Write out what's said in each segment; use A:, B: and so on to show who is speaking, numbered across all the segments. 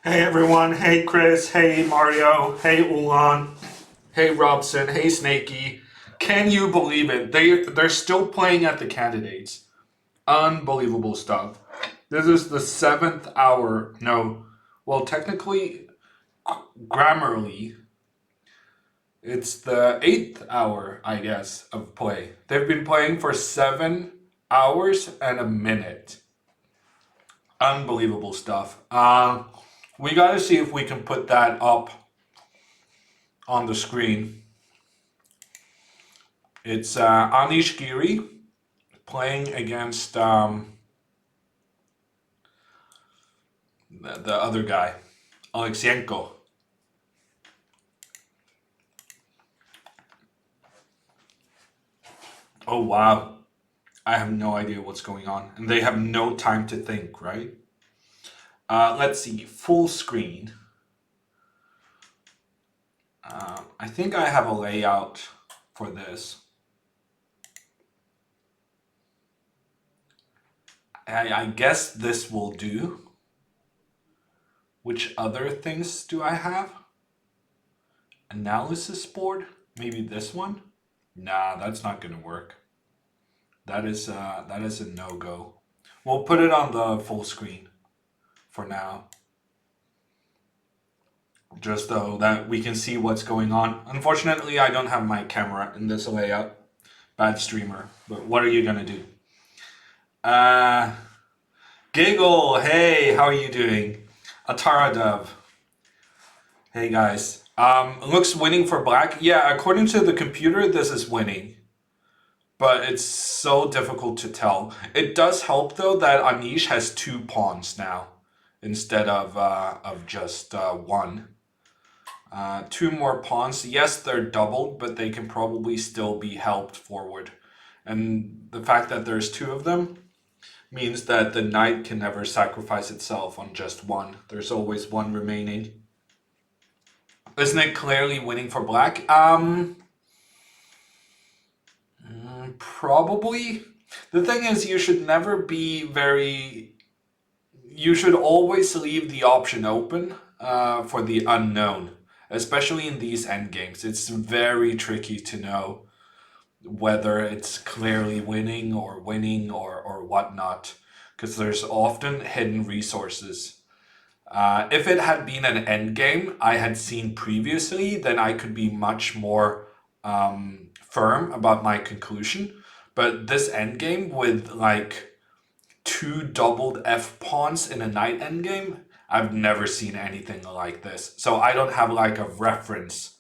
A: Hey everyone, hey Chris, hey Mario, hey Ulan, hey Robson, hey Snakey. Can you believe it? They're still playing at the candidates. Unbelievable stuff. This is the seventh hour. No, well technically, grammarly, it's the eighth hour, I guess, of play. They've been playing for 7 hours and a minute. Unbelievable stuff. We got to see if we can put that up on the screen. It's Anish Giri playing against the other guy, Alexienko. Oh wow, I have no idea what's going on, and they have no time to think, right? Let's see, full screen. I think I have a layout for this. I guess this will do. Which other things do I have? Analysis board? Maybe this one? Nah, that's not gonna work. That is a no go. We'll put it on the full screen for now, just so that we can see what's going on. Unfortunately, I don't have my camera in this layout. Bad streamer, but what are you gonna do? Uh, Giggle, hey, how are you doing? Atara Dove, hey guys. Looks winning for black. Yeah, according to the computer, this is winning, but it's so difficult to tell. It does help though that Anish has two pawns now instead of just one. Two more pawns. Yes, they're doubled, but they can probably still be helped forward. And the fact that there's two of them means that the knight can never sacrifice itself on just one. There's always one remaining. Isn't it clearly winning for black? Probably. The thing is, you should never be very. You should always leave the option open for the unknown, especially in these end games. It's very tricky to know whether it's clearly winning or whatnot, because there's often hidden resources. If it had been an end game I had seen previously, then I could be much more firm about my conclusion. But this end game with like two doubled F pawns in a knight endgame, I've never seen anything like this. So I don't have like a reference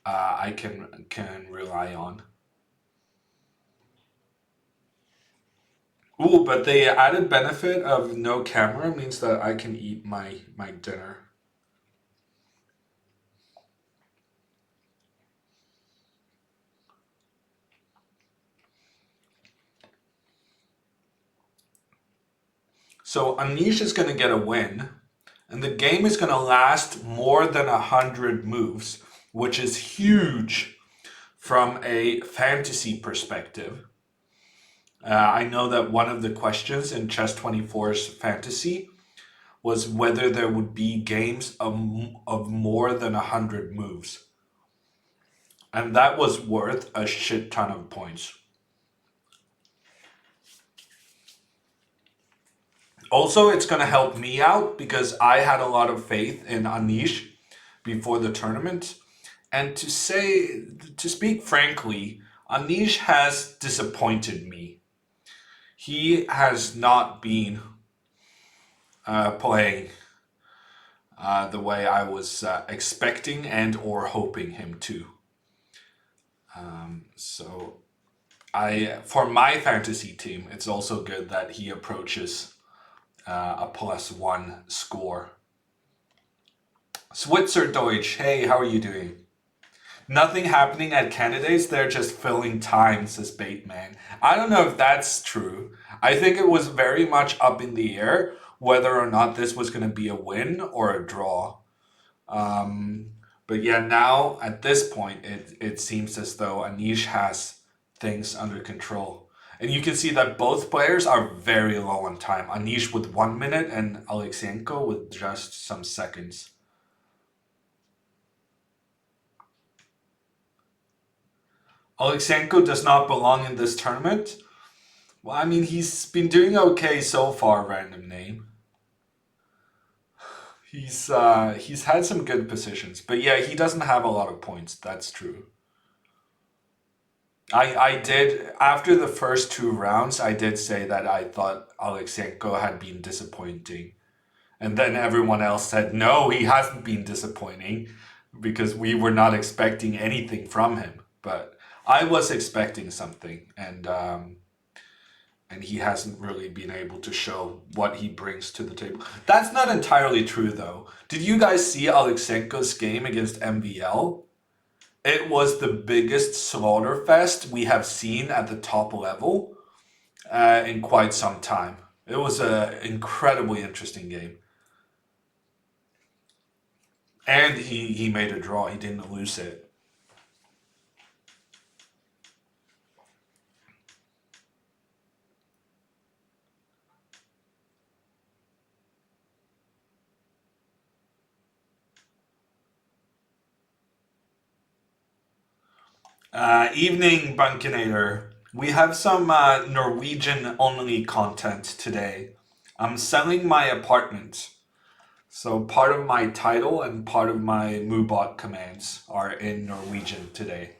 A: I can rely on. Ooh, but the added benefit of no camera means that I can eat my dinner. So Anish is going to get a win, and the game is going to last more than 100 moves, which is huge from a fantasy perspective. I know that one of the questions in Chess 24's fantasy was whether there would be games of more than 100 moves. And that was worth a shit ton of points. Also, it's going to help me out because I had a lot of faith in Anish before the tournament. And to speak frankly, Anish has disappointed me. He has not been playing the way I was expecting and or hoping him to. So for my fantasy team, it's also good that he approaches a +1 score. Switzer Deutsch, hey, how are you doing? Nothing happening at candidates, they're just filling time, says Bateman. I don't know if that's true. I think it was very much up in the air whether or not this was going to be a win or a draw. Um, but yeah, now at this point, it seems as though Anish has things under control. And you can see that both players are very low on time. Anish with 1 minute and Alexenko with just some seconds. Alexenko does not belong in this tournament. Well, I mean, he's been doing okay so far, random name. He's had some good positions, but yeah, he doesn't have a lot of points. That's true. I did after the first two rounds. I did say that I thought Alexenko had been disappointing, and then everyone else said no, he hasn't been disappointing because we were not expecting anything from him. But I was expecting something, and he hasn't really been able to show what he brings to the table. That's not entirely true, though. Did you guys see Alexenko's game against MVL? It was the biggest slaughter fest we have seen at the top level in quite some time. It was an incredibly interesting game. And he made a draw. He didn't lose it. Evening, Bunkinator. We have some Norwegian only content today. I'm selling my apartment. So part of my title and part of my Mubot commands are in Norwegian today.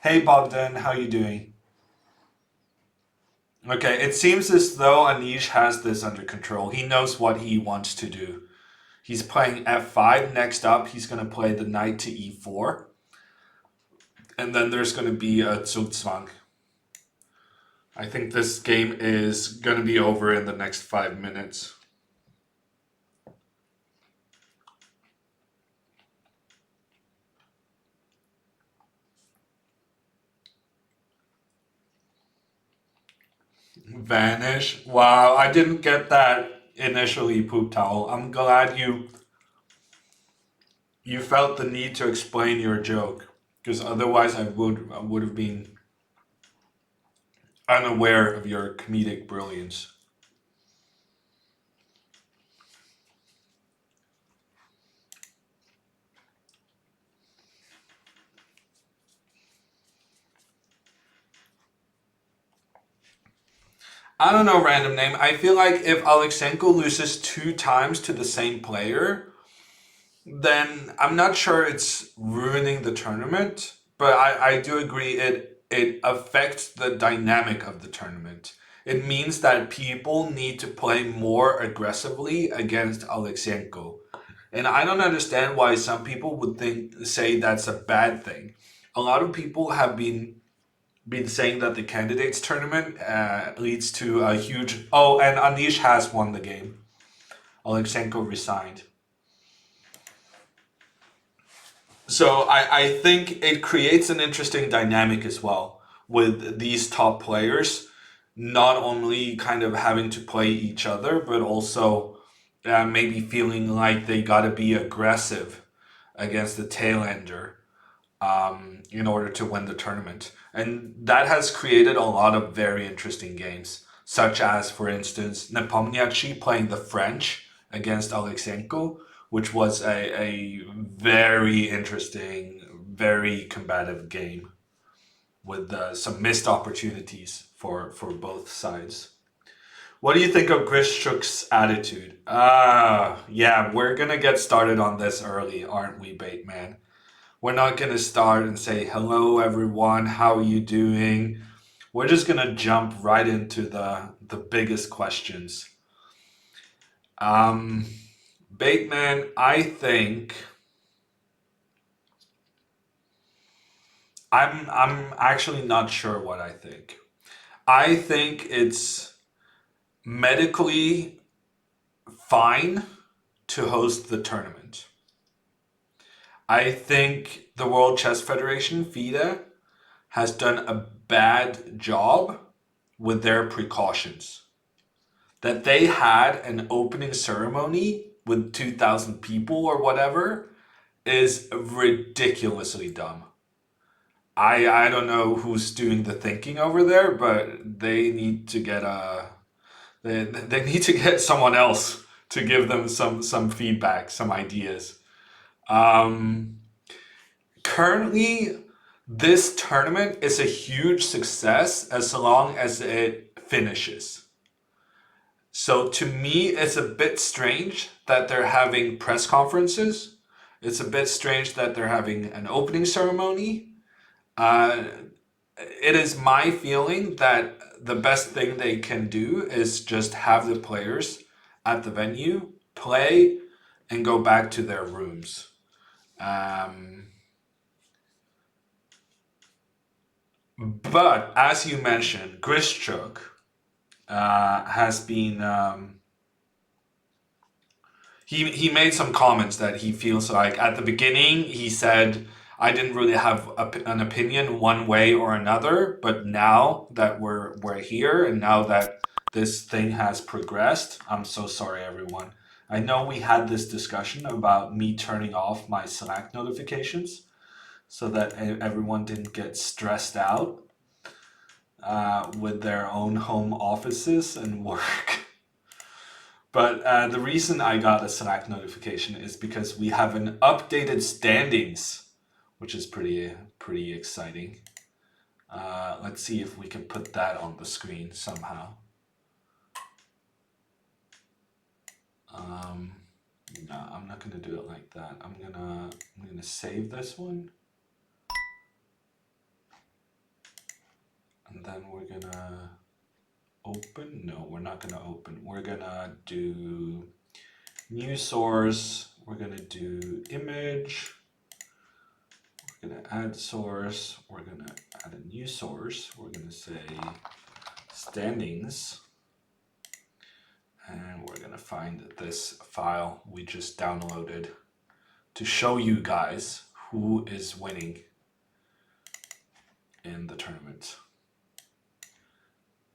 A: Hey Bogdan, how you doing? Okay, it seems as though Anish has this under control. He knows what he wants to do. He's playing f5. Next up, he's going to play the knight to e4. And then there's going to be a Zugzwang. I think this game is going to be over in the next 5 minutes. Vanish. Wow, I didn't get that initially, Poop Towel. I'm glad you felt the need to explain your joke, because otherwise I would have been unaware of your comedic brilliance. I don't know, random name. I feel like if Alexenko loses two times to the same player, then I'm not sure it's ruining the tournament, but I do agree it affects the dynamic of the tournament. It means that people need to play more aggressively against Alexenko. And I don't understand why some people would say that's a bad thing. A lot of people have been saying that the candidates tournament leads to a huge. Oh, and Anish has won the game. Alexenko resigned. So I think it creates an interesting dynamic as well with these top players not only kind of having to play each other, but also maybe feeling like they got to be aggressive against the tail ender in order to win the tournament. And that has created a lot of very interesting games, such as, for instance, Nepomniachtchi playing the French against Alexenko, which was a very interesting, very combative game with some missed opportunities for both sides. What do you think of Grishchuk's attitude? Yeah, we're gonna get started on this early, aren't we, Bateman? We're not gonna start and say, hello everyone, how are you doing? We're just gonna jump right into the biggest questions. Um, Bateman, I think I'm actually not sure what I think. I think it's medically fine to host the tournament. I think the World Chess Federation, FIDE, has done a bad job with their precautions. That they had an opening ceremony with 2,000 people or whatever is ridiculously dumb. I don't know who's doing the thinking over there, but they need to get they need to get someone else to give them some feedback, some ideas. Um, Currently, this tournament is a huge success as long as it finishes. So to me, it's a bit strange that they're having press conferences. It's a bit strange that they're having an opening ceremony. Uh, it is my feeling that the best thing they can do is just have the players at the venue play and go back to their rooms. Um, but as you mentioned, Grischuk has been he made some comments that he feels like at the beginning he said I didn't really have an opinion one way or another, but now that we're here and now that this thing has progressed, I'm so sorry everyone. I know we had this discussion about me turning off my Slack notifications so that everyone didn't get stressed out with their own home offices and work. But the reason I got a Slack notification is because we have an updated standings, which is pretty exciting. Let's see if we can put that on the screen somehow. Um, no, I'm not gonna do it like that. I'm gonna save this one, and then we're gonna open. No, we're not gonna open. We're gonna do new source. We're gonna do image. We're gonna add source. We're gonna add a new source. We're gonna say standings. And we're gonna find this file we just downloaded to show you guys who is winning in the tournament.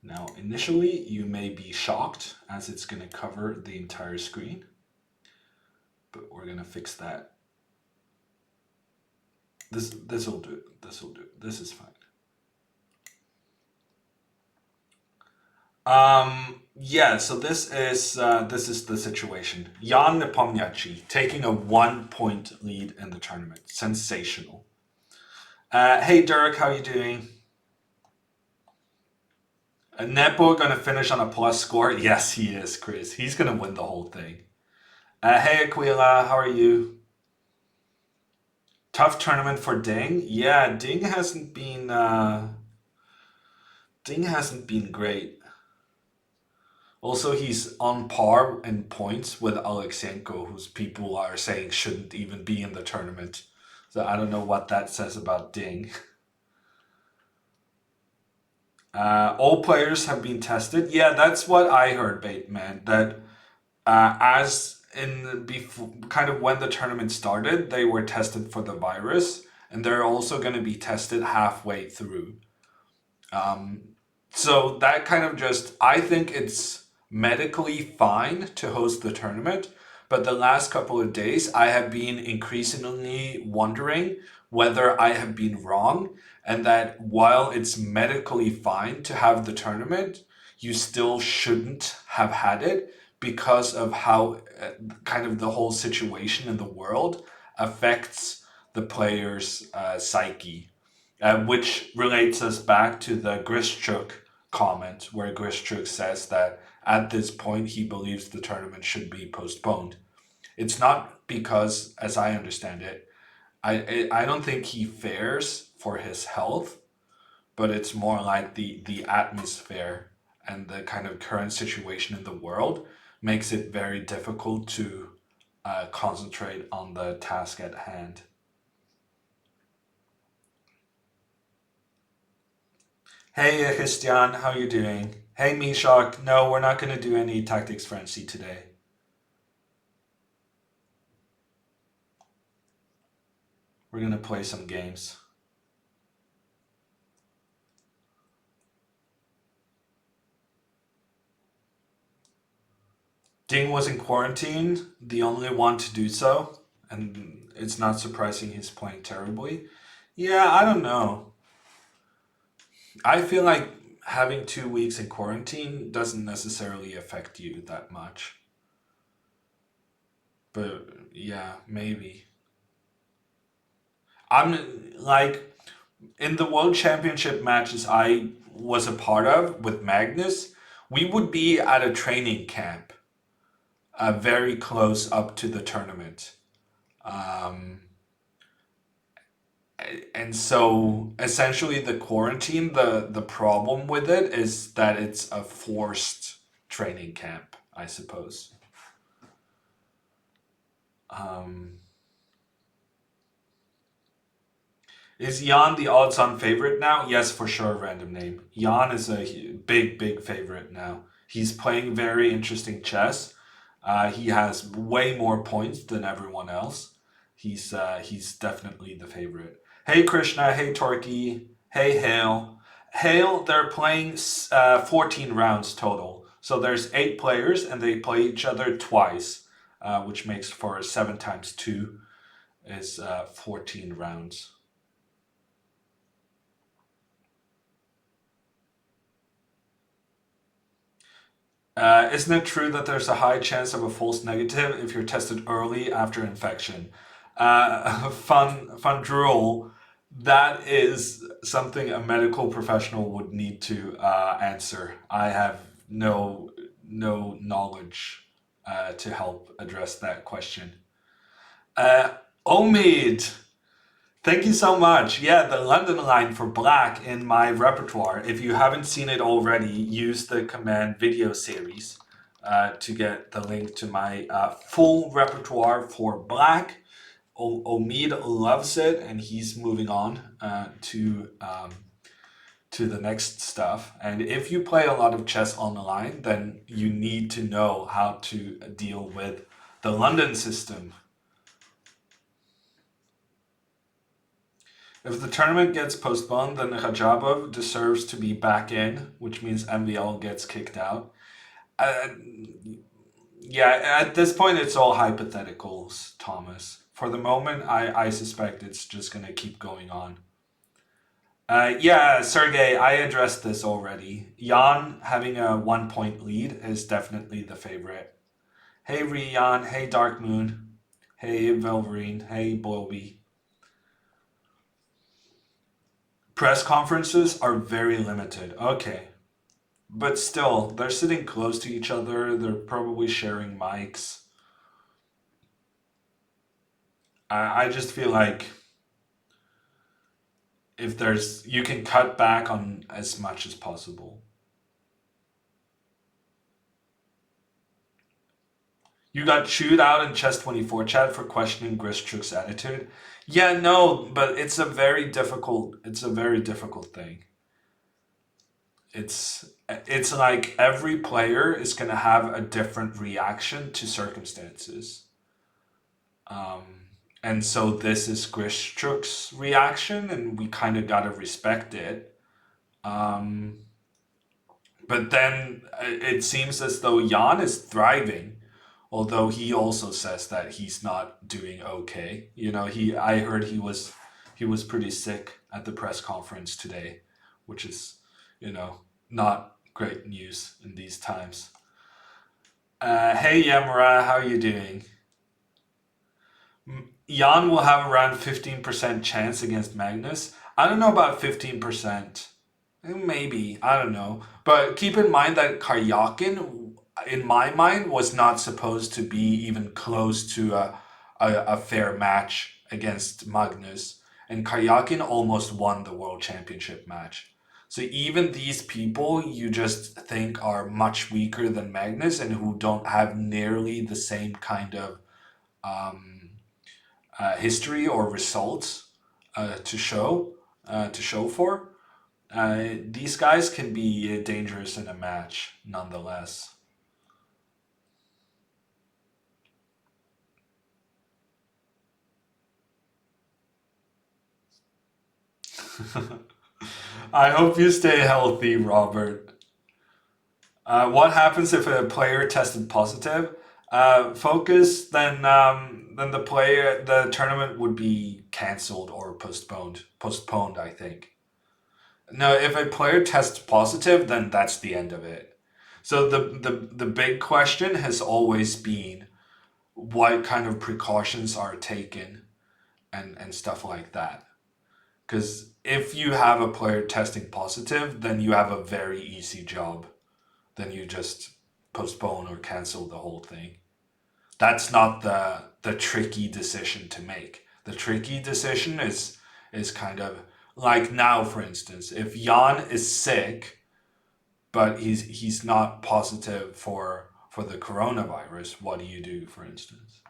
A: Now, initially, you may be shocked as it's gonna cover the entire screen, but we're gonna fix that. This will do. This will do. This is fine. Yeah, so this is the situation. Jan Nepomniachtchi taking a 1 point lead in the tournament. Sensational. Hey Dirk, how you doing? Nepo gonna finish on a plus score? Yes, he is, Chris. He's gonna win the whole thing. Hey Aquila, how are you? Tough tournament for Ding. Yeah, Ding hasn't been great. Also, he's on par in points with Alexenko, whose people are saying shouldn't even be in the tournament. So I don't know what that says about Ding. All players have been tested. Yeah, that's what I heard, Bateman. That as in before, kind of when the tournament started, they were tested for the virus, and they're also going to be tested halfway through. Um, so that kind of just, I think it's medically fine to host the tournament, but the last couple of days I have been increasingly wondering whether I have been wrong, and that while it's medically fine to have the tournament, you still shouldn't have had it because of how kind of the whole situation in the world affects the player's psyche, which relates us back to the Grischuk comment, where Grischuk says that at this point he believes the tournament should be postponed. It's not because, as I understand it, I don't think he fears for his health, but it's more like the atmosphere and the kind of current situation in the world makes it very difficult to concentrate on the task at hand. Hey Christian, how you doing? Hey Mishak, no, we're not going to do any Tactics Frenzy today. We're going to play some games. Ding was in quarantine, the only one to do so, and it's not surprising he's playing terribly. Yeah, I don't know. I feel like having 2 weeks in quarantine doesn't necessarily affect you that much. But yeah, maybe. I'm like in the World Championship matches I was a part of with Magnus, we would be at a training camp, very close up to the tournament. Um, and so essentially the quarantine, the problem with it is that it's a forced training camp, I suppose. Um, is Jan the odds-on favorite now? Yes, for sure. Random name. Jan is a big favorite now. He's playing very interesting chess. He has way more points than everyone else. He's definitely the favorite. Hey Krishna. Hey Torky. Hey Hale. Hale. They're playing 14 rounds total. So there's 8 players and they play each other twice, which makes for 7 times 2 is 14 rounds. Isn't it true that there's a high chance of a false negative if you're tested early after infection? Fun drool. That is something a medical professional would need to answer. I have no knowledge to help address that question. Uh, Omid, thank you so much. Yeah, the London line for black in my repertoire. If you haven't seen it already, use the command video series to get the link to my full repertoire for black. Omid loves it, and he's moving on to the next stuff. And if you play a lot of chess online, then you need to know how to deal with the London system. If the tournament gets postponed, then Rajabov deserves to be back in, which means MVL gets kicked out. Uh, yeah, at this point, it's all hypotheticals, Thomas. For the moment, I suspect it's just going to keep going on. Yeah, Sergey, I addressed this already. Jan having a 1 point lead is definitely the favorite. Hey, Rian. Hey, Dark Moon. Hey, Velverine. Hey, Bobby. Press conferences are very limited. Okay. But still, they're sitting close to each other. They're probably sharing mics. I just feel like if there's, you can cut back on as much as possible. You got chewed out in Chess 24 chat for questioning Grischuk's attitude. Yeah, no, but it's a very difficult thing. It's like every player is gonna have a different reaction to circumstances. Um, and so this is Grischuk's reaction, and we kind of gotta respect it. Um, but then it seems as though Jan is thriving, although he also says that he's not doing okay. I heard he was pretty sick at the press conference today, which is, you know, not great news in these times. Hey Yamara, how you doing? Jan will have around 15% chance against Magnus. I don't know about 15%. Maybe. I don't know. But keep in mind that Karyakin, in my mind, was not supposed to be even close to a fair match against Magnus. And Karyakin almost won the World Championship match. So even these people you just think are much weaker than Magnus and who don't have nearly the same kind of um, history or results to show for. These guys can be dangerous in a match, nonetheless. I hope you stay healthy, Robert. What happens if a player tested positive? Focus, then the tournament would be cancelled or postponed. Postponed, I think. No, if a player tests positive, then that's the end of it. So the big question has always been what kind of precautions are taken and stuff like that. Because if you have a player testing positive, then you have a very easy job. Then you just postpone or cancel the whole thing. That's not the tricky decision to make. The tricky decision is kind of like now, for instance, if Jan is sick, but he's not positive for the coronavirus, what do you do, for instance?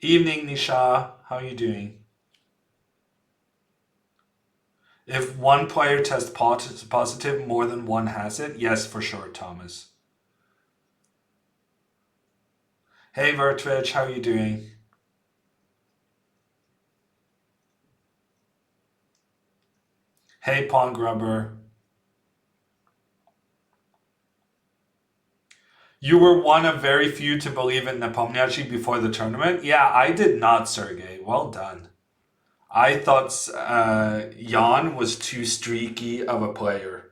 A: Evening, Nisha. How are you doing? If one player tests positive, more than one has it. Yes, for sure, Thomas. Hey, Vertvich, how are you doing? Hey, Pond Grubber. You were one of very few to believe in Nepomniachtchi before the tournament. Yeah, I did not, Sergey. Well done. I thought Jan was too streaky of a player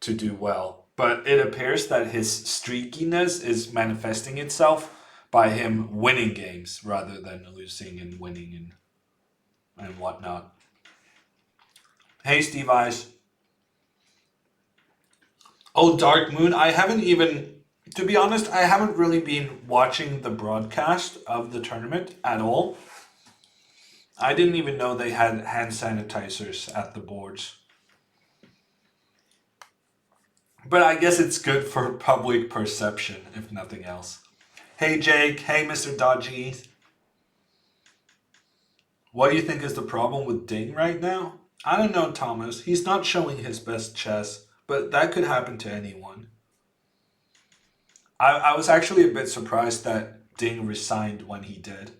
A: to do well, but it appears that his streakiness is manifesting itself by him winning games rather than losing and winning and whatnot. Hey, Steve Eyes. Oh, Dark Moon. I haven't even, to be honest, I haven't really been watching the broadcast of the tournament at all. I didn't even know they had hand sanitizers at the boards. But I guess it's good for public perception, if nothing else. Hey, Jake. Hey, Mr. Dodgy. What do you think is the problem with Ding right now? I don't know, Thomas. He's not showing his best chess, but that could happen to anyone. I was actually a bit surprised that Ding resigned when he did.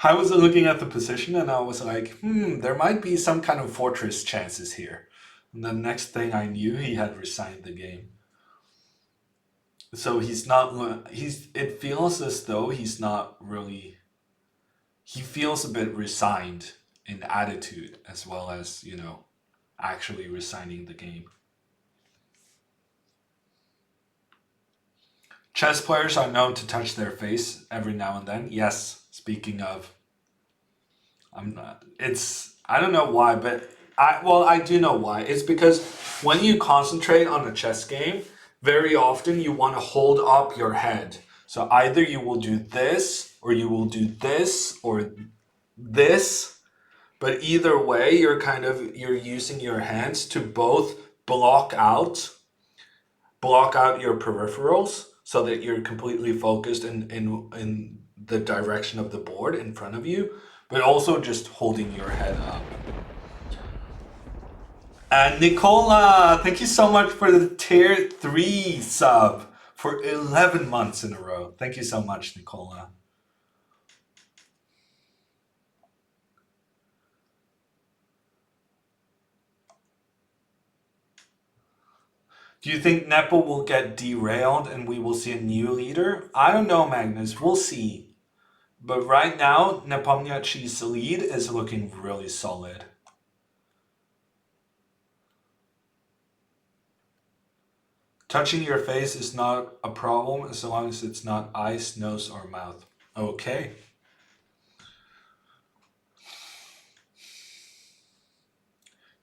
A: I was looking at the position and I was like, there might be some kind of fortress chances here. And the next thing I knew, he had resigned the game. So he's not, it feels as though he's not really, he feels a bit resigned in attitude as well as, actually resigning the game. Chess players are known to touch their face every now and then. Yes, speaking of, I'm not. I don't know why, but I do know why. It's because when you concentrate on a chess game, very often you want to hold up your head. So either you will do this, or you will do this, or this. But either way, you're using your hands to both block out your peripherals so that you're completely focused in the direction of the board in front of you, but also just holding your head up. And Nicola, thank you so much for the tier 3 sub for 11 months in a row. Thank you so much, Nicola. Do you think Nepo will get derailed and we will see a new leader? I don't know, Magnus. We'll see. But right now, Nepomniachtchi's lead is looking really solid. Touching your face is not a problem as long as it's not eyes, nose, or mouth. Okay.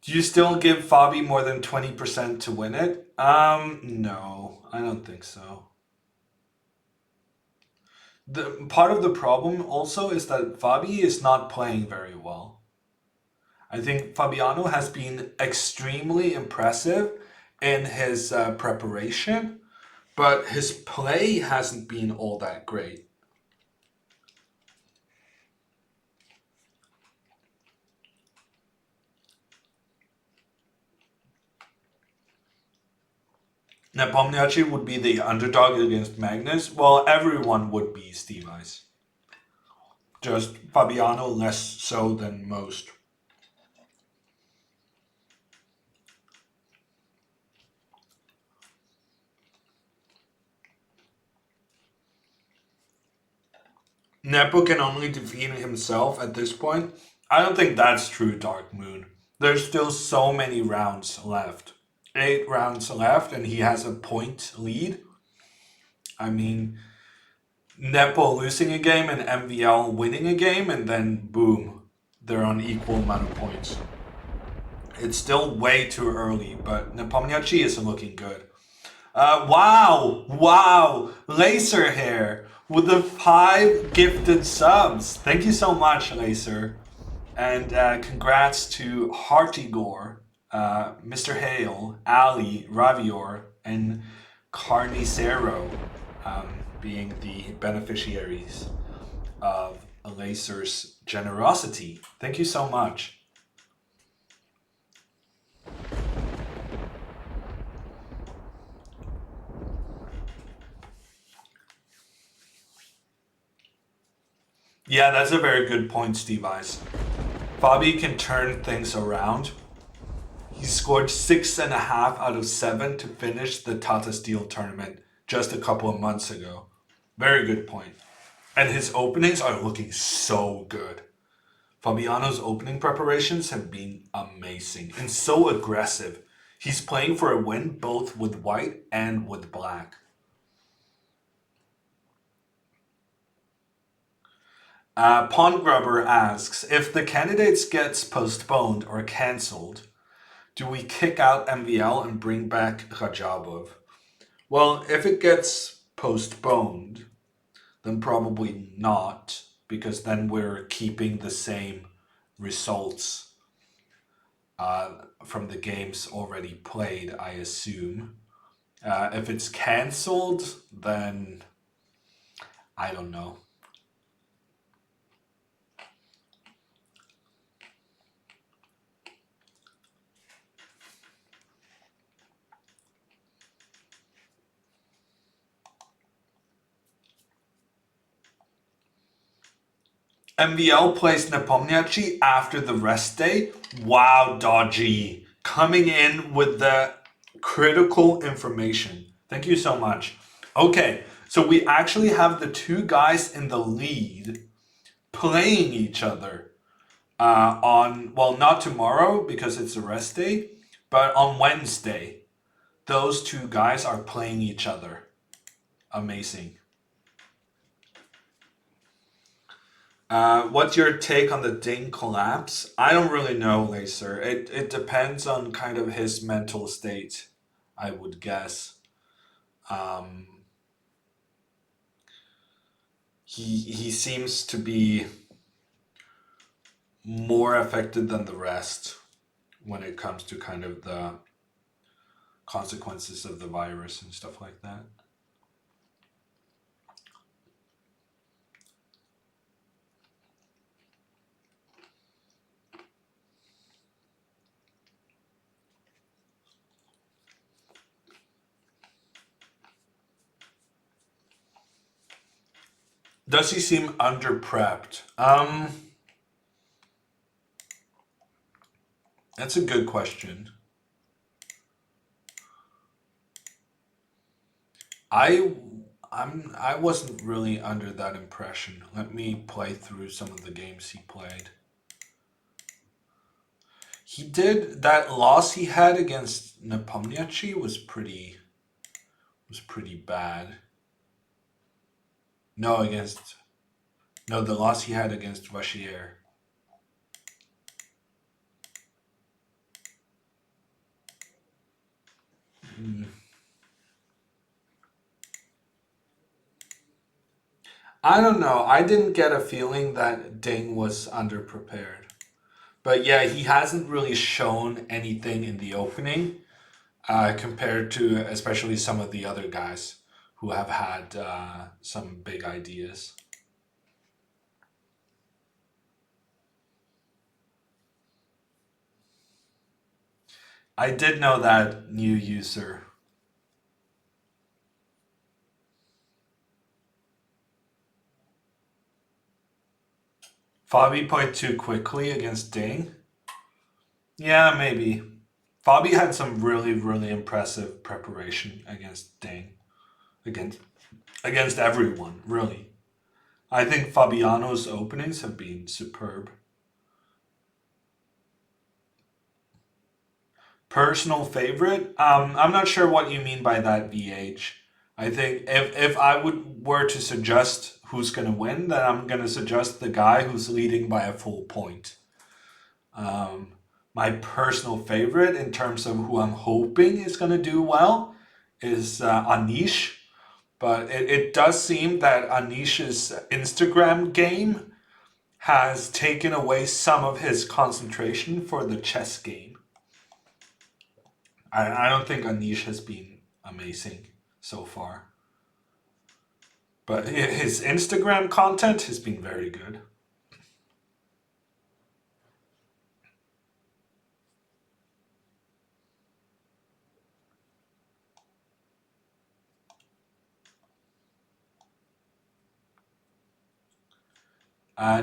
A: Do you still give Fabi more than 20% to win it? No, I don't think so. The part of the problem also is that Fabi is not playing very well. I think Fabiano has been extremely impressive in his preparation, but his play hasn't been all that great. Nepomniachtchi would be the underdog against Magnus. Well, everyone would be Steve Ice. Just Fabiano less so than most. Nepo can only defeat himself at this point. I don't think that's true, Dark Moon. There's still so many rounds left. 8 rounds left, and he has a point lead. I mean, Nepo losing a game and MVL winning a game, and then boom, they're on equal amount of points. It's still way too early, but Nepomniachtchi is looking good. Wow, Laser Hair with the 5 gifted subs. Thank you so much, Laser. And congrats to Heartigore, Mr. Hale, Ali, Ravior, and Carnicero being the beneficiaries of Laser's generosity. Thank you so much. Yeah, that's a very good point, Steve Eyes. Fabi can turn things around. He scored 6.5 out of 7 to finish the Tata Steel tournament just a couple of months ago. Very good point. And his openings are looking so good. Fabiano's opening preparations have been amazing and so aggressive. He's playing for a win both with white and with black. Pond Grubber asks, if the candidates gets postponed or cancelled, do we kick out MVL and bring back Rajabov? Well, if it gets postponed, then probably not, because then we're keeping the same results from the games already played, I assume. If it's cancelled, then I don't know. MVL plays Nepomniachtchi after the rest day. Wow, Dodgy. Coming in with the critical information. Thank you so much. Okay, so we actually have the 2 guys in the lead playing each other on, well, not tomorrow because it's a rest day, but on Wednesday. Those 2 guys are playing each other. Amazing. What's your take on the Ding collapse? I don't really know, Laser. It depends on kind of his mental state, I would guess. He seems to be more affected than the rest when it comes to kind of the consequences of the virus and stuff like that. Does he seem under prepped? That's a good question. I wasn't really under that impression. Let me play through some of the games he played. He did that loss he had against Nepomniachtchi was pretty bad. No, the loss he had against Vachier. I don't know. I didn't get a feeling that Ding was underprepared. But yeah, he hasn't really shown anything in the opening compared to especially some of the other guys who have had some big ideas. I did know that new user. Fabi played too quickly against Ding. Yeah, maybe. Fabi had some really impressive preparation against Ding. Against everyone, really. I think Fabiano's openings have been superb. Personal favorite? I'm not sure what you mean by that, VH. I think if I were to suggest who's gonna win, then I'm gonna suggest the guy who's leading by a full point. Um, my personal favorite in terms of who I'm hoping is gonna do well is Anish, but it does seem that Anish's Instagram game has taken away some of his concentration for the chess game. I don't think Anish has been amazing so far, but his Instagram content has been very good.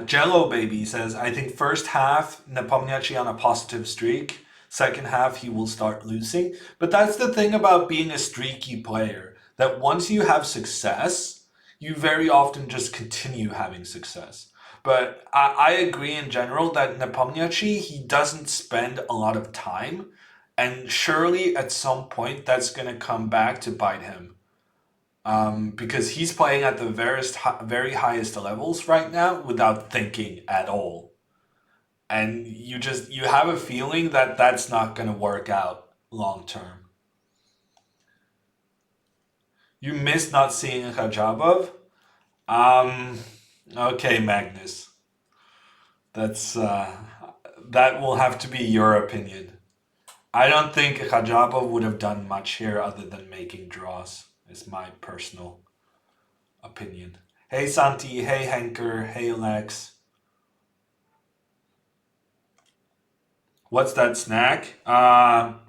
A: Jello Baby says, I think first half, Nepomniachtchi on a positive streak. Second half, he will start losing. But that's the thing about being a streaky player, that once you have success, you very often just continue having success. But I agree in general that Nepomniachtchi, he doesn't spend a lot of time. And surely at some point, that's going to come back to bite him. Because he's playing at the very highest levels right now without thinking at all, and you have a feeling that that's not going to work out long term. You missed not seeing Rajabov. Um, okay, Magnus, that's that will have to be your opinion. I don't think Rajabov would have done much here other than making draws. Is my personal opinion. Hey Santi, hey Henker, hey Lex. What's that snack?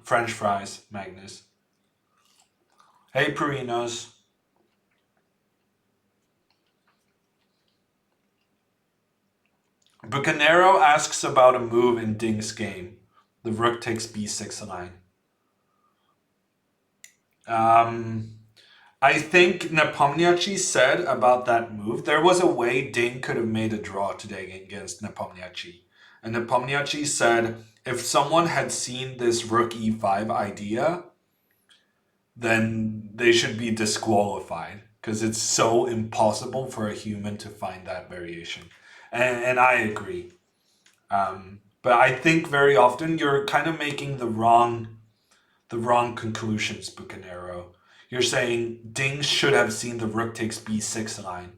A: French fries, Magnus. Hey Purinos. Bucanero asks about a move in Ding's game. The rook takes b6 line. I think Nepomniachtchi said about that move, there was a way Ding could have made a draw today against Nepomniachtchi. And Nepomniachtchi said, if someone had seen this rook e5 idea, then they should be disqualified because it's so impossible for a human to find that variation. And I agree. But I think very often you're kind of making the wrong conclusions, Bucanero. You're saying Ding should have seen the rook takes b6 line.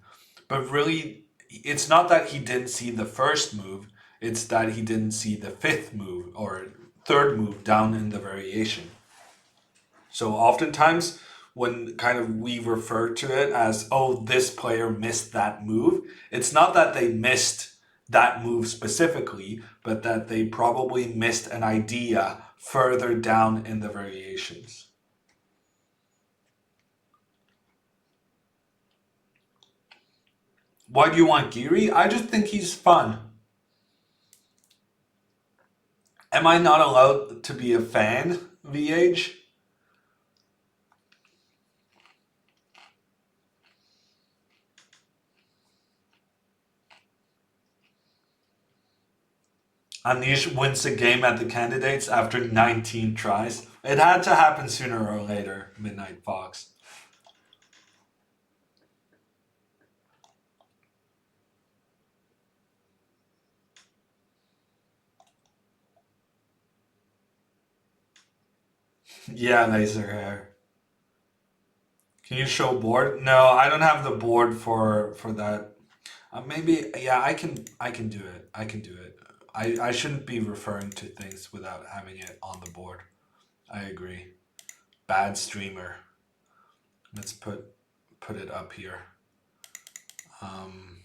A: But really, it's not that he didn't see the first move, it's that he didn't see the fifth move or third move down in the variation. So oftentimes when kind of we refer to it as, oh, this player missed that move, it's not that they missed that move specifically, but that they probably missed an idea further down in the variations. Why do you want Geary? I just think he's fun. Am I not allowed to be a fan, VH? Anish wins a game at the candidates after 19 tries. It had to happen sooner or later, Midnight Fox. Yeah, laser hair. Can you show board? No, I don't have the board for that. Maybe yeah, I can do it. I can do it. I shouldn't be referring to things without having it on the board. I agree. Bad streamer. Let's put it up here. Um,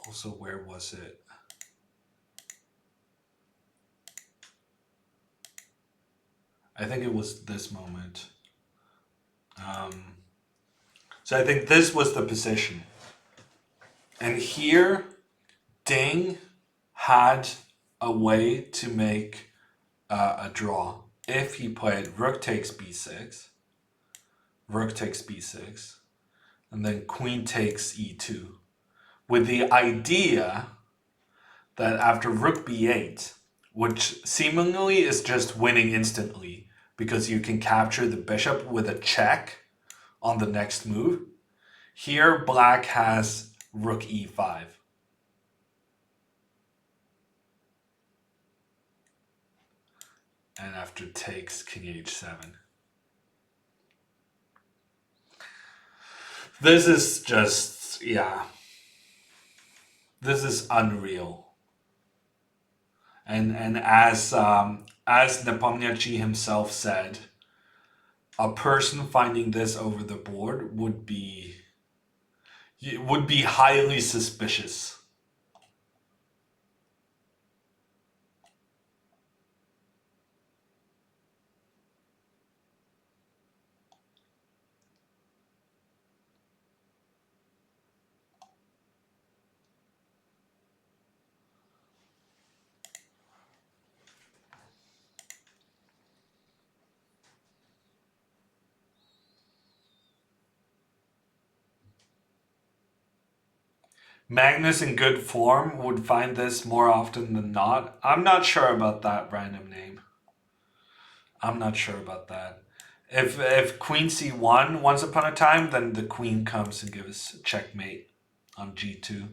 A: also, where was it? I think it was this moment. Um, so I think this was the position. And here, Ding had a way to make a draw. If he played rook takes b6, rook takes b6, and then queen takes e2, with the idea that after rook b8, which seemingly is just winning instantly because you can capture the bishop with a check on the next move, here black has rook e5. And after takes, king h7. This is just, yeah. This is unreal. And as Nepomniachtchi himself said, a person finding this over the board would be highly suspicious. Magnus in good form would find this more often than not. I'm not sure about that random name. I'm not sure about that. If queen c1 once upon a time, then the queen comes and gives checkmate on g2.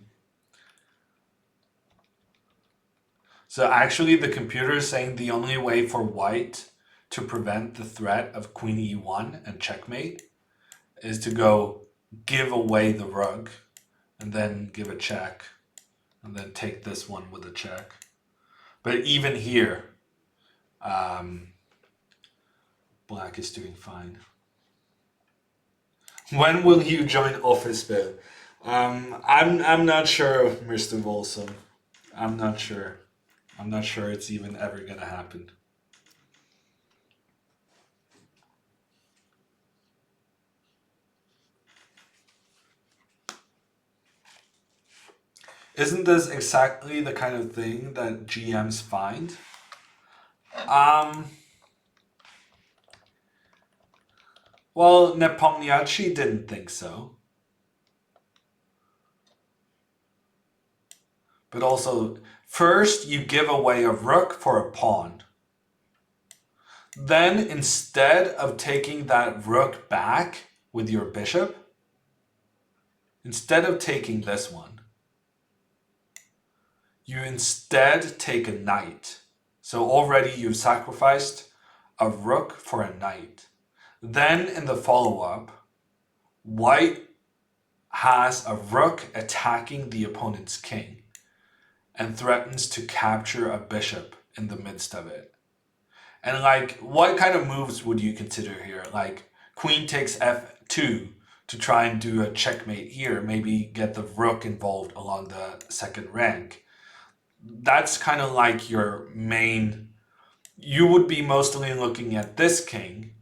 A: So actually the computer is saying the only way for white to prevent the threat of queen e1 and checkmate is to go give away the rook and then give a check and then take this one with a check. But even here, black is doing fine. When will you join Office Bill? I'm not sure, Mr. Volson. I'm not sure. I'm not sure it's even ever gonna happen. Isn't this exactly the kind of thing that GMs find? Well, Nepomniachtchi didn't think so. But also, first you give away a rook for a pawn. Then, instead of taking that rook back with your bishop, instead of taking this one, you instead take a knight. So already you've sacrificed a rook for a knight. Then in the follow-up, white has a rook attacking the opponent's king and threatens to capture a bishop in the midst of it. And like, what kind of moves would you consider here? Like, queen takes f2 to try and do a checkmate here, maybe get the rook involved along the second rank. That's kind of like your main. You would be mostly looking at this king,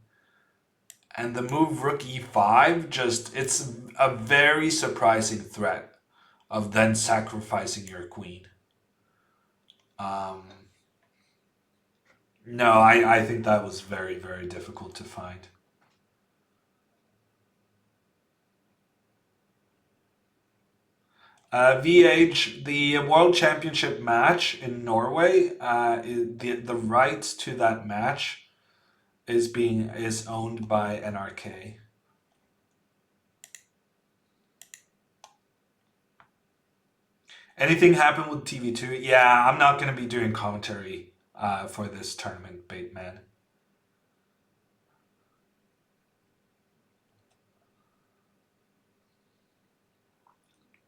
A: and the move rook e5, it's a very surprising threat of then sacrificing your queen. No, I think that was very, very difficult to find. VH, the World Championship match in Norway, the rights to that match is owned by NRK. Anything happen with TV2? Yeah, I'm not going to be doing commentary for this tournament, Bateman.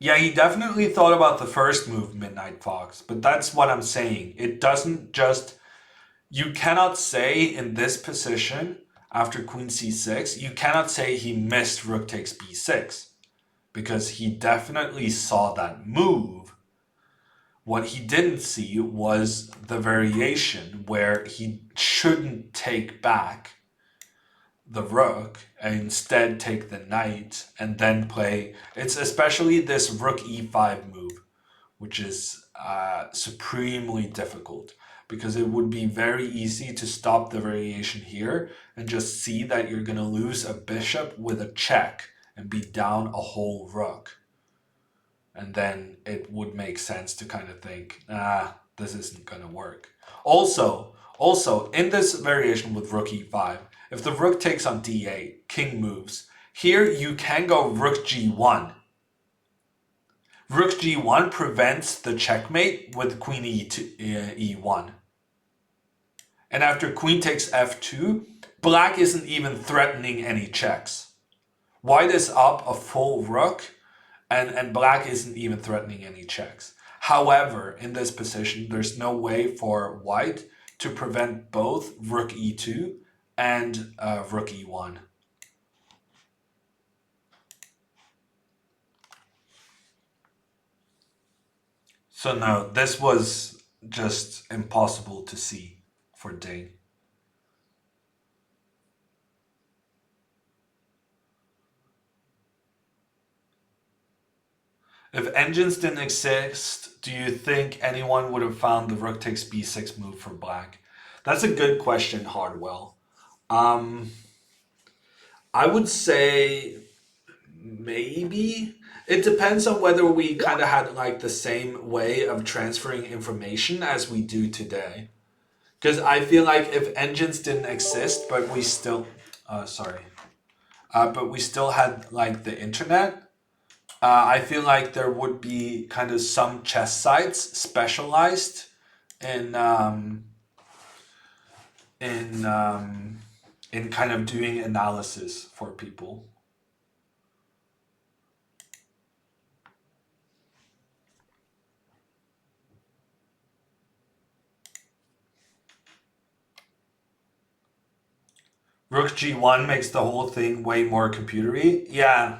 A: Yeah, he definitely thought about the first move, Midnight Fox, but that's what I'm saying. It doesn't just. You cannot say in this position, after queen c6, you cannot say he missed rook takes b6, because he definitely saw that move. What he didn't see was the variation where he shouldn't take back the rook and instead take the knight and then play. It's especially this rook e5 move, which is supremely difficult because it would be very easy to stop the variation here and just see that you're going to lose a bishop with a check and be down a whole rook. And then it would make sense to kind of think, this isn't going to work. Also, in this variation with rook e5, if the rook takes on d8, king moves. Here you can go rook g1. Rook g1 prevents the checkmate with queen e1. And after queen takes f2, black isn't even threatening any checks. White is up a full rook, and black isn't even threatening any checks. However, in this position, there's no way for white to prevent both rook e2 and rook e1. So no, this was just impossible to see for Ding. If engines didn't exist, do you think anyone would have found the rook takes b6 move for black? That's a good question, Hardwell. I would say maybe. It depends on whether we kind of had like the same way of transferring information as we do today. Because I feel like if engines didn't exist, but we still, but we still had like the internet, I feel like there would be kind of some chess sites specialized in in um, in kind of doing analysis for people. Rook g1 makes the whole thing way more computery. Yeah.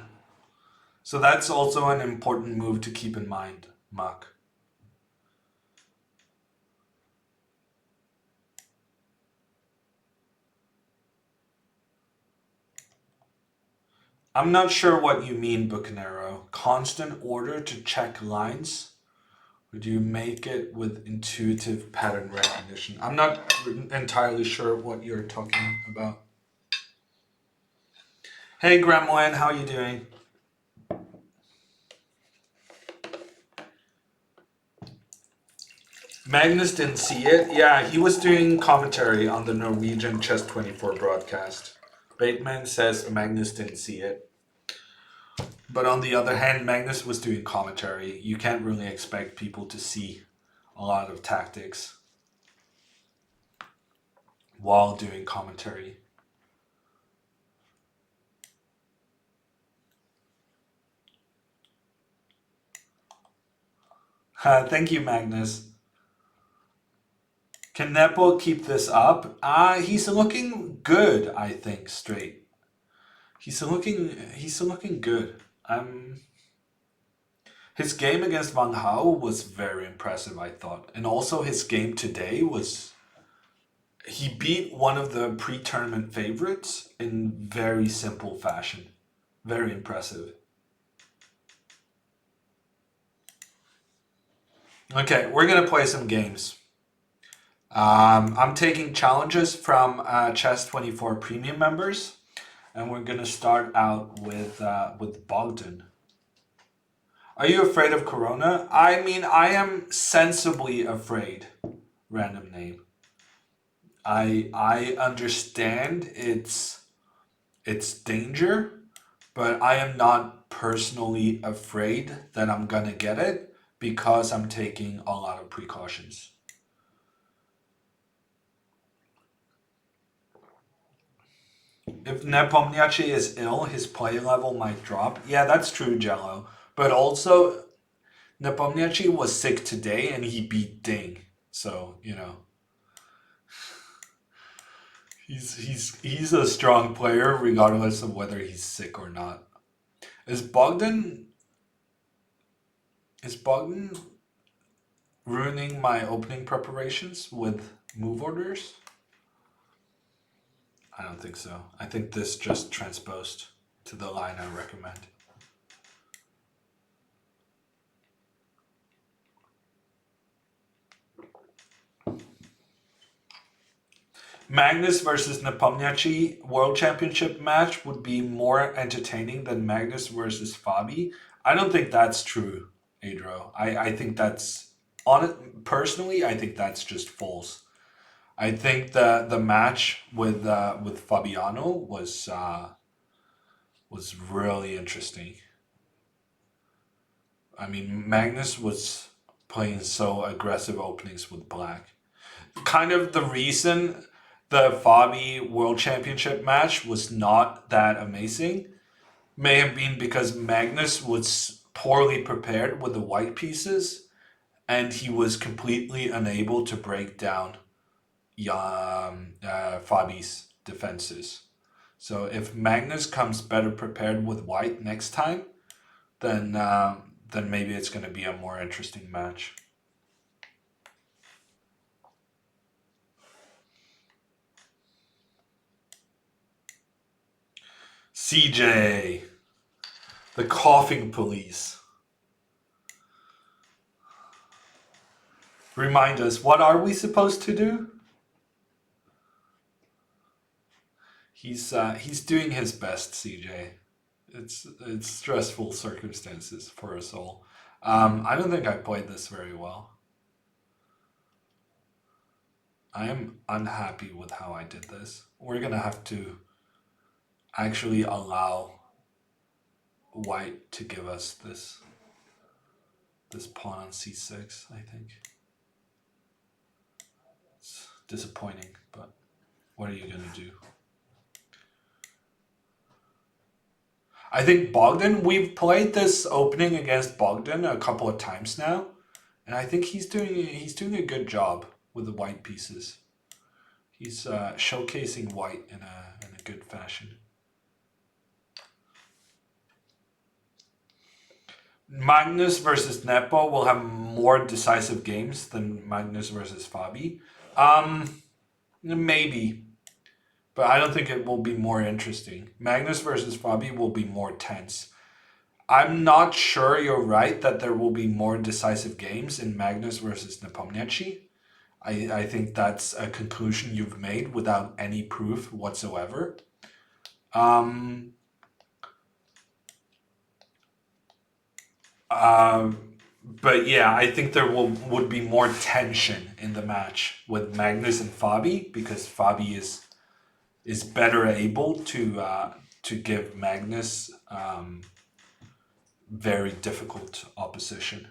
A: So that's also an important move to keep in mind, Muck. I'm not sure what you mean, Bucanero. Constant order to check lines? Or do you make it with intuitive pattern recognition? I'm not entirely sure what you're talking about. Hey, Gremlin, how are you doing? Magnus didn't see it. Yeah, he was doing commentary on the Norwegian Chess 24 broadcast. Bateman says Magnus didn't see it. But on the other hand, Magnus was doing commentary. You can't really expect people to see a lot of tactics while doing commentary. Thank you, Magnus. Can Nepo keep this up? He's looking good, I think, straight. He's looking good. His game against Wang Hao was very impressive, I thought. And also his game today was he beat one of the pre-tournament favorites in very simple fashion. Very impressive. Okay, we're gonna play some games. I'm taking challenges from Chess24 Premium members, and we're gonna start out with Bogdan. Are you afraid of Corona? I mean, I am sensibly afraid. Random name. I understand its danger, but I am not personally afraid that I'm gonna get it because I'm taking a lot of precautions. If Nepomniachtchi is ill, his play level might drop. Yeah, that's true, Jello. But also, Nepomniachtchi was sick today and he beat Ding. So, you know. He's a strong player regardless of whether he's sick or not. Is Bogdan ruining my opening preparations with move orders? I don't think so. I think this just transposed to the line I recommend. Magnus versus Nepomniachtchi World Championship match would be more entertaining than Magnus versus Fabi. I don't think that's true, Adro. I think that's on it personally. I think that's just false. I think the match with Fabiano was really interesting. I mean, Magnus was playing so aggressive openings with black. Kind of the reason the Fabi World Championship match was not that amazing may have been because Magnus was poorly prepared with the white pieces and he was completely unable to break down Fabi's defenses. So if Magnus comes better prepared with white next time, then maybe it's going to be a more interesting match. CJ, the coughing police. Remind us, what are we supposed to do? He's doing his best, CJ. It's stressful circumstances for us all. I don't think I played this very well. I am unhappy with how I did this. We're gonna have to actually allow white to give us this pawn on c6, I think. It's disappointing, but what are you gonna do? I think Bogdan, we've played this opening against Bogdan a couple of times now, and I think he's doing a good job with the white pieces. He's showcasing white in a good fashion. Magnus versus Nepo will have more decisive games than Magnus versus Fabi. Maybe. But I don't think it will be more interesting. Magnus versus Fabi will be more tense. I'm not sure you're right that there will be more decisive games in Magnus versus Nepomniachtchi. I think that's a conclusion you've made without any proof whatsoever. But yeah, I think there would be more tension in the match with Magnus and Fabi because Fabi is better able to give Magnus very difficult opposition.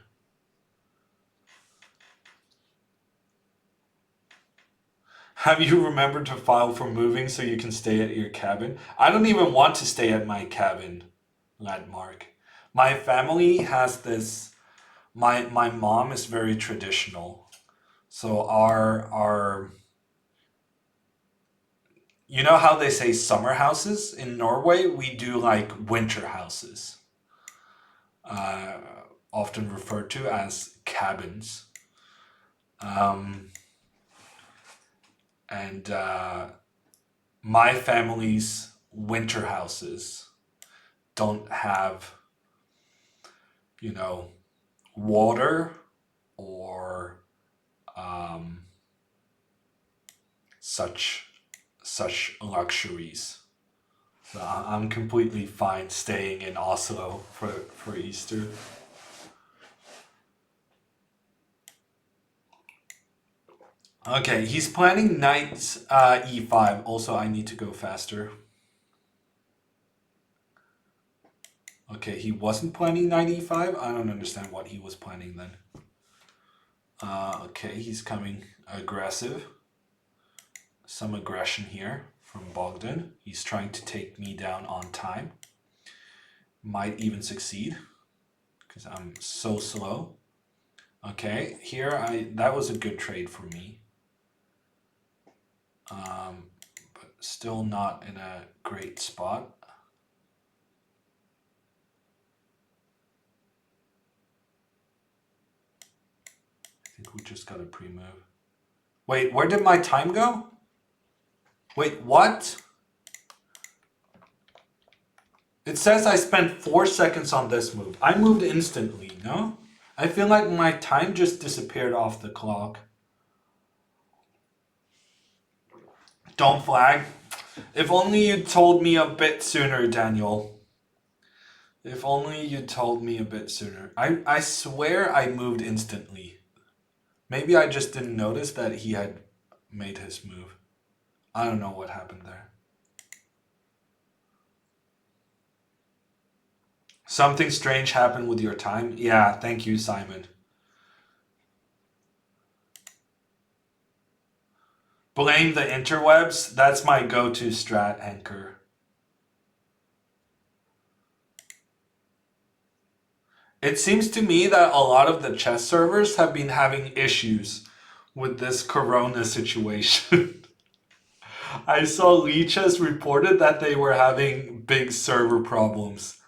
A: Have you remembered to file for moving so you can stay at your cabin? I don't even want to stay at my cabin, Landmark. My family has this. My mom is very traditional, so our you know how they say summer houses in Norway? We do like winter houses, uh, often referred to as cabins. Um, and my family's winter houses don't have, you know, water or such luxuries. So I'm completely fine staying in Oslo for Easter. Okay, he's planning knight e5. Also, I need to go faster. Okay, he wasn't planning knight e5. I don't understand what he was planning then. Okay, he's coming aggressive. Some aggression here from Bogdan. He's trying to take me down on time. Might even succeed because I'm so slow. Okay, here that was a good trade for me. But still not in a great spot. I think we just got a pre-move. Wait, where did my time go? Wait, what? It says I spent 4 seconds on this move. I moved instantly, no? I feel like my time just disappeared off the clock. Don't flag. If only you told me a bit sooner, Daniel. If only you told me a bit sooner. I swear I moved instantly. Maybe I just didn't notice that he had made his move. I don't know what happened there. Something strange happened with your time? Yeah, thank you, Simon. Blame the interwebs? That's my go-to strat, Anchor. It seems to me that a lot of the chess servers have been having issues with this corona situation. I saw Leeches reported that they were having big server problems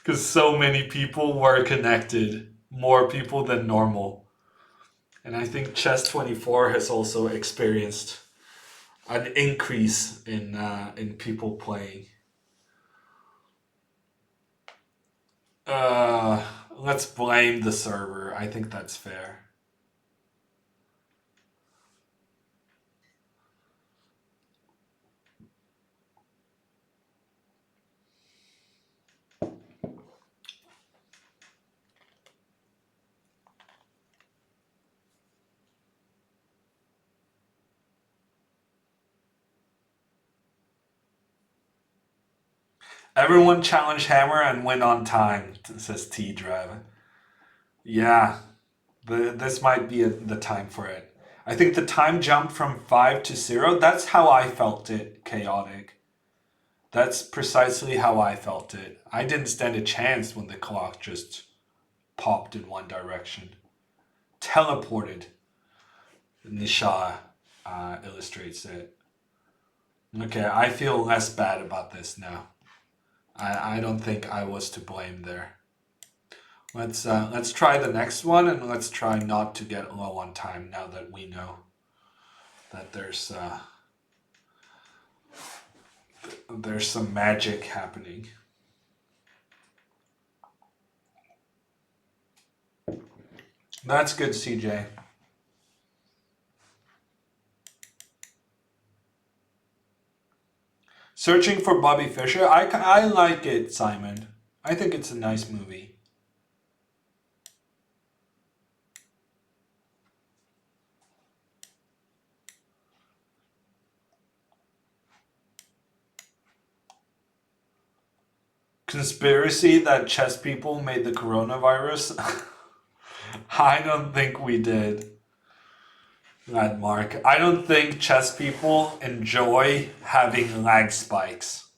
A: because so many people were connected, more people than normal. And I think Chess24 has also experienced an increase in people playing. Let's blame the server. I think that's fair. Everyone challenge Hammer and win on time, says T Drive. Yeah, this might be the time for it. I think the time jumped from 5 to 0. That's how I felt it, Chaotic. That's precisely how I felt it. I didn't stand a chance when the clock just popped in one direction. Teleported. Nisha illustrates it. Okay, I feel less bad about this now. I don't think I was to blame there. Let's try the next one, and let's try not to get low on time now that we know that there's some magic happening. That's good, CJ. Searching for Bobby Fischer. I like it, Simon. I think it's a nice movie. Conspiracy that chess people made the coronavirus? I don't think we did. Mark. I don't think chess people enjoy having lag spikes.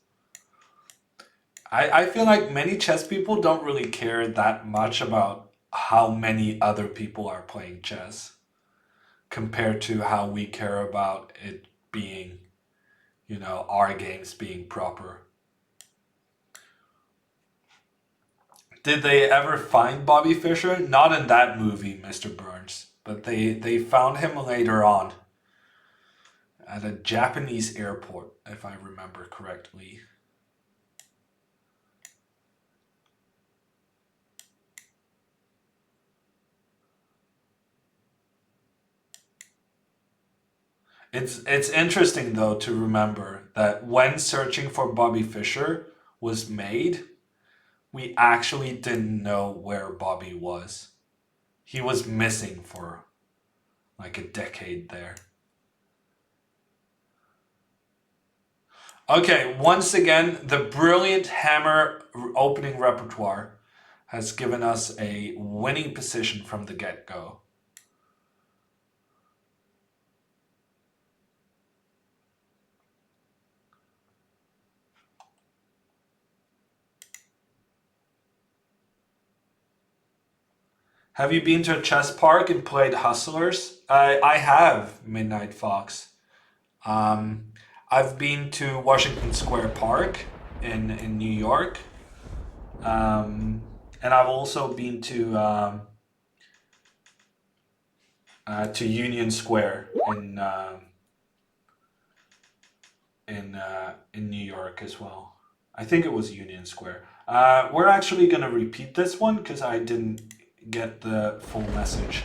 A: I feel like many chess people don't really care that much about how many other people are playing chess compared to how we care about it being, our games being proper. Did they ever find Bobby Fischer? Not in that movie, Mr. Burns, but they found him later on at a Japanese airport, if I remember correctly. It's interesting though to remember that when Searching for Bobby Fischer was made, we actually didn't know where Bobby was. He was missing for like a decade there. Okay, once again, the brilliant Hammer opening repertoire has given us a winning position from the get-go. Have you been to a chess park and played Hustlers? I have, Midnight Fox. I've been to Washington Square Park in New York. And I've also been to Union Square in New York as well. I think it was Union Square. We're actually gonna repeat this one because I didn't get the full message.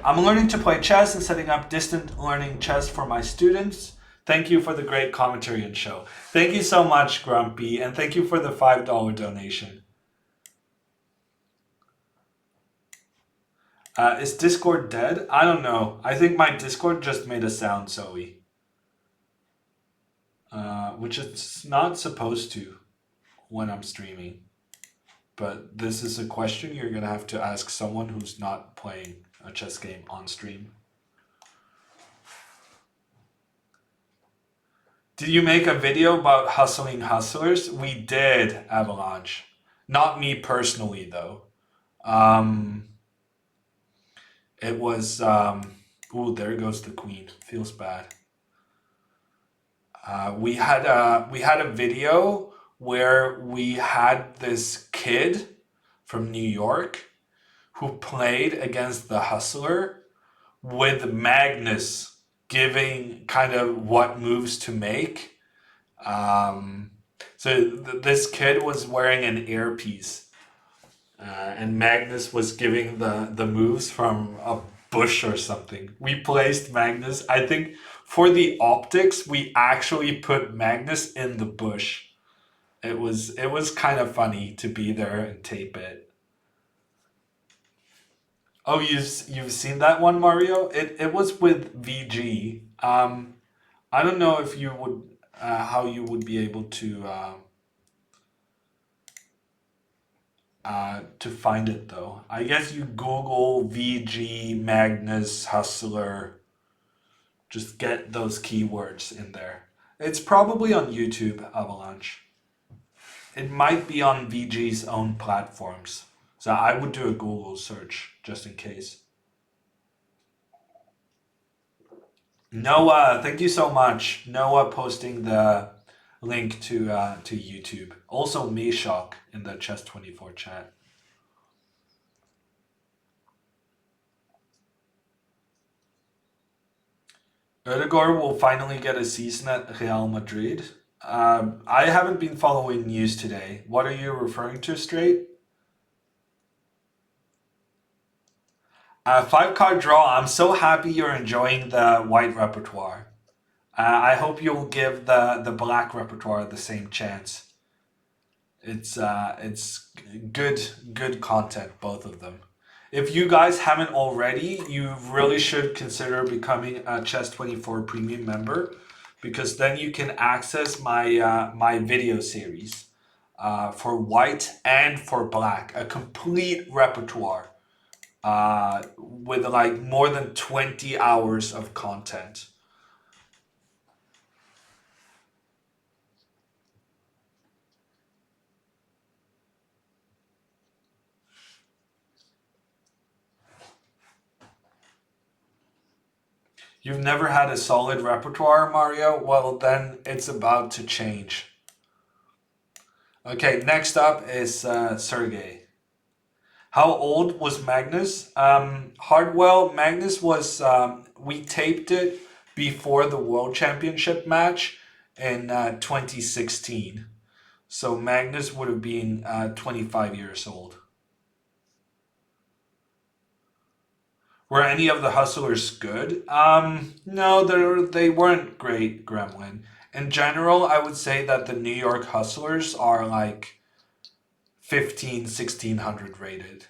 A: I'm learning to play chess and setting up distant learning chess for my students Thank you for the great commentary and show. Thank you so much, Grumpy, and thank you for the $5 donation. Is Discord dead? I don't know. I think my Discord just made a sound, Zoe. Which it's not supposed to when I'm streaming. But this is a question you're going to have to ask someone who's not playing a chess game on stream. Did you make a video about hustling hustlers? We did, Avalanche. Not me personally, though. It was... ooh, there goes the queen. Feels bad. We had a video where we had this kid from New York who played against the hustler with Magnus giving kind of what moves to make. This kid was wearing an earpiece, and Magnus was giving the moves from a bush or something. We placed Magnus. I think for the optics, we actually put Magnus in the bush. It was kind of funny to be there and tape it. Oh, you've seen that one, Mario? It was with VG. I don't know if you would how you would be able to find it though. I guess you Google VG Magnus Hustler. Just get those keywords in there. It's probably on YouTube, Avalanche. It might be on VG's own platforms. So I would do a Google search just in case. Noah, thank you so much. Noah posting the link to YouTube. Also Meshok in the Chess24 chat. Odegaard will finally get a season at Real Madrid. I haven't been following news today. What are you referring to, Straight? 5-card draw. I'm so happy you're enjoying the white repertoire. I hope you'll give the black repertoire the same chance. It's good content, both of them. If you guys haven't already, you really should consider becoming a Chess24 premium member, because then you can access my video series for white and for black, a complete repertoire with like more than 20 hours of content. You've never had a solid repertoire, Mario? Well, then it's about to change. Okay, next up is Sergey. How old was Magnus? Hardwell, Magnus was, we taped it before the World Championship match in 2016. So Magnus would have been 25 years old. Were any of the hustlers good? No, they weren't great, Gremlin. In general, I would say that the New York hustlers are like 1600 rated.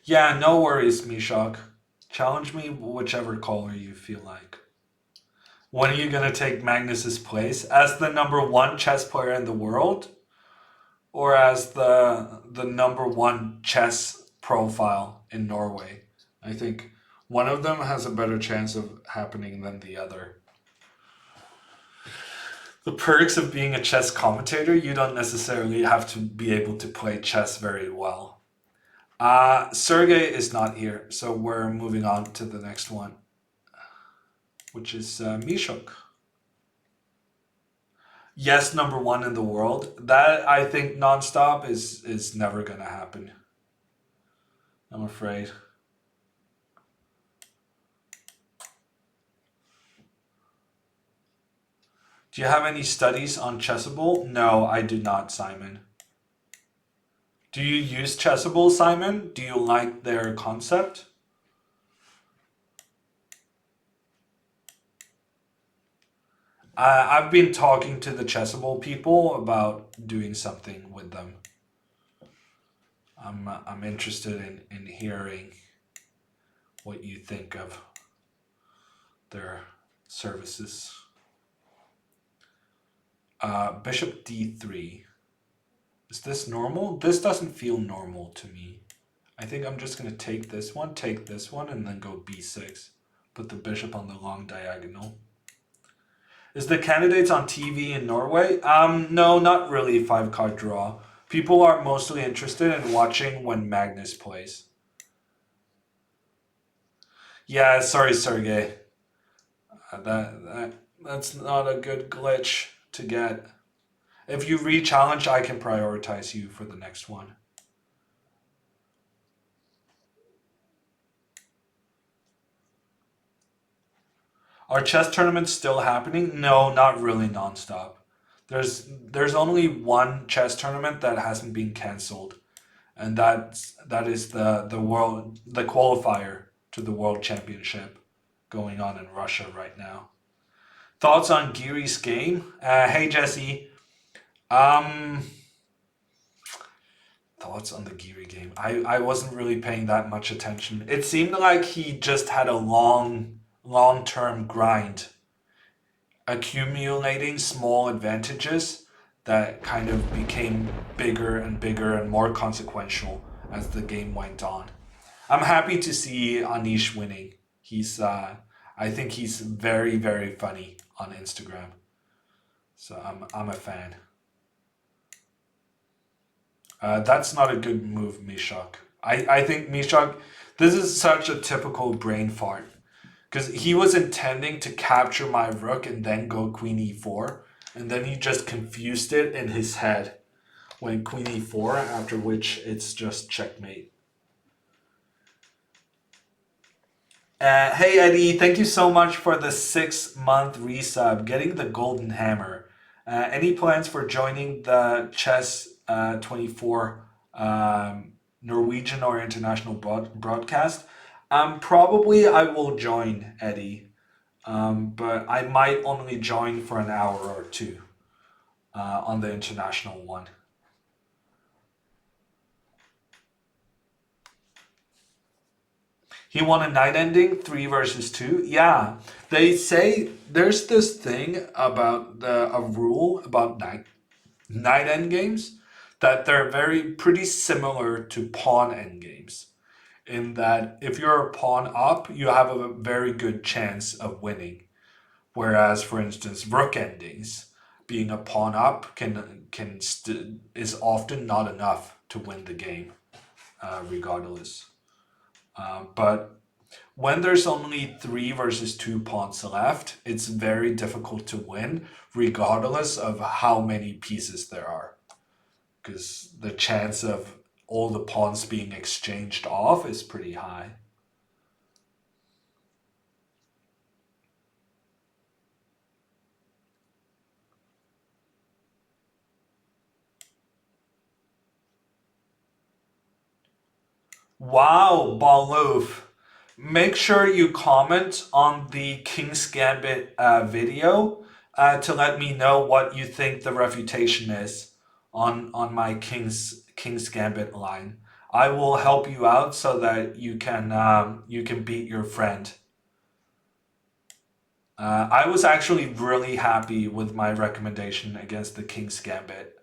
A: Yeah, no worries, Mishak. Challenge me whichever caller you feel like. When are you going to take Magnus's place? As the number one chess player in the world? Or as the number one chess profile in Norway? I think one of them has a better chance of happening than the other. The perks of being a chess commentator, you don't necessarily have to be able to play chess very well. Sergey is not here, so we're moving on to the next one, which is Mishok. Yes, number one in the world. That, I think, nonstop is never going to happen. I'm afraid. Do you have any studies on Chessable? No, I do not, Simon. Do you use Chessable, Simon? Do you like their concept? I've been talking to the Chessable people about doing something with them. I'm interested in hearing what you think of their services. Bishop d3. Is this normal? This doesn't feel normal to me. I think I'm just going to take this one, and then go b6. Put the bishop on the long diagonal. Is the candidates on TV in Norway? No, not really 5-card draw. People are mostly interested in watching when Magnus plays. Yeah, sorry, Sergey. That's not a good glitch to get. If you re-challenge, I can prioritize you for the next one. Are chess tournaments still happening? No, not really nonstop. There's only one chess tournament that hasn't been cancelled, and that is the qualifier to the World Championship going on in Russia right now. Thoughts on Giri's game? Hey Jesse. Um, Thoughts on the Giri game? I wasn't really paying that much attention. It seemed like he just had a long term grind, accumulating small advantages that kind of became bigger and bigger and more consequential as the game went on. I'm happy to see Anish winning. I think he's very funny on Instagram. So I'm a fan. That's not a good move, Mishak. I think Mishak, this is such a typical brain fart. Because he was intending to capture my rook and then go queen e4. And then he just confused it in his head. Went queen e4, after which it's just checkmate. Hey Eddie, thank you so much for the 6-month resub, getting the golden hammer. Any plans for joining the Chess 24 Norwegian or international broadcast? Probably I will join, Eddie, but I might only join for an hour or two on the international one. He won a night ending, 3 versus 2. Yeah, they say there's this thing about a rule about night end games that they're pretty similar to pawn end games. In that if you're a pawn up, you have a very good chance of winning. Whereas, for instance, rook endings, being a pawn up is often not enough to win the game, regardless. But when there's only 3 versus 2 pawns left, it's very difficult to win, regardless of how many pieces there are. Because the chance of all the pawns being exchanged off is pretty high. Wow, Baloof. Make sure you comment on the King's Gambit video to let me know what you think the refutation is on my King's Gambit line. I will help you out so that you can beat your friend. I was actually really happy with my recommendation against the King's Gambit.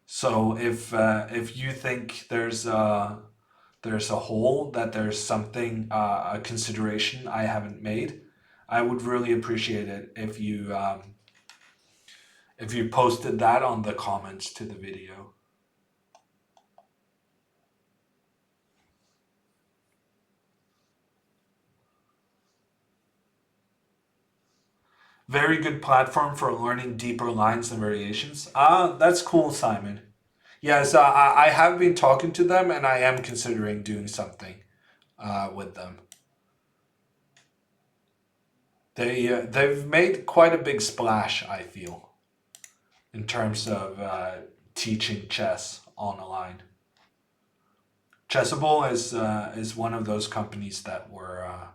A: So if you think there's a hole, that there's something, a consideration I haven't made, I would really appreciate it if you posted that on the comments to the video. Very good platform for learning deeper lines and variations. That's cool, Simon. Yes, I have been talking to them, and I am considering doing something with them. They've made quite a big splash, I feel, in terms of teaching chess online. Chessable is one of those companies that were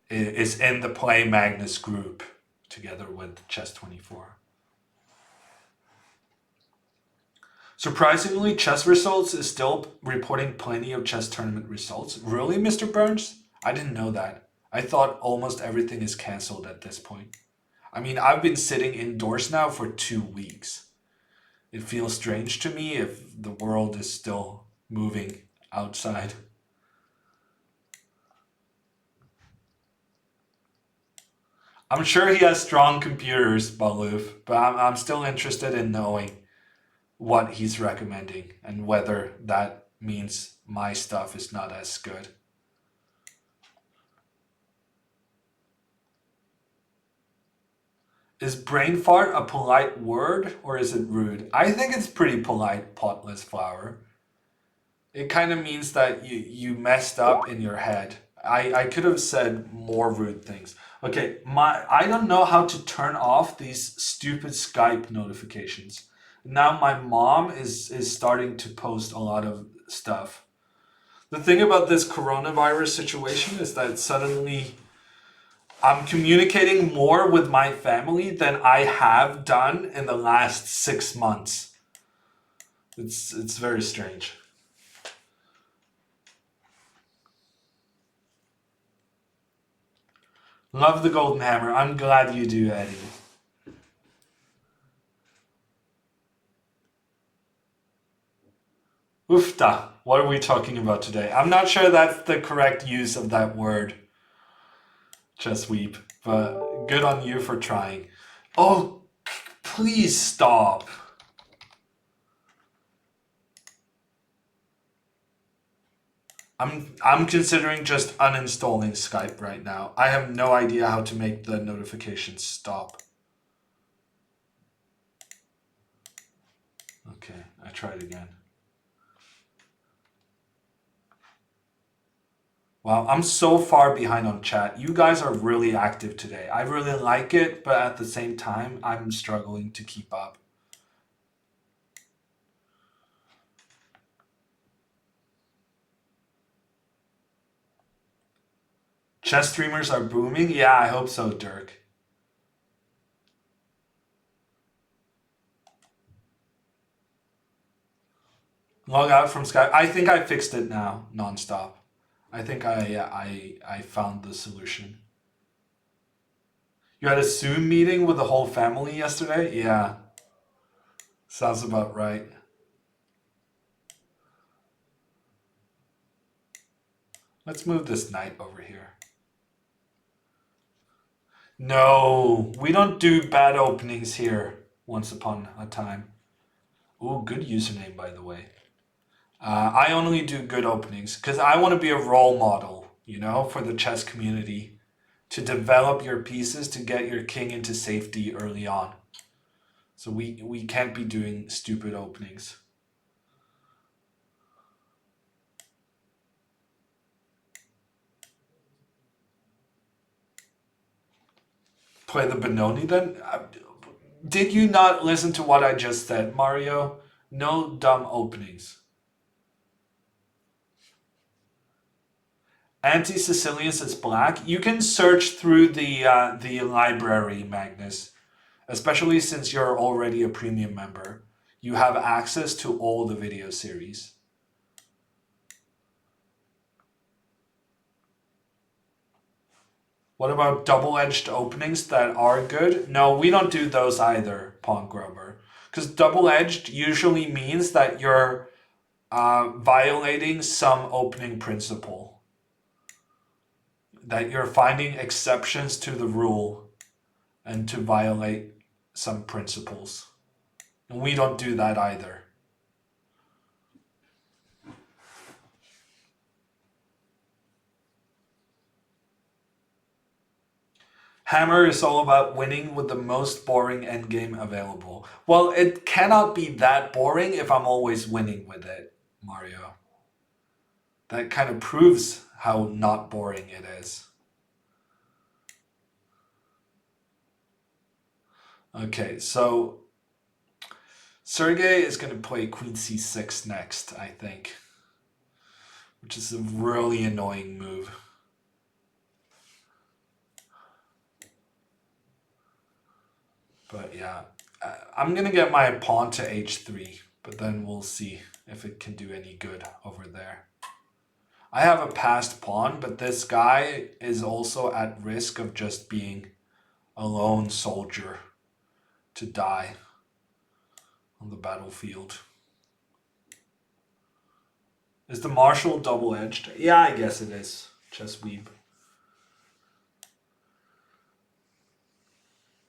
A: is in the Play Magnus group together with Chess24. Surprisingly, chess results is still reporting plenty of chess tournament results. Really, Mr. Burns? I didn't know that. I thought almost everything is cancelled at this point. I mean, I've been sitting indoors now for 2 weeks. It feels strange to me if the world is still moving outside. I'm sure he has strong computers, Baloof, but I'm still interested in knowing what he's recommending and whether that means my stuff is not as good. Is brain fart a polite word or is it rude? I think it's pretty polite, potless flower. It kind of means that you messed up in your head. I could have said more rude things. Okay, I don't know how to turn off these stupid Skype notifications. Now my mom is starting to post a lot of stuff. The thing about this coronavirus situation is that suddenly I'm communicating more with my family than I have done in the last 6 months. It's very strange. Love the golden hammer. I'm glad you do, Eddie. Oofta. What are we talking about today? I'm not sure that's the correct use of that word, Chessweep, but good on you for trying. Oh, please stop. I'm considering just uninstalling Skype right now. I have no idea how to make the notifications stop. Okay, I tried again. Wow, I'm so far behind on chat. You guys are really active today. I really like it, but at the same time, I'm struggling to keep up. Chess streamers are booming? Yeah, I hope so, Dirk. Log out from Skype. I think I fixed it now, nonstop. I think I found the solution. You had a Zoom meeting with the whole family yesterday? Yeah. Sounds about right. Let's move this knight over here. No, we don't do bad openings here. Once upon a time. Ooh, good username, by the way. I only do good openings because I want to be a role model, you know, for the chess community to develop your pieces to get your king into safety early on. So we can't be doing stupid openings. Play the Benoni then? Did you not listen to what I just said, Mario? No dumb openings. Anti-Sicilians is black. You can search through the library, Magnus. Especially since you're already a premium member. You have access to all the video series. What about double-edged openings that are good? No, we don't do those either, Pawn Grover. Because double-edged usually means that you're violating some opening principle. That you're finding exceptions to the rule and to violate some principles. And we don't do that either. Hammer is all about winning with the most boring endgame available. Well, it cannot be that boring if I'm always winning with it, Mario. That kind of proves how not boring it is. Okay, so Sergey is going to play queen c6 next, I think, which is a really annoying move. But yeah, I'm going to get my pawn to h3, but then we'll see if it can do any good over there. I have a passed pawn, but this guy is also at risk of just being a lone soldier to die on the battlefield. Is the marshal double-edged? Yeah, I guess it is. Chess Weeb.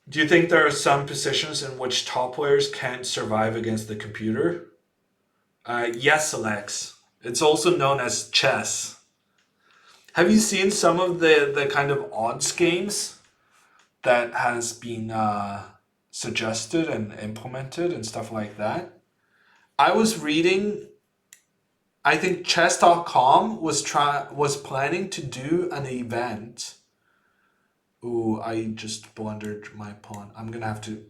A: Do you think there are some positions in which top players can't survive against the computer? Yes, Alex. It's also known as chess. Have you seen some of the kind of odds games that has been suggested and implemented and stuff like that? I was reading, I think chess.com was planning to do an event. Ooh, I just blundered my pawn. I'm gonna have to.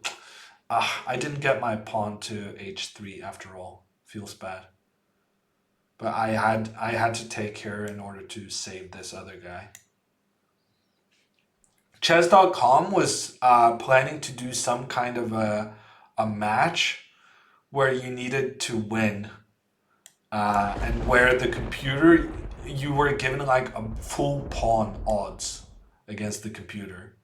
A: I didn't get my pawn to h3 after all. Feels bad. But I had to take care in order to save this other guy. Chess.com was planning to do some kind of a match where you needed to win, and where the computer, you were given like a full pawn odds against the computer.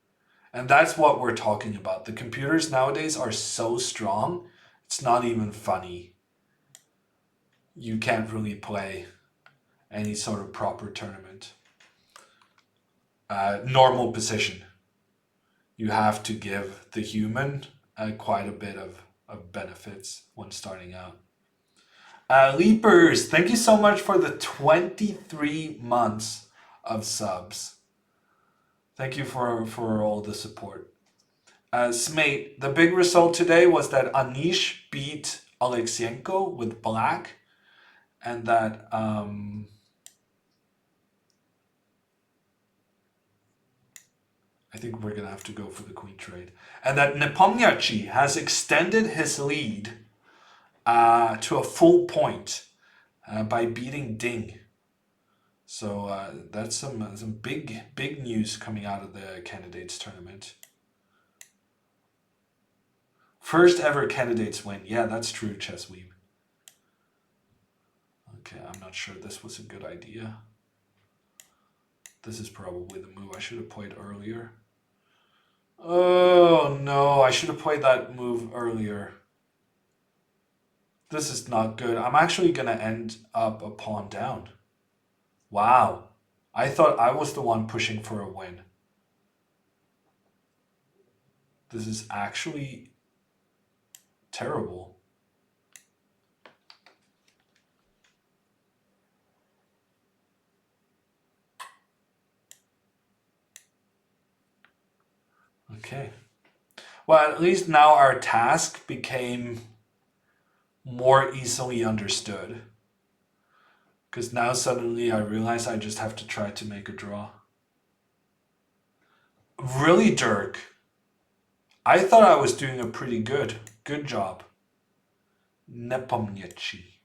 A: And that's what we're talking about. The computers nowadays are so strong, it's not even funny. You can't really play any sort of proper tournament. Normal position. You have to give the human quite a bit of benefits when starting out. Leapers, thank you so much for the 23 months of subs. Thank you for all the support. Smate, the big result today was that Anish beat Alexienko with black, and that I think we're going to have to go for the queen trade. And that Nepomniachtchi has extended his lead to a full point by beating Ding. So that's some big news coming out of the candidates tournament. First ever candidates win. Yeah, that's true, Chessweeb. Okay, I'm not sure this was a good idea. This is probably the move I should have played earlier. Oh no, I should have played that move earlier. This is not good. I'm actually going to end up a pawn down. Wow. I thought I was the one pushing for a win. This is actually terrible. Okay. Well, at least now our task became more easily understood. Because now suddenly I realize I just have to try to make a draw. Really, Dirk? I thought I was doing a pretty good job. Nepomniachtchi.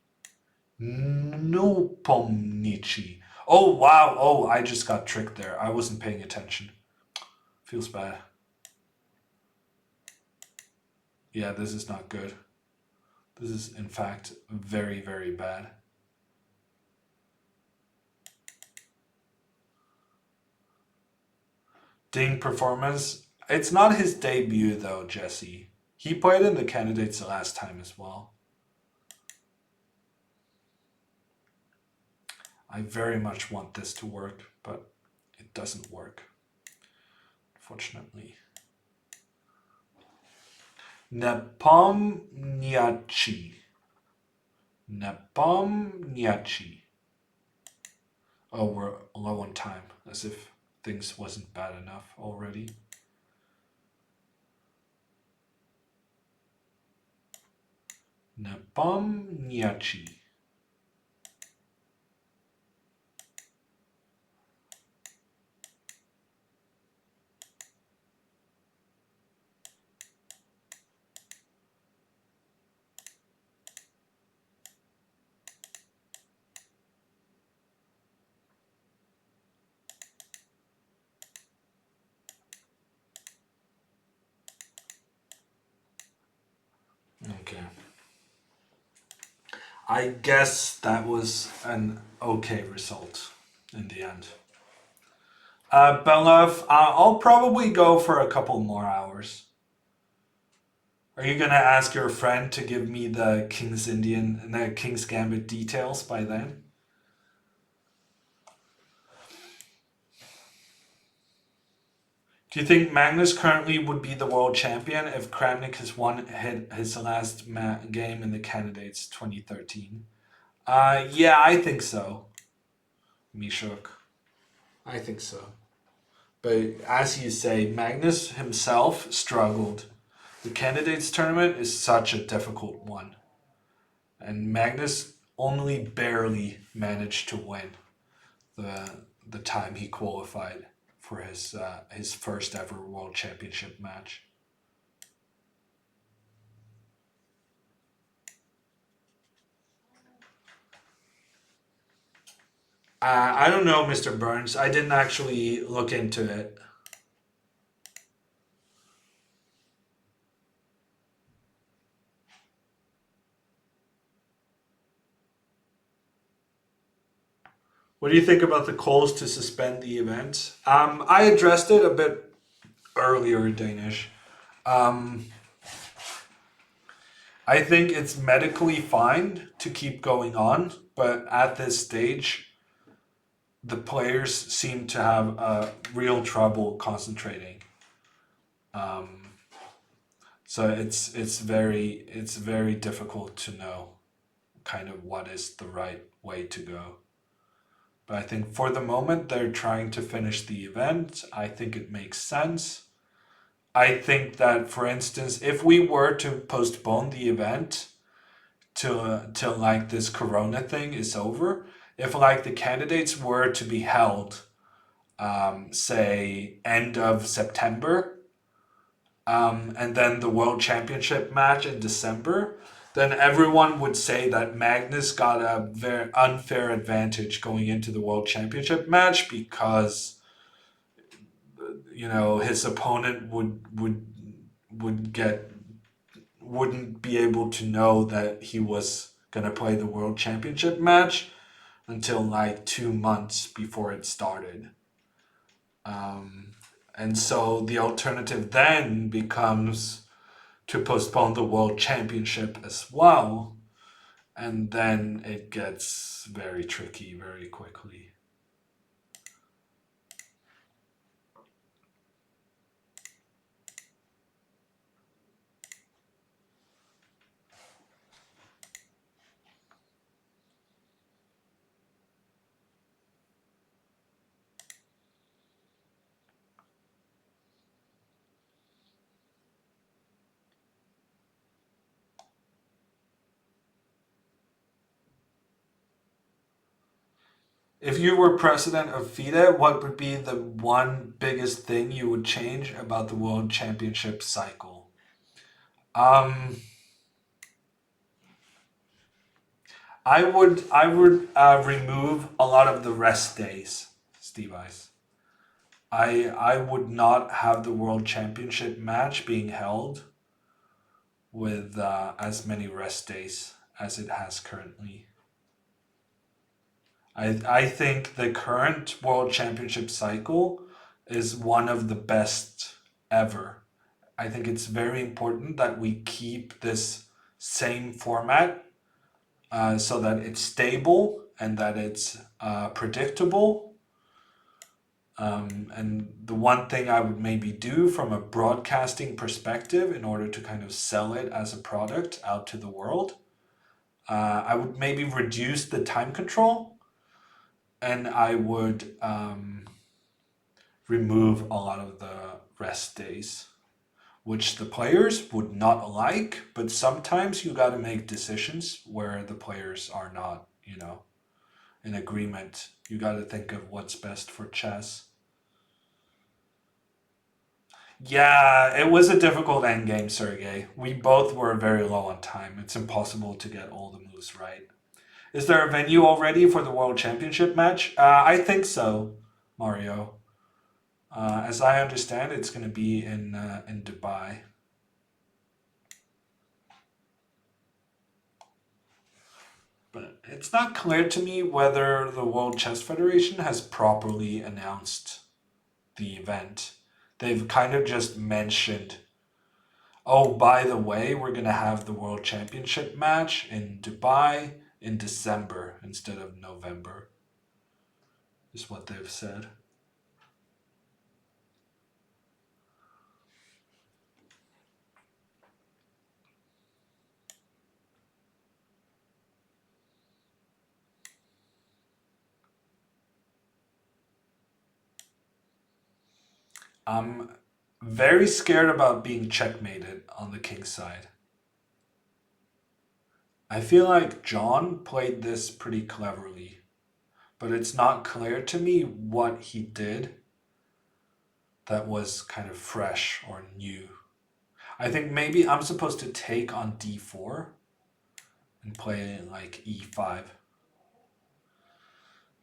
A: Nepomniachtchi. Oh, wow. Oh, I just got tricked there. I wasn't paying attention. Feels bad. Yeah, this is not good. This is, in fact, very, very bad. Ding performance. It's not his debut, though, Jesse. He played in the candidates the last time as well. I very much want this to work, but it doesn't work, unfortunately. Nepomniachtchi. Nepomniachtchi. Oh, we're low on time, as if things wasn't bad enough already. Nepomniachtchi. I guess that was an okay result in the end. Belov, I'll probably go for a couple more hours. Are you gonna ask your friend to give me the King's Gambit details by then? Do you think Magnus currently would be the world champion if Kramnik has won his last game in the candidates 2013? Yeah, I think so. Mishuk. I think so. But as you say, Magnus himself struggled. The candidates tournament is such a difficult one. And Magnus only barely managed to win the the time he qualified for his first ever world championship match. I don't know, Mr. Burns. I didn't actually look into it. What do you think about the calls to suspend the event? I addressed it a bit earlier, Danish. Um, I think it's medically fine to keep going on, but at this stage, the players seem to have real trouble concentrating. Um, so it's very difficult to know kind of what is the right way to go. But I think for the moment they're trying to finish the event. I think it makes sense. I think that, for instance, if we were to postpone the event till like this Corona thing is over, if like the candidates were to be held, say end of September, and then the World Championship match in December, then everyone would say that Magnus got a very unfair advantage going into the World Championship match because his opponent wouldn't be able to know that he was gonna play the World Championship match until like 2 months before it started. Um, and so the alternative then becomes to postpone the World Championship as well, and then it gets very tricky very quickly. If you were president of FIDE, what would be the one biggest thing you would change about the World Championship cycle? Um, I would remove a lot of the rest days, Steve Ice. I would not have the World Championship match being held with as many rest days as it has currently. I think the current World Championship cycle is one of the best ever. I think it's very important that we keep this same format so that it's stable and that it's predictable. And the one thing I would maybe do from a broadcasting perspective in order to kind of sell it as a product out to the world, I would maybe reduce the time control and I would remove a lot of the rest days, which the players would not like, but sometimes you got to make decisions where the players are not, in agreement. You got to think of what's best for chess. Yeah, it was a difficult endgame, Sergey. We both were very low on time. It's impossible to get all the moves right. Is there a venue already for the World Championship match? I think so, Mario. As I understand, it's going to be in Dubai. But it's not clear to me whether the World Chess Federation has properly announced the event. They've kind of just mentioned, oh, by the way, we're going to have the World Championship match in Dubai in December instead of November, is what they've said. I'm very scared about being checkmated on the king side. I feel like John played this pretty cleverly, but it's not clear to me what he did that was kind of fresh or new. I think maybe I'm supposed to take on d4 and play like e5.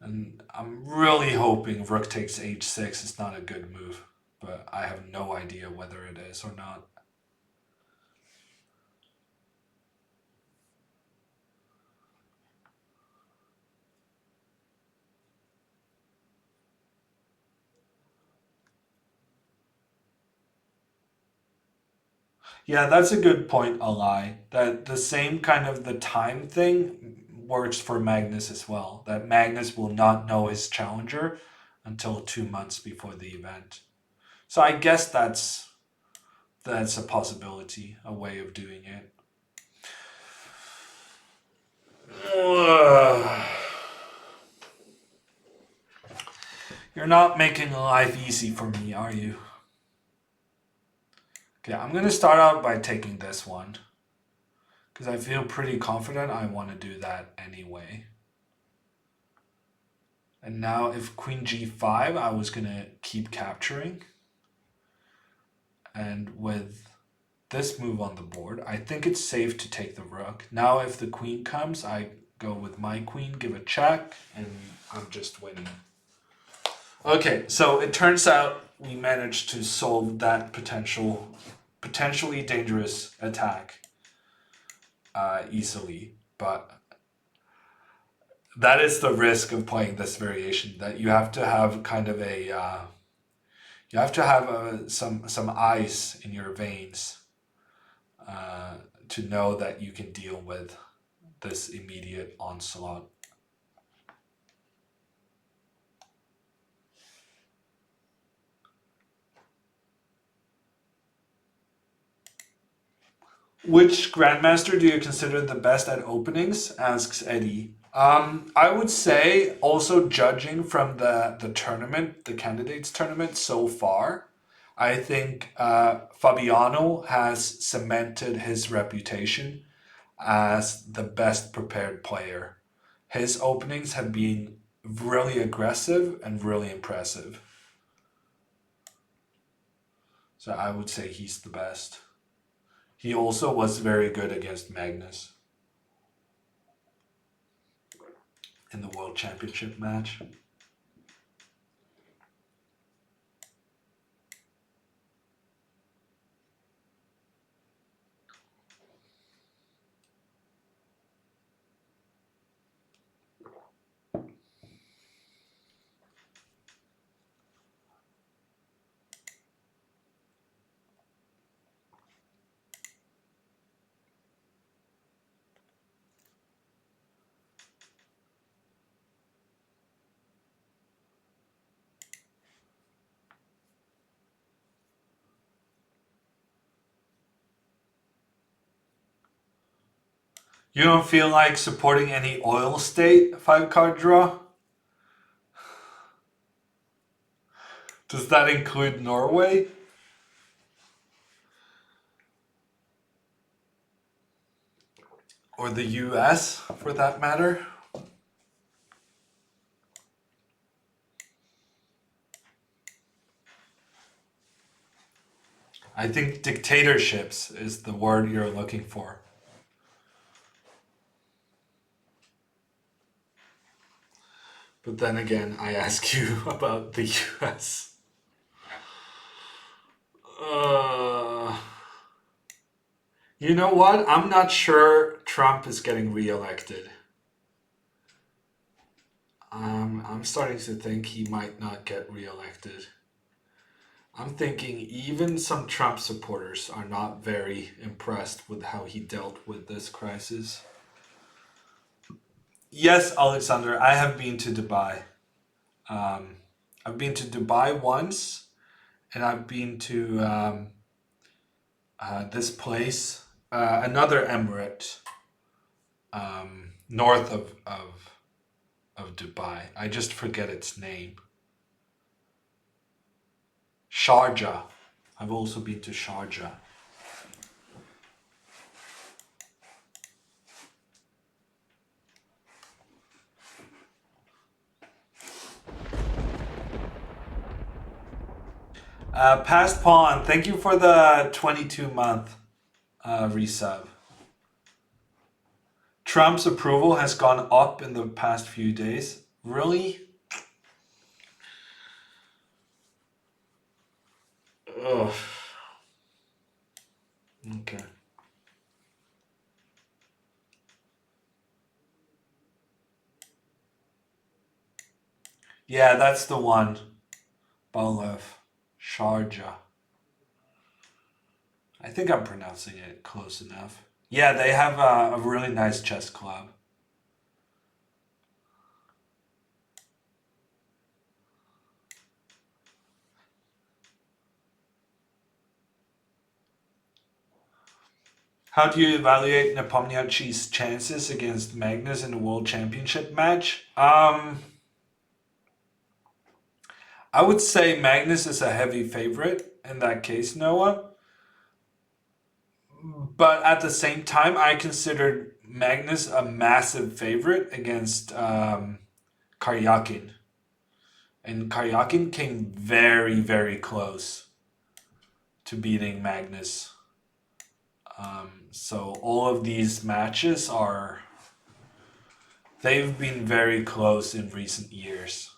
A: And I'm really hoping rook takes h6 is not a good move, but I have no idea whether it is or not. Yeah, that's a good point, Alai. That the same kind of the time thing works for Magnus as well. That Magnus will not know his challenger until 2 months before the event. So I guess that's a possibility, a way of doing it. You're not making life easy for me, are you? Okay, I'm gonna start out by taking this one because I feel pretty confident I want to do that anyway. And now if queen g5, I was gonna keep capturing. And with this move on the board, I think it's safe to take the rook. Now if the queen comes, I go with my queen, give a check, and I'm just winning. Okay, so it turns out we managed to solve that potentially dangerous attack easily, but that is the risk of playing this variation. That you have to have kind of a you have to have some ice in your veins to know that you can deal with this immediate onslaught. Which grandmaster do you consider the best at openings? Asks Eddie. I would say also judging from the tournament, the candidates tournament so far, I think Fabiano has cemented his reputation as the best prepared player. His openings have been really aggressive and really impressive. So I would say he's the best. He also was very good against Magnus in the World Championship match. You don't feel like supporting any oil state 5 card draw? Does that include Norway? Or the US for that matter? I think dictatorships is the word you're looking for. But then again, I ask you about the US. Uh, you know what? I'm not sure Trump is getting reelected. I'm starting to think he might not get reelected. I'm thinking even some Trump supporters are not very impressed with how he dealt with this crisis. Yes, Alexander, I have been to Dubai. Um, I've been to Dubai once, and I've been to this place, another emirate north of Dubai. I just forget its name. Sharjah. I've also been to Sharjah. Past Pawn, thank you for the 22-month resub. Trump's approval has gone up in the past few days. Really? Ugh. Okay. Yeah, that's the one. Balev. Sharjah. I think I'm pronouncing it close enough. Yeah, they have a really nice chess club. How do you evaluate Nepomniachtchi's chances against Magnus in the World Championship match? I would say Magnus is a heavy favorite in that case, Noah. But at the same time, I considered Magnus a massive favorite against Karyakin. And Karyakin came very, very close to beating Magnus. So all of these matches they've been very close in recent years.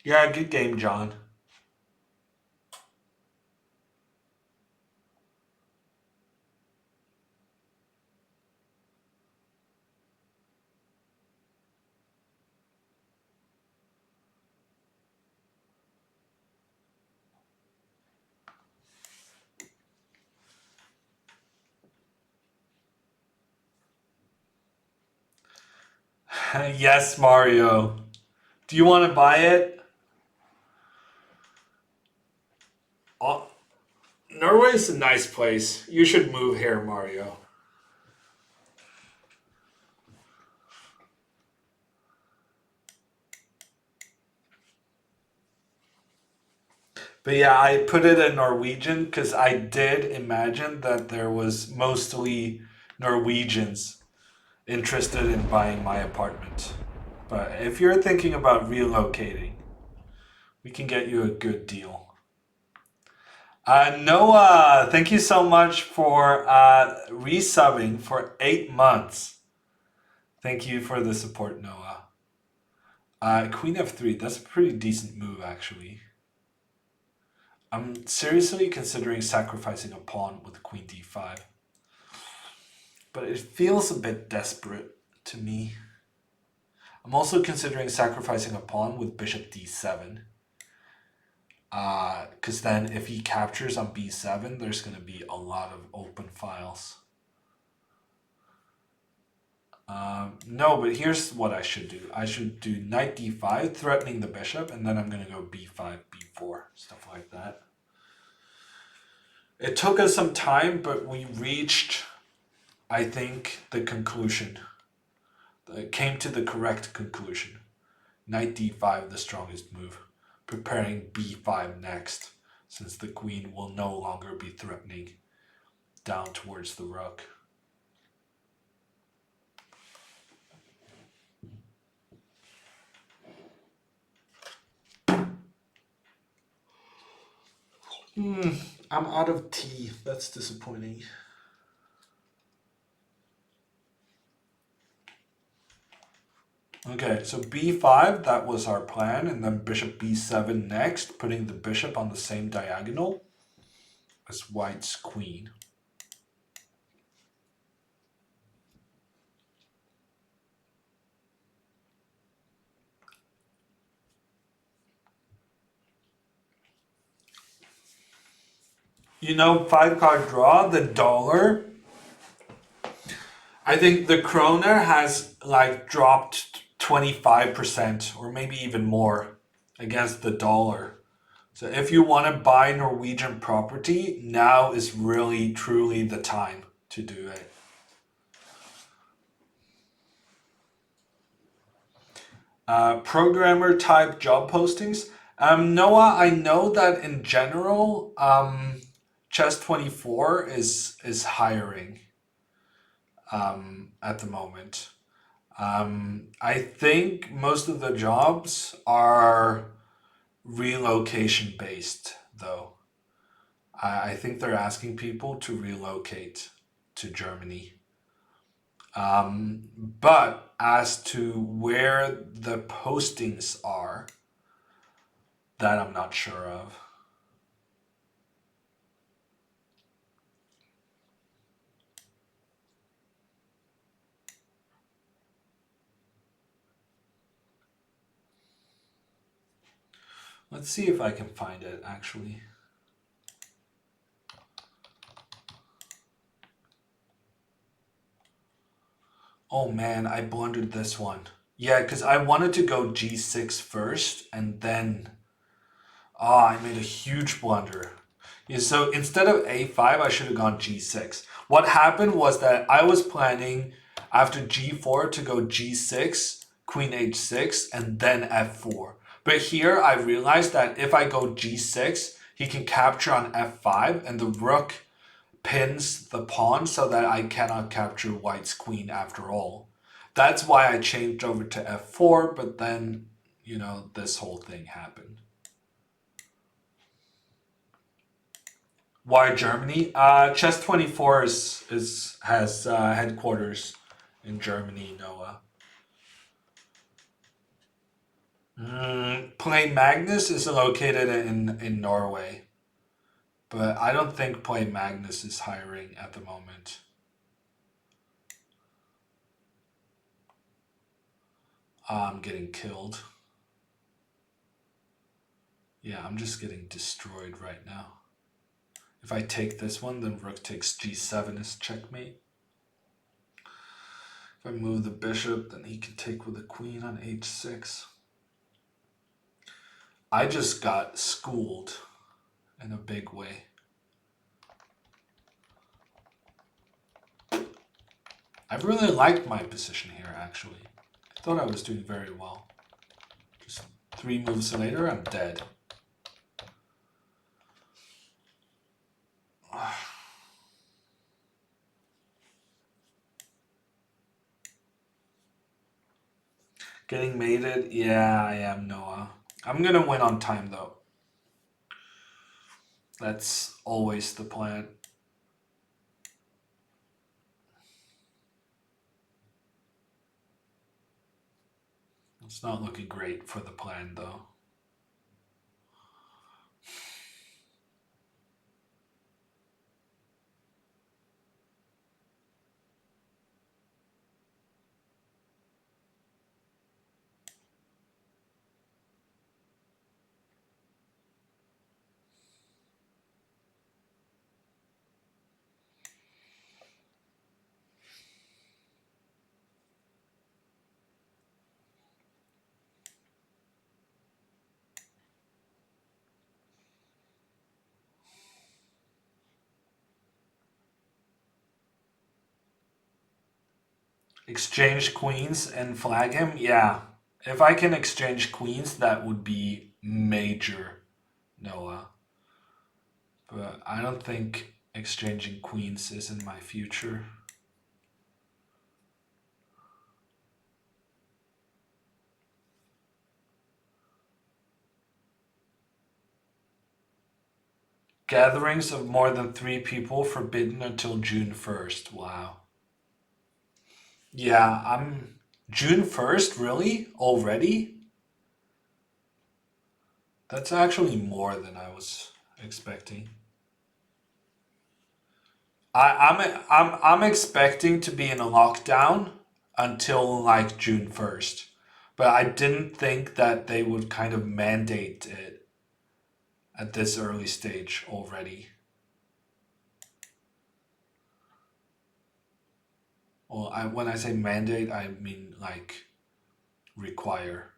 A: Yeah, good game, John. Yes, Mario. Do you want to buy it? Oh, Norway is a nice place. You should move here, Mario. But yeah, I put it in Norwegian because I did imagine that there was mostly Norwegians interested in buying my apartment. But if you're thinking about relocating, we can get you a good deal. Noah, thank you so much for resubbing for 8 months. Thank you for the support, Noah. Queen f3, that's a pretty decent move, actually. I'm seriously considering sacrificing a pawn with queen d5. But it feels a bit desperate to me. I'm also considering sacrificing a pawn with bishop d7. Because then if he captures on b7, there's going to be a lot of open files. No, but here's what I should do. I should do knight d5, threatening the bishop, and then I'm going to go b5, b4, stuff like that. It took us some time, but we reached, I think, the conclusion. It came to the correct conclusion. Knight d5, the strongest move. Preparing b5 next, since the queen will no longer be threatening down towards the rook. I'm out of tea. That's disappointing. Okay, so b5, that was our plan, and then bishop b7 next, putting the bishop on the same diagonal as white's queen. You know, 5 card draw, the dollar. I think the kroner has like dropped 25% or maybe even more against the dollar. So if you want to buy Norwegian property, now is really truly the time to do it. Programmer type job postings. Noah, I know that in general, Chess24 is hiring at the moment. I think most of the jobs are relocation based, though. I think they're asking people to relocate to Germany. But as to where the postings are, that I'm not sure of. Let's see if I can find it actually. Oh man, I blundered this one. Yeah, because I wanted to go g6 first and then. Ah, I made a huge blunder. Yeah, so instead of a5, I should have gone g6. What happened was that I was planning after g4 to go g6, queen h6, and then f4. But here I realized that if I go g6, he can capture on f5, and the rook pins the pawn so that I cannot capture white's queen after all. That's why I changed over to f4, but then, this whole thing happened. Why Germany? Chess24 has headquarters in Germany, Noah. Play Magnus is located in Norway, but I don't think Play Magnus is hiring at the moment. I'm getting killed. Yeah, I'm just getting destroyed right now. If I take this one, then rook takes g7 as checkmate. If I move the bishop, then he can take with the queen on h6. I just got schooled in a big way. I really liked my position here, actually. I thought I was doing very well. Just 3 moves later, I'm dead. Getting mated? Yeah, I am, Noah. I'm gonna win on time, though. That's always the plan. It's not looking great for the plan, though. Exchange queens and flag him? Yeah. If I can exchange queens, that would be major, Noah. But I don't think exchanging queens is in my future. Gatherings of more than 3 people forbidden until June 1st. Wow. Yeah, I'm June 1st, really? Already? That's actually more than I was expecting. I'm expecting to be in a lockdown until like June 1st. But I didn't think that they would kind of mandate it at this early stage already. Well, when I say mandate, I mean like require.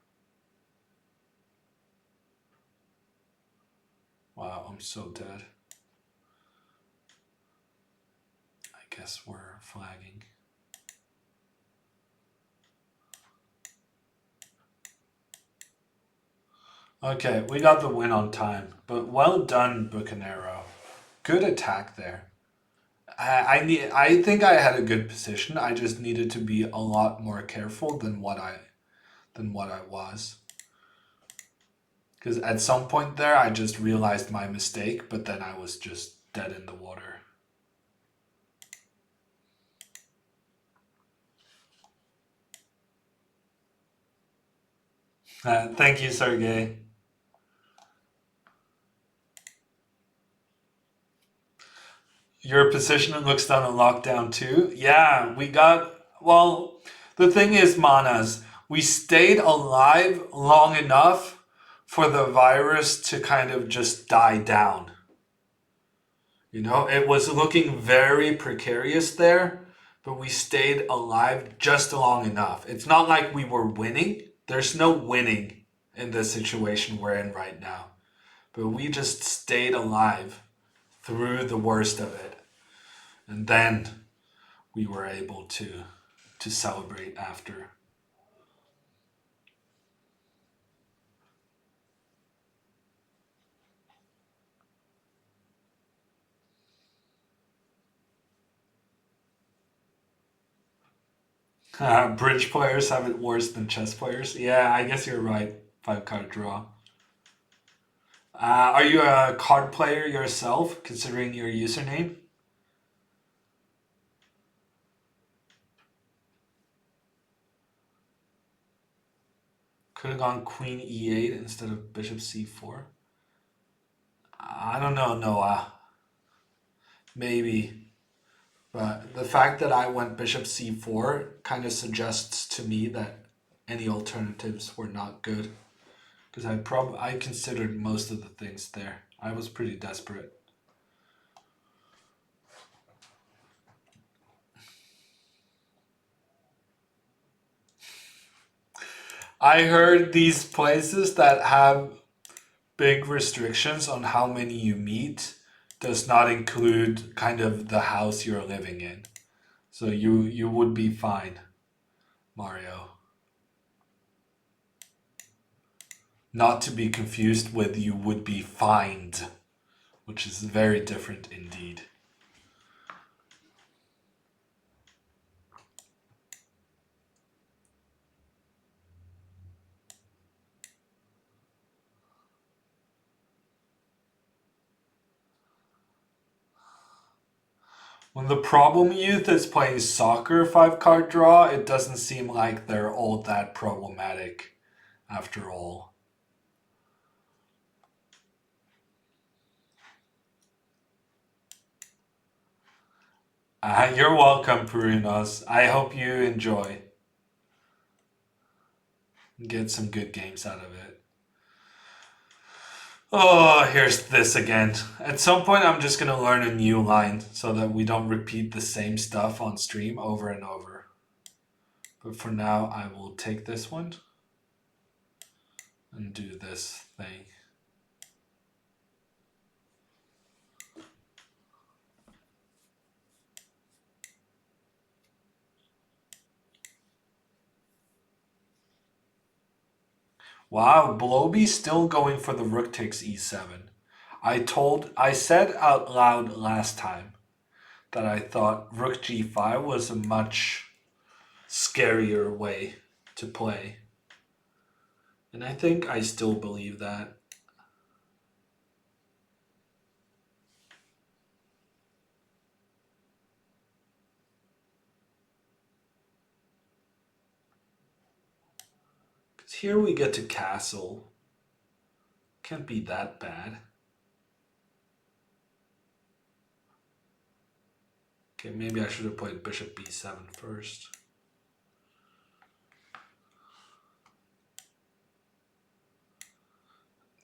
A: Wow, I'm so dead. I guess we're flagging. Okay, we got the win on time, but well done, Bucanero. Good attack there. I think I had a good position. I just needed to be a lot more careful than what I was. Because at some point there, I just realized my mistake, but then I was just dead in the water. Thank you, Sergey. Your position looks down on lockdown too. Yeah, we got. Well, the thing is, Manas, we stayed alive long enough for the virus to kind of just die down. You know, it was looking very precarious there, but we stayed alive just long enough. It's not like we were winning. There's no winning in the situation we're in right now. But we just stayed alive through the worst of it. And then we were able to celebrate after. Bridge players have it worse than chess players. Yeah, I guess you're right. 5 card draw. Are you a card player yourself, considering your username? Could have gone Queen E8 instead of Bishop C4. I don't know, Noah. Maybe. But the fact that I went Bishop C4 kind of suggests to me that any alternatives were not good. Because I considered most of the things there. I was pretty desperate. I heard these places that have big restrictions on how many you meet does not include kind of the house you're living in. So you would be fine, Mario. Not to be confused with you would be fined, which is very different indeed. When the problem youth is playing soccer 5 card draw, it doesn't seem like they're all that problematic after all. You're welcome, Perunos. I hope you enjoy. Get some good games out of it. Oh, here's this again. At some point, I'm just gonna learn a new line so that we don't repeat the same stuff on stream over and over. But for now, I will take this one and do this thing. Wow, Bloby's still going for the rook takes e7. I said out loud last time that I thought rook g5 was a much scarier way to play. And I think I still believe that. Here we get to castle. Can't be that bad. Okay, maybe I should have played bishop b7 first.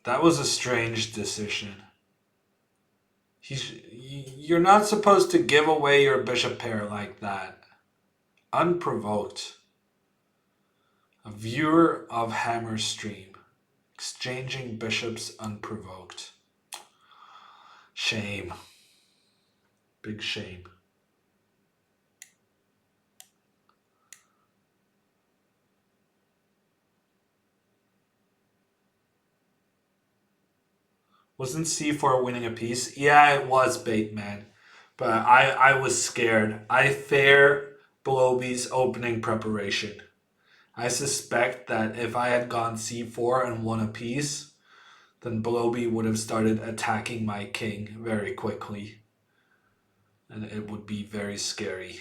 A: That was a strange decision. You're not supposed to give away your bishop pair like that. Unprovoked. A viewer of Hammer stream. Exchanging bishops unprovoked. Shame. Big shame. Wasn't c4 winning a piece? Yeah, it was, bait man. But I was scared. I fear Belobi's opening preparation. I suspect that if I had gone c4 and won a piece, then Belobi would have started attacking my king very quickly. And it would be very scary.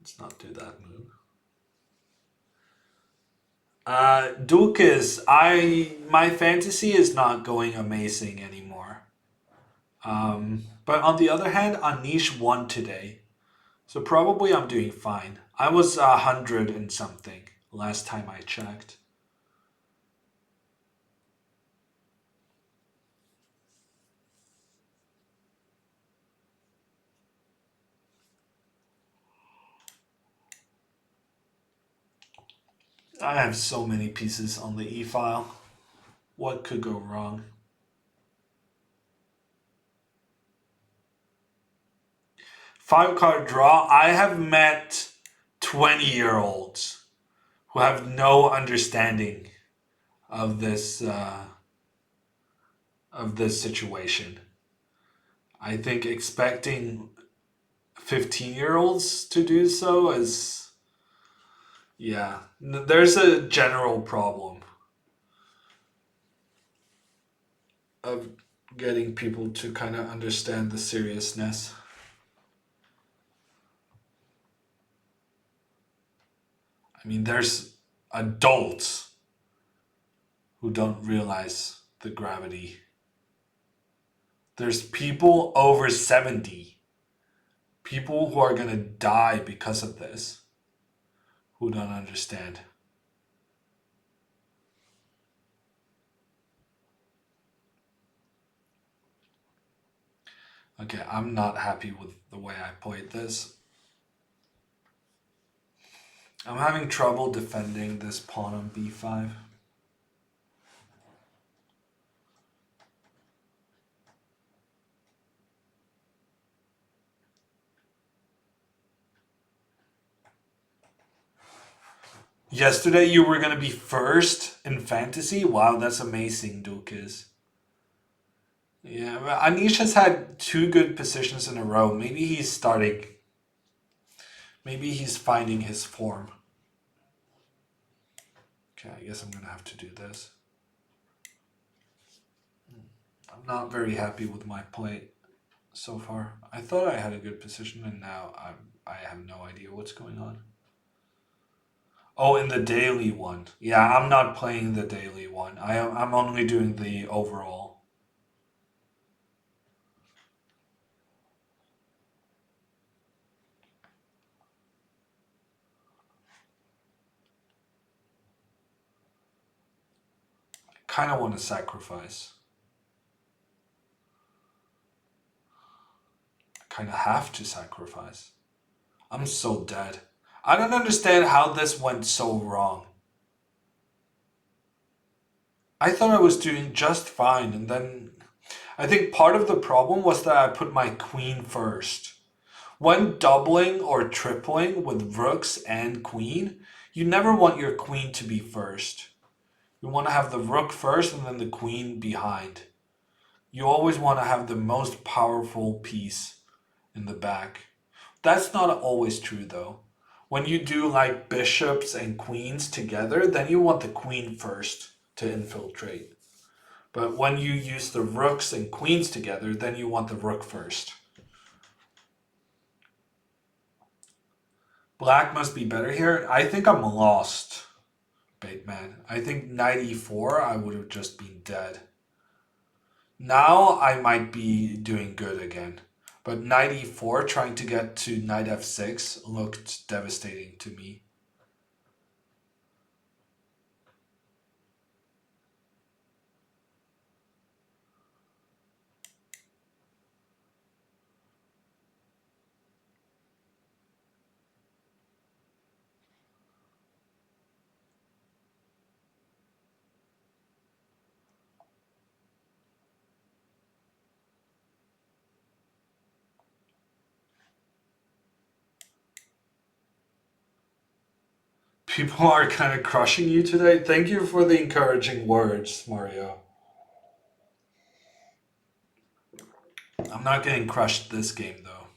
A: Let's not do that move. Duke is my fantasy is not going amazing anymore. But on the other hand, Anish won today. So probably I'm doing fine. I was 100 and something last time I checked. I have so many pieces on the e-file. What could go wrong? Five-card draw. I have met 20-year-olds who have no understanding of this situation. I think expecting 15-year-olds to do so is, yeah, there's a general problem of getting people to kind of understand the seriousness. I mean, there's adults who don't realize the gravity. There's people over 70, people who are going to die because of this, who don't understand. Okay, I'm not happy with the way I played this. I'm having trouble defending this pawn on b5. Yesterday you were going to be first in fantasy? Wow, that's amazing, Dukas. Yeah, but Anish has had 2 good positions in a row. Maybe he's starting. Maybe he's finding his form. Okay, I guess I'm going to have to do this. I'm not very happy with my play so far. I thought I had a good position, and now I have no idea what's going on. Oh, in the daily one. Yeah, I'm not playing the daily one. I'm only doing the overall. I kind of want to sacrifice. I kind of have to sacrifice. I'm so dead. I don't understand how this went so wrong. I thought I was doing just fine, and then I think part of the problem was that I put my queen first. When doubling or tripling with rooks and queen, you never want your queen to be first. You want to have the rook first and then the queen behind. You always want to have the most powerful piece in the back. That's not always true though. When you do like bishops and queens together, then you want the queen first to infiltrate. But when you use the rooks and queens together, then you want the rook first. Black must be better here. I think I'm lost, Bateman. I think knight e4, I would have just been dead. Now I might be doing good again. But knight e4, trying to get to knight f6 looked devastating to me. People are kind of crushing you today. Thank you for the encouraging words, Mario. I'm not getting crushed this game, though.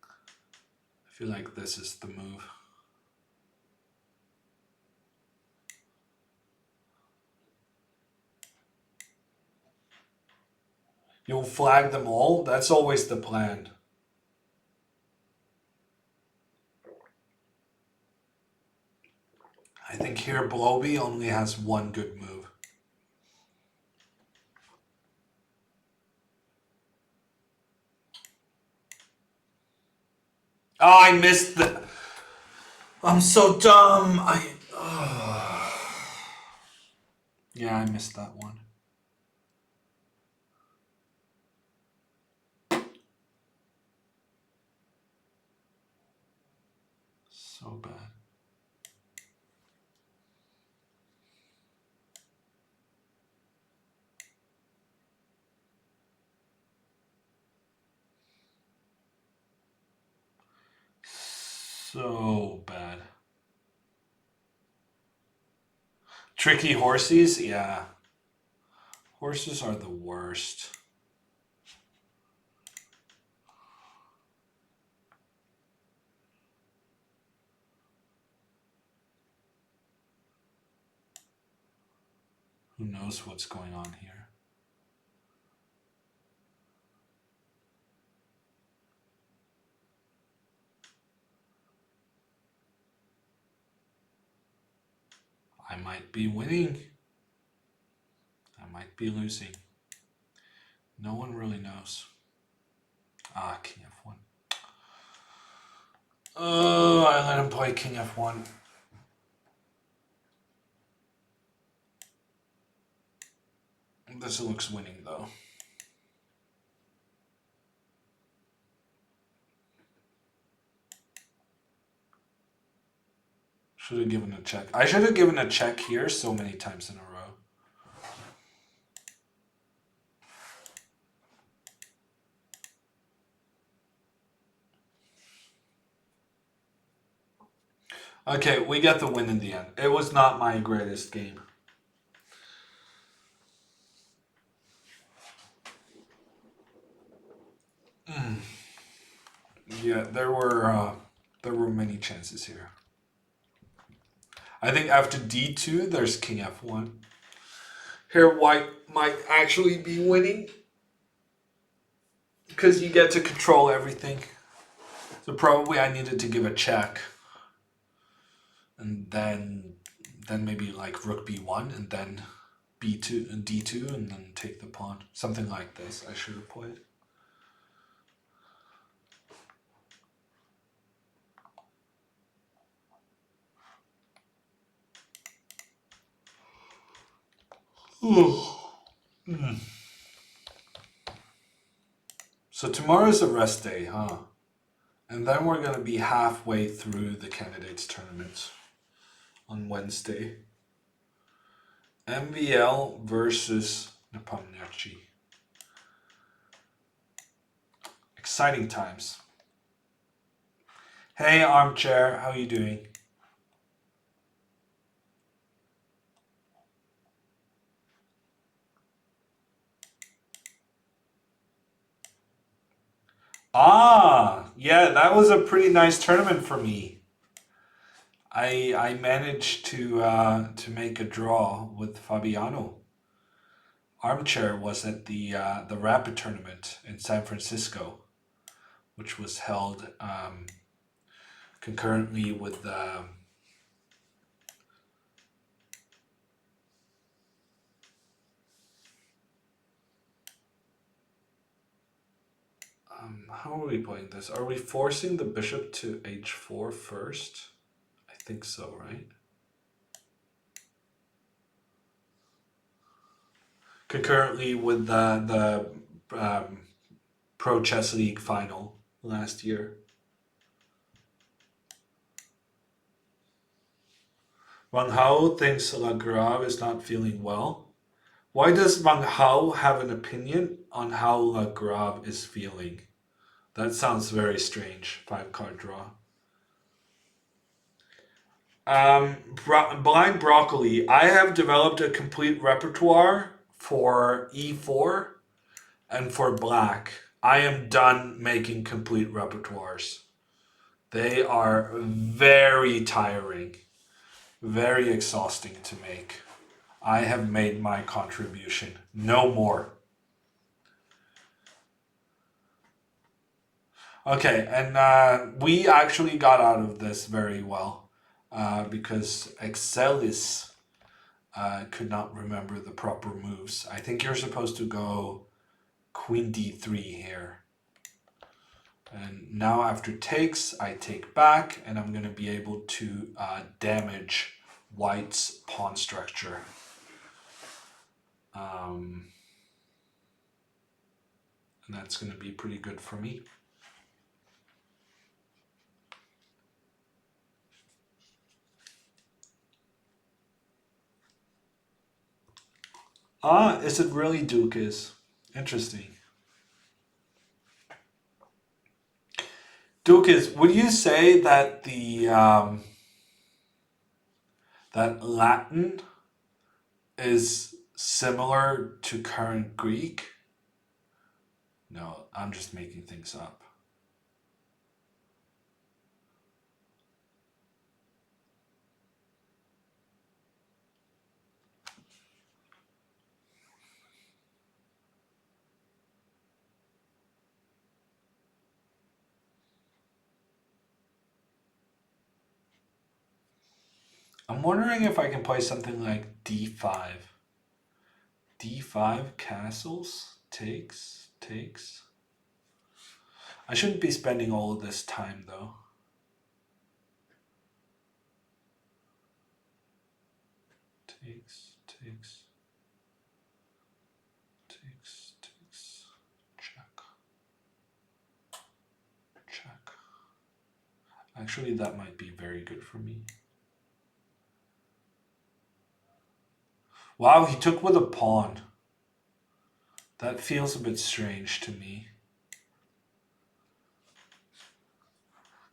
A: I feel like this is the move. You'll flag them all? That's always the plan. I think here Bloby only has one good move. Oh, I missed the... I'm so dumb. Yeah, I missed that one. So bad. So bad. Tricky horses? Yeah. Horses are the worst. Who knows what's going on here? I might be winning. I might be losing. No one really knows. Ah, King F1. Oh, I let him play King F1. This looks winning, though. Should have given a check. I should have given a check here so many times in a row. Okay, we got the win in the end. It was not my greatest game. Yeah, there were many chances here. I think after d2, there's King f1. Here, white might actually be winning because you get to control everything. So probably I needed to give a check, and then maybe like rook b1, and then b2 and d2, and then take the pawn. Something like this. I should have played. So tomorrow's a rest day, huh? And then we're gonna be halfway through the candidates tournament on Wednesday. MVL versus Nepomniachtchi. Exciting times. Hey Armchair, how are you doing? Ah, yeah, that was a pretty nice tournament for me. I managed to make a draw with Fabiano. Armchair was at the Rapid tournament in San Francisco. which was held concurrently with the how are we playing this? Are we forcing the bishop to h4 first? I think so, right? Concurrently with the Pro Chess League final last year. Van Hao thinks Lagrave is not feeling well. Why does Van Hao have an opinion on how Lagrave is feeling? That sounds very strange. 5-card draw. Blind Broccoli. I have developed a complete repertoire for e4 and for black. I am done making complete repertoires. They are very tiring, very exhausting to make. I have made my contribution. No more. Okay, and we actually got out of this very well because Excelis could not remember the proper moves. I think you're supposed to go Queen d3 here. And now after takes, I take back, and I'm going to be able to damage White's pawn structure. And that's going to be pretty good for me. Ah, is it really Dukas? Interesting. Dukas, would you say that the that Latin is similar to current Greek? No, I'm just making things up. I'm wondering if I can play something like d5. d5 castles, takes. I shouldn't be spending all of this time though. Takes. Check. Actually, that might be very good for me. Wow, he took with a pawn. That feels a bit strange to me.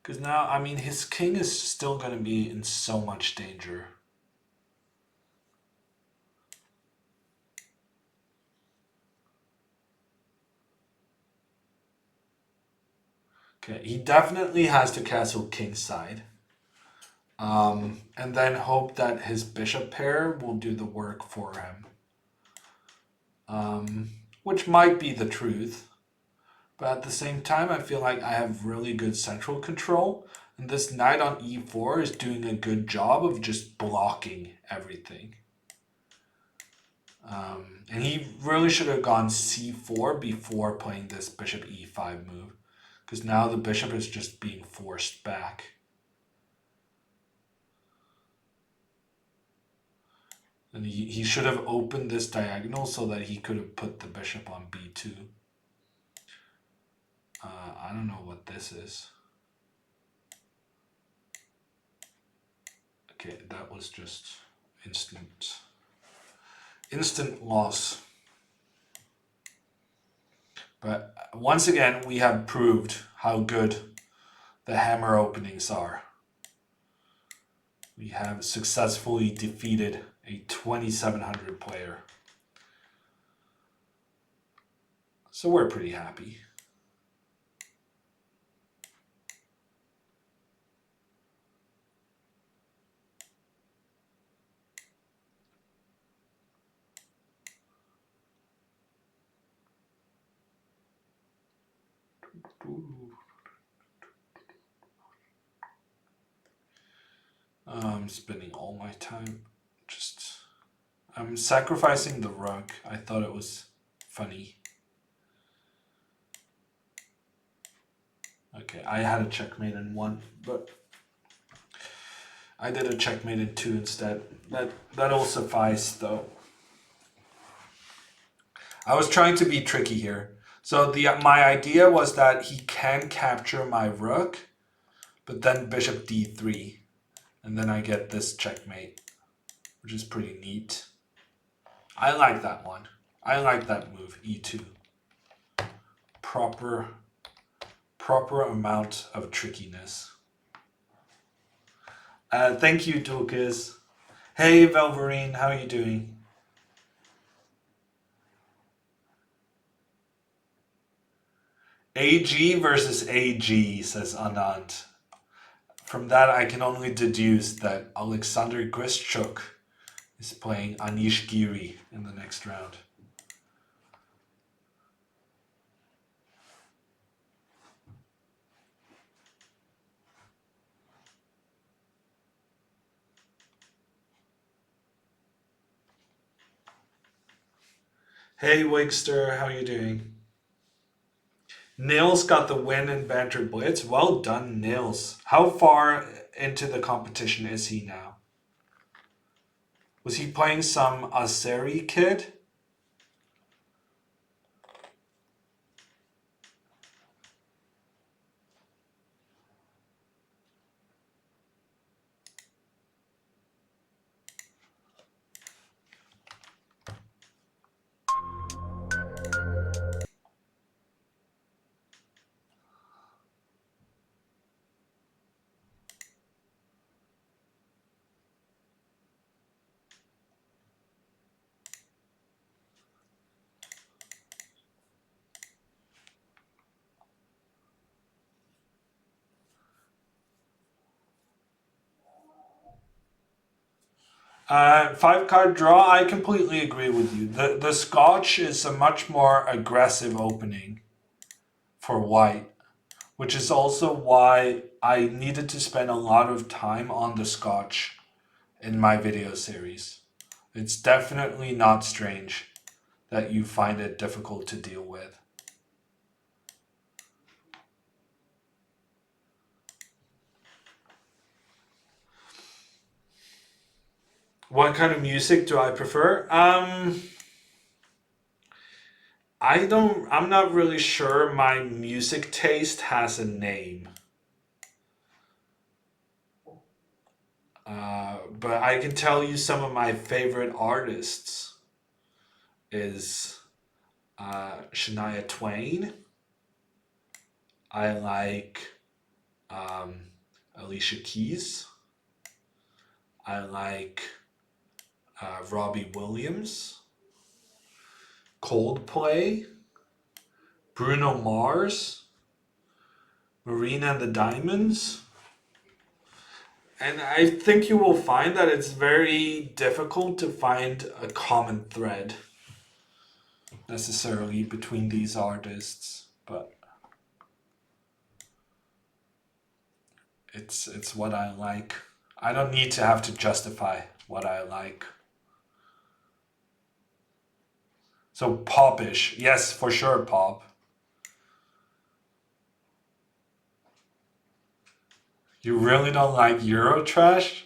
A: Because now, I mean, his king is still going to be in so much danger. Okay, he definitely has to castle kingside. And then hope that his bishop pair will do the work for him. Which might be the truth. But at the same time, I feel like I have really good central control. And this knight on e4 is doing a good job of just blocking everything. And he really should have gone c4 before playing this bishop e5 move. Because now the bishop is just being forced back. And he should have opened this diagonal so that he could have put the bishop on b2. I don't know what this is. Okay, that was just instant loss. But once again, we have proved how good the hammer openings are. We have successfully defeated a 2700 player. So we're pretty happy. Ooh. I'm spending all my time I'm sacrificing the rug. I thought it was funny. Okay, I had a checkmate in 1, but I did a checkmate in 2 instead. That'll suffice though. I was trying to be tricky here. So my idea was that he can capture my rook, but then bishop d3, and then I get this checkmate, which is pretty neat. I like that one. I like that move, e2. Proper amount of trickiness. Thank you, Dulcas. Hey, Velverine, how are you doing? AG versus AG, says Anand. From that, I can only deduce that Alexander Grischuk is playing Anish Giri in the next round. Hey, Wigster, how are you doing? Nils got the win in Banter Blitz. Well done, Nils. How far into the competition is he now? Was he playing some Azeri kid? Five card draw, I completely agree with you. The Scotch is a much more aggressive opening for white, which is also why I needed to spend a lot of time on the Scotch in my video series. It's definitely not strange that you find it difficult to deal with. What kind of music do I prefer? I'm not really sure my music taste has a name. But I can tell you some of my favorite artists is Shania Twain. I like Alicia Keys. I like Robbie Williams. Coldplay. Bruno Mars. Marina and the Diamonds. And I think you will find that it's very difficult to find a common thread necessarily between these artists, but it's what I like. I don't need to have to justify what I like. So popish, yes, for sure, pop. You really don't like Eurotrash?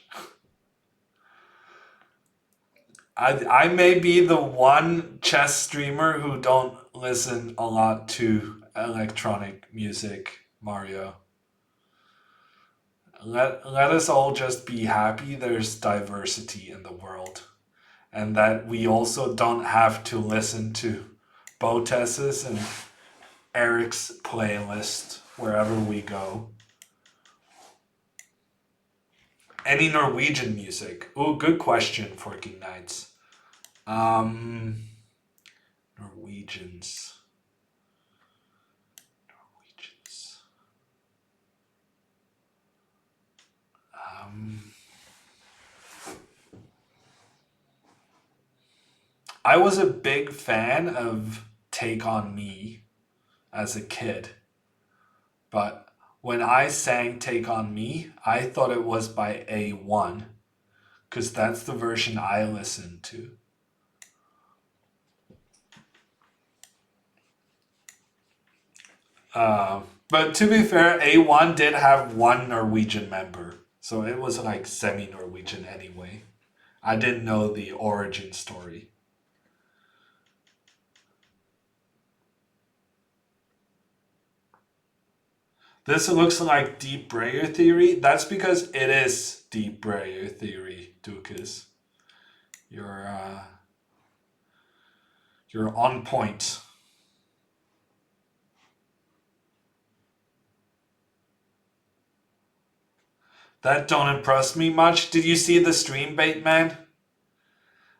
A: I may be the one chess streamer who don't listen a lot to electronic music, Mario. Let us all just be happy there's diversity in the world. And that we also don't have to listen to Botes's and Eric's playlist wherever we go. Any Norwegian music? Oh, good question, Forking Knights. Norwegians. I was a big fan of Take On Me as a kid. But when I sang Take On Me, I thought it was by A1. because that's the version I listened to. But to be fair, A1 did have one Norwegian member, so it was like semi-Norwegian anyway. I didn't know the origin story. This looks like deep brayer theory. That's because it is deep brayer theory, Dukas. You're you're on point. That don't impress me much. Did you see the stream bait, man?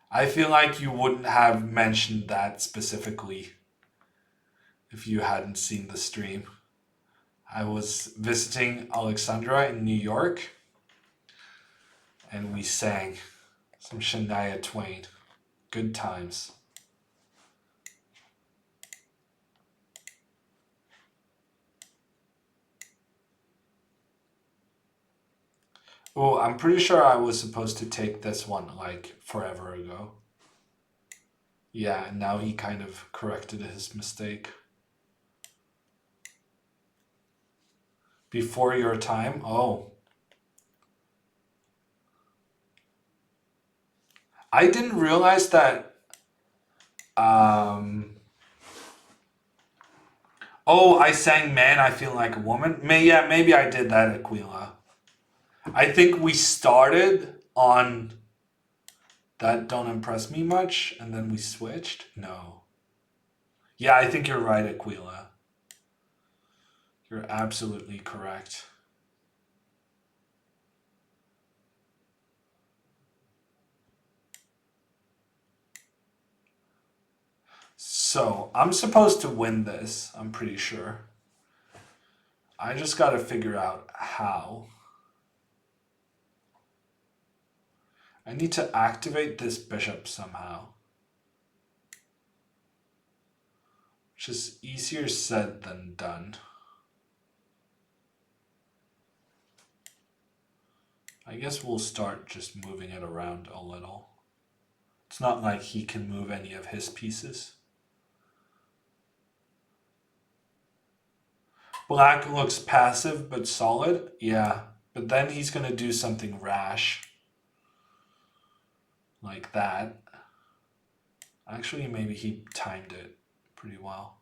A: I feel like you wouldn't have mentioned that specifically if you hadn't seen the stream. I was visiting Alexandra in New York and we sang some Shania Twain. Good times. Oh, I'm pretty sure I was supposed to take this one like forever ago. Yeah, and now he kind of corrected his mistake. Before your time? Oh. I didn't realize that. Um, oh, I sang Man, I Feel Like a Woman. Yeah, maybe I did that, Aquila. I think we started on That Don't Impress Me Much, and then we switched. No. Yeah, I think you're right, Aquila. You're absolutely correct. So, I'm supposed to win this, I'm pretty sure. I just gotta figure out how. I need to activate this bishop somehow. Which is easier said than done. I guess we'll start just moving it around a little. It's not like he can move any of his pieces. Black looks passive but solid. Yeah, but then he's going to do something rash. Like that. Actually, maybe he timed it pretty well.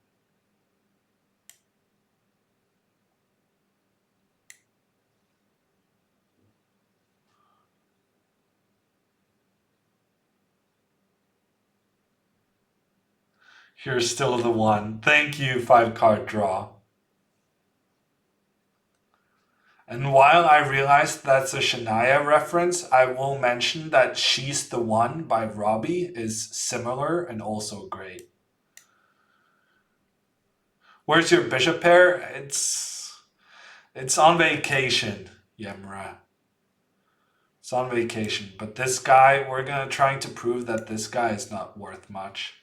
A: Here's still the one. Thank you, 5-card draw. And while I realized that's a Shania reference, I will mention that She's the One by Robbie is similar and also great. Where's your bishop pair? It's on vacation, Yemra. It's on vacation. But this guy, we're gonna trying to prove that this guy is not worth much.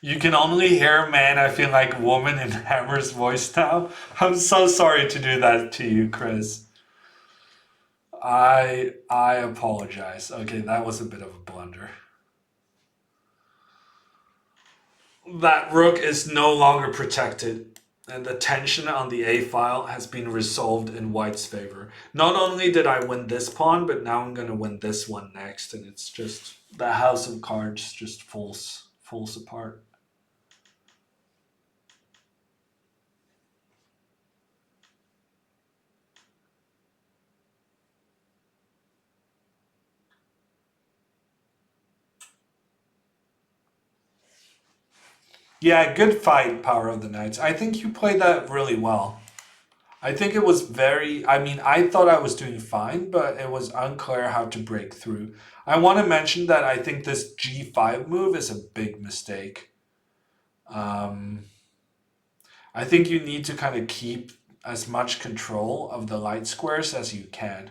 A: You can only hear Man, I Feel Like Woman in Hammer's voice now. I'm so sorry to do that to you, Chris. I apologize. Okay, that was a bit of a blunder. That rook is no longer protected, and the tension on the A file has been resolved in white's favor. Not only did I win this pawn, but now I'm going to win this one next, and it's just the house of cards just falls apart. Yeah, good fight, Power of the Knights. I think you played that really well. I think it was very, I mean, I thought I was doing fine, but it was unclear how to break through. I want to mention that I think this G5 move is a big mistake. I think you need to kind of keep as much control of the light squares as you can.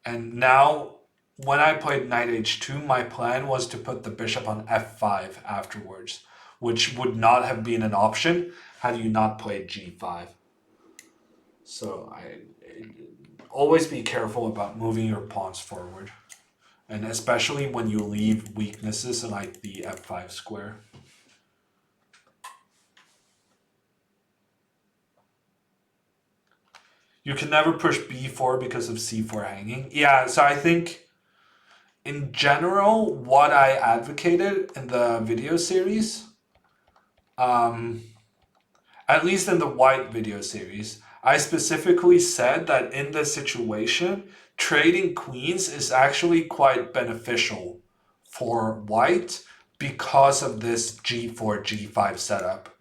A: And now, when I played knight h2, my plan was to put the bishop on f5 afterwards, which would not have been an option had you not played g5. So always be careful about moving your pawns forward, and especially when you leave weaknesses like the f5 square. You can never push b4 because of c4 hanging. Yeah, so I think in general, what I advocated in the video series, um, at least in the white video series, I specifically said that in this situation, trading queens is actually quite beneficial for white because of this g4, g5 setup,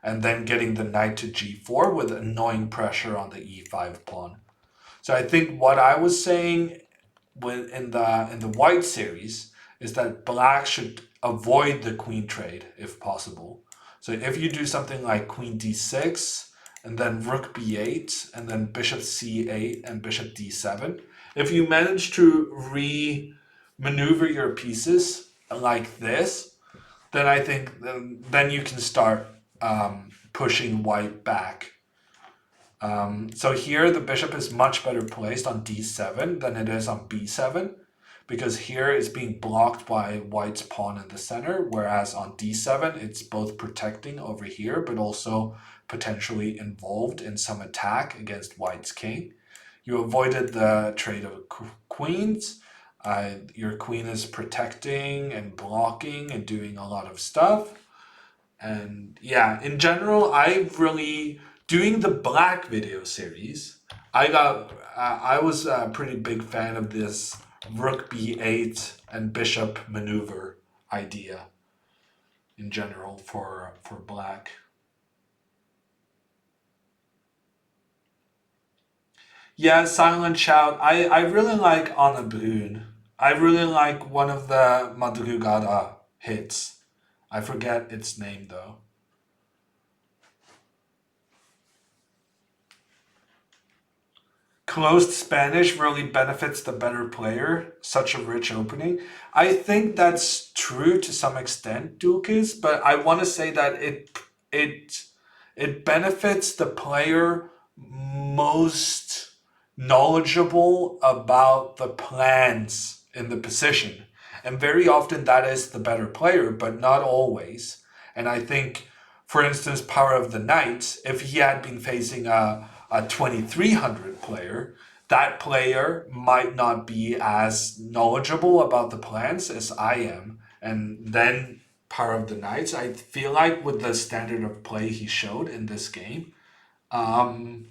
A: and then getting the knight to g4 with annoying pressure on the e5 pawn. So I think what I was saying in the white series is that black should avoid the queen trade if possible. So if you do something like queen d6 and then rook b8 and then bishop c8 and bishop d7, if you manage to maneuver your pieces like this, then I think then you can start pushing white back. So here the bishop is much better placed on d7 than it is on b7, because here it's being blocked by white's pawn in the center, whereas on d7 it's both protecting over here but also potentially involved in some attack against white's king. You avoided the trade of queens. Your queen is protecting and blocking and doing a lot of stuff. And yeah, in general, I've really doing the black video series. I was a pretty big fan of this rook b8 and bishop maneuver idea in general for black. Yeah, Silent Shout. I really like Anna Brun. I really like one of the Madrugada hits. I forget its name though. Closed Spanish really benefits the better player, such a rich opening. I think that's true to some extent, Dukes, but I want to say that it it benefits the player most knowledgeable about the plans in the position. And very often that is the better player, but not always. And I think, for instance, Power of the Knight, if he had been facing a 2300 player, that player might not be as knowledgeable about the plans as I am. And then Power of the Knights, I feel like with the standard of play he showed in this game, um,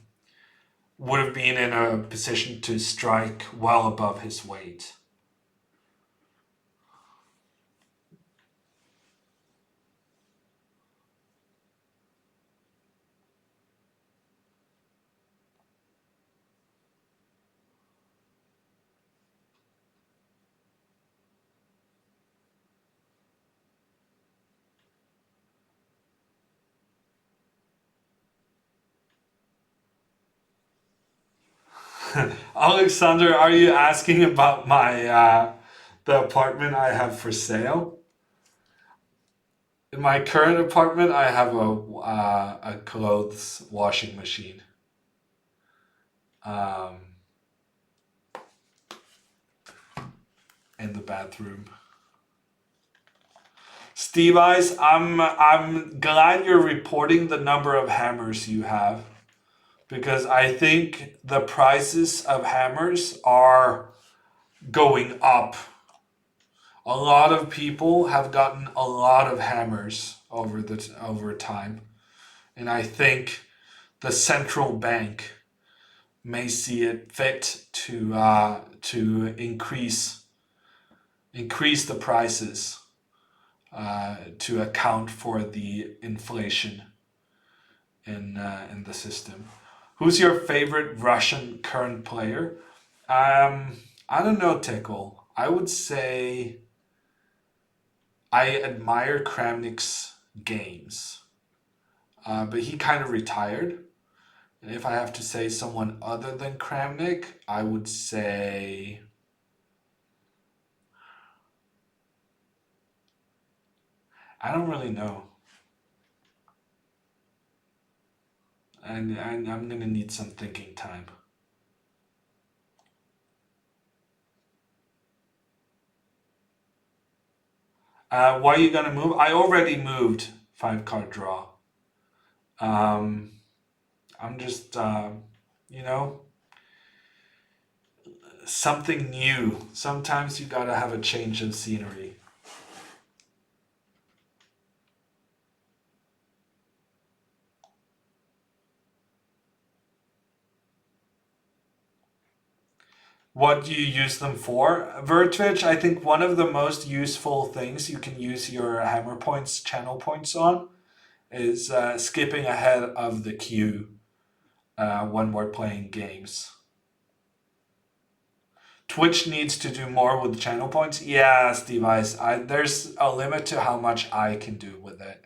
A: would have been in a position to strike well above his weight. Alexander, are you asking about my the apartment I have for sale? In my current apartment, I have a clothes washing machine. Um, in the bathroom. Steve Eyes, I'm glad you're reporting the number of hammers you have, because I think the prices of hammers are going up. A lot of people have gotten a lot of hammers over time, and I think the central bank may see it fit to increase the prices to account for the inflation in the system. Who's your favorite Russian current player? I don't know, Tickle. I would say I admire Kramnik's games, but he kind of retired. And if I have to say someone other than Kramnik, I would say I don't really know. And I'm gonna need some thinking time. Why are you gonna move? I already moved 5 card draw. Um, I'm just, you know, something new. Sometimes you gotta have a change of scenery. What do you use them for? Vertwitch, I think one of the most useful things you can use your hammer points, channel points on is skipping ahead of the queue when we're playing games. Twitch needs to do more with channel points. Yes, device. There's a limit to how much I can do with it.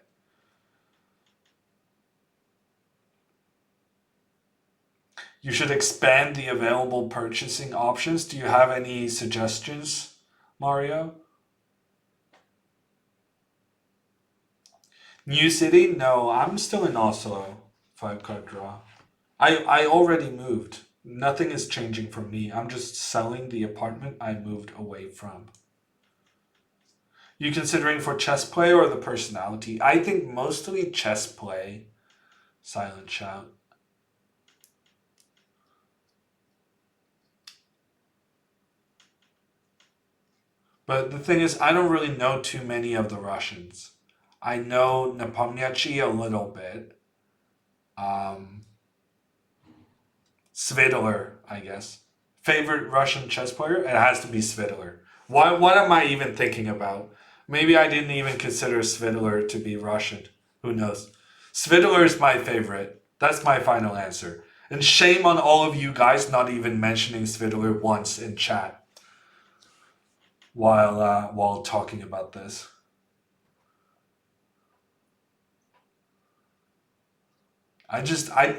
A: You should expand the available purchasing options. Do you have any suggestions, Mario? New city? No, I'm still in Oslo. 5 card draw. I already moved. Nothing is changing for me. I'm just selling the apartment I moved away from. You considering for chess play or the personality? I think mostly chess play. Silent shout. But the thing is, I don't really know too many of the Russians. I know Nepomniachtchi a little bit. Um, Svidler, I guess. Favorite Russian chess player? It has to be Svidler. What am I even thinking about? Maybe I didn't even consider Svidler to be Russian. Who knows? Svidler is my favorite. That's my final answer. And shame on all of you guys not even mentioning Svidler once in chat while talking about this.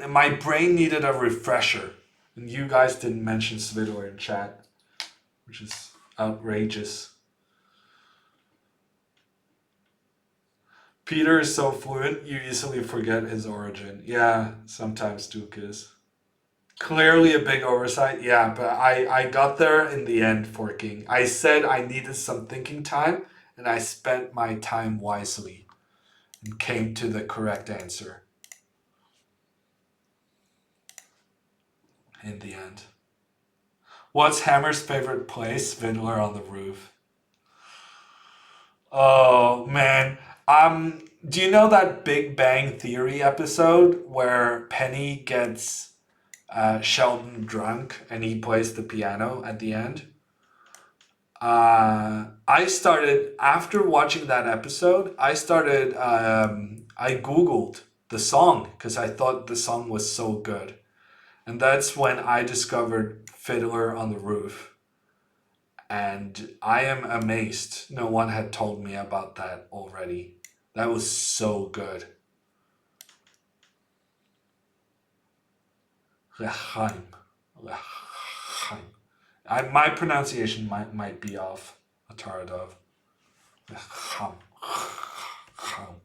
A: My brain needed a refresher, and you guys didn't mention Svidler in chat, which is outrageous. Peter is so fluent, you easily forget his origin. Yeah, sometimes Duke is. Clearly a big oversight. Yeah, but I got there in the end, Forking. I said I needed some thinking time, and I spent my time wisely and came to the correct answer in the end. What's Hammer's favorite place? Fiddler on the Roof. Oh man. Do you know that Big Bang Theory episode where Penny gets Sheldon drunk and he plays the piano at the end? I started after watching that episode. I googled the song because I thought the song was so good, and that's when I discovered Fiddler on the Roof. And I am amazed no one had told me about that already. That was so good. L'chaim. L'chaim. My pronunciation might be off. Ataradov. L'chaim. L'chaim.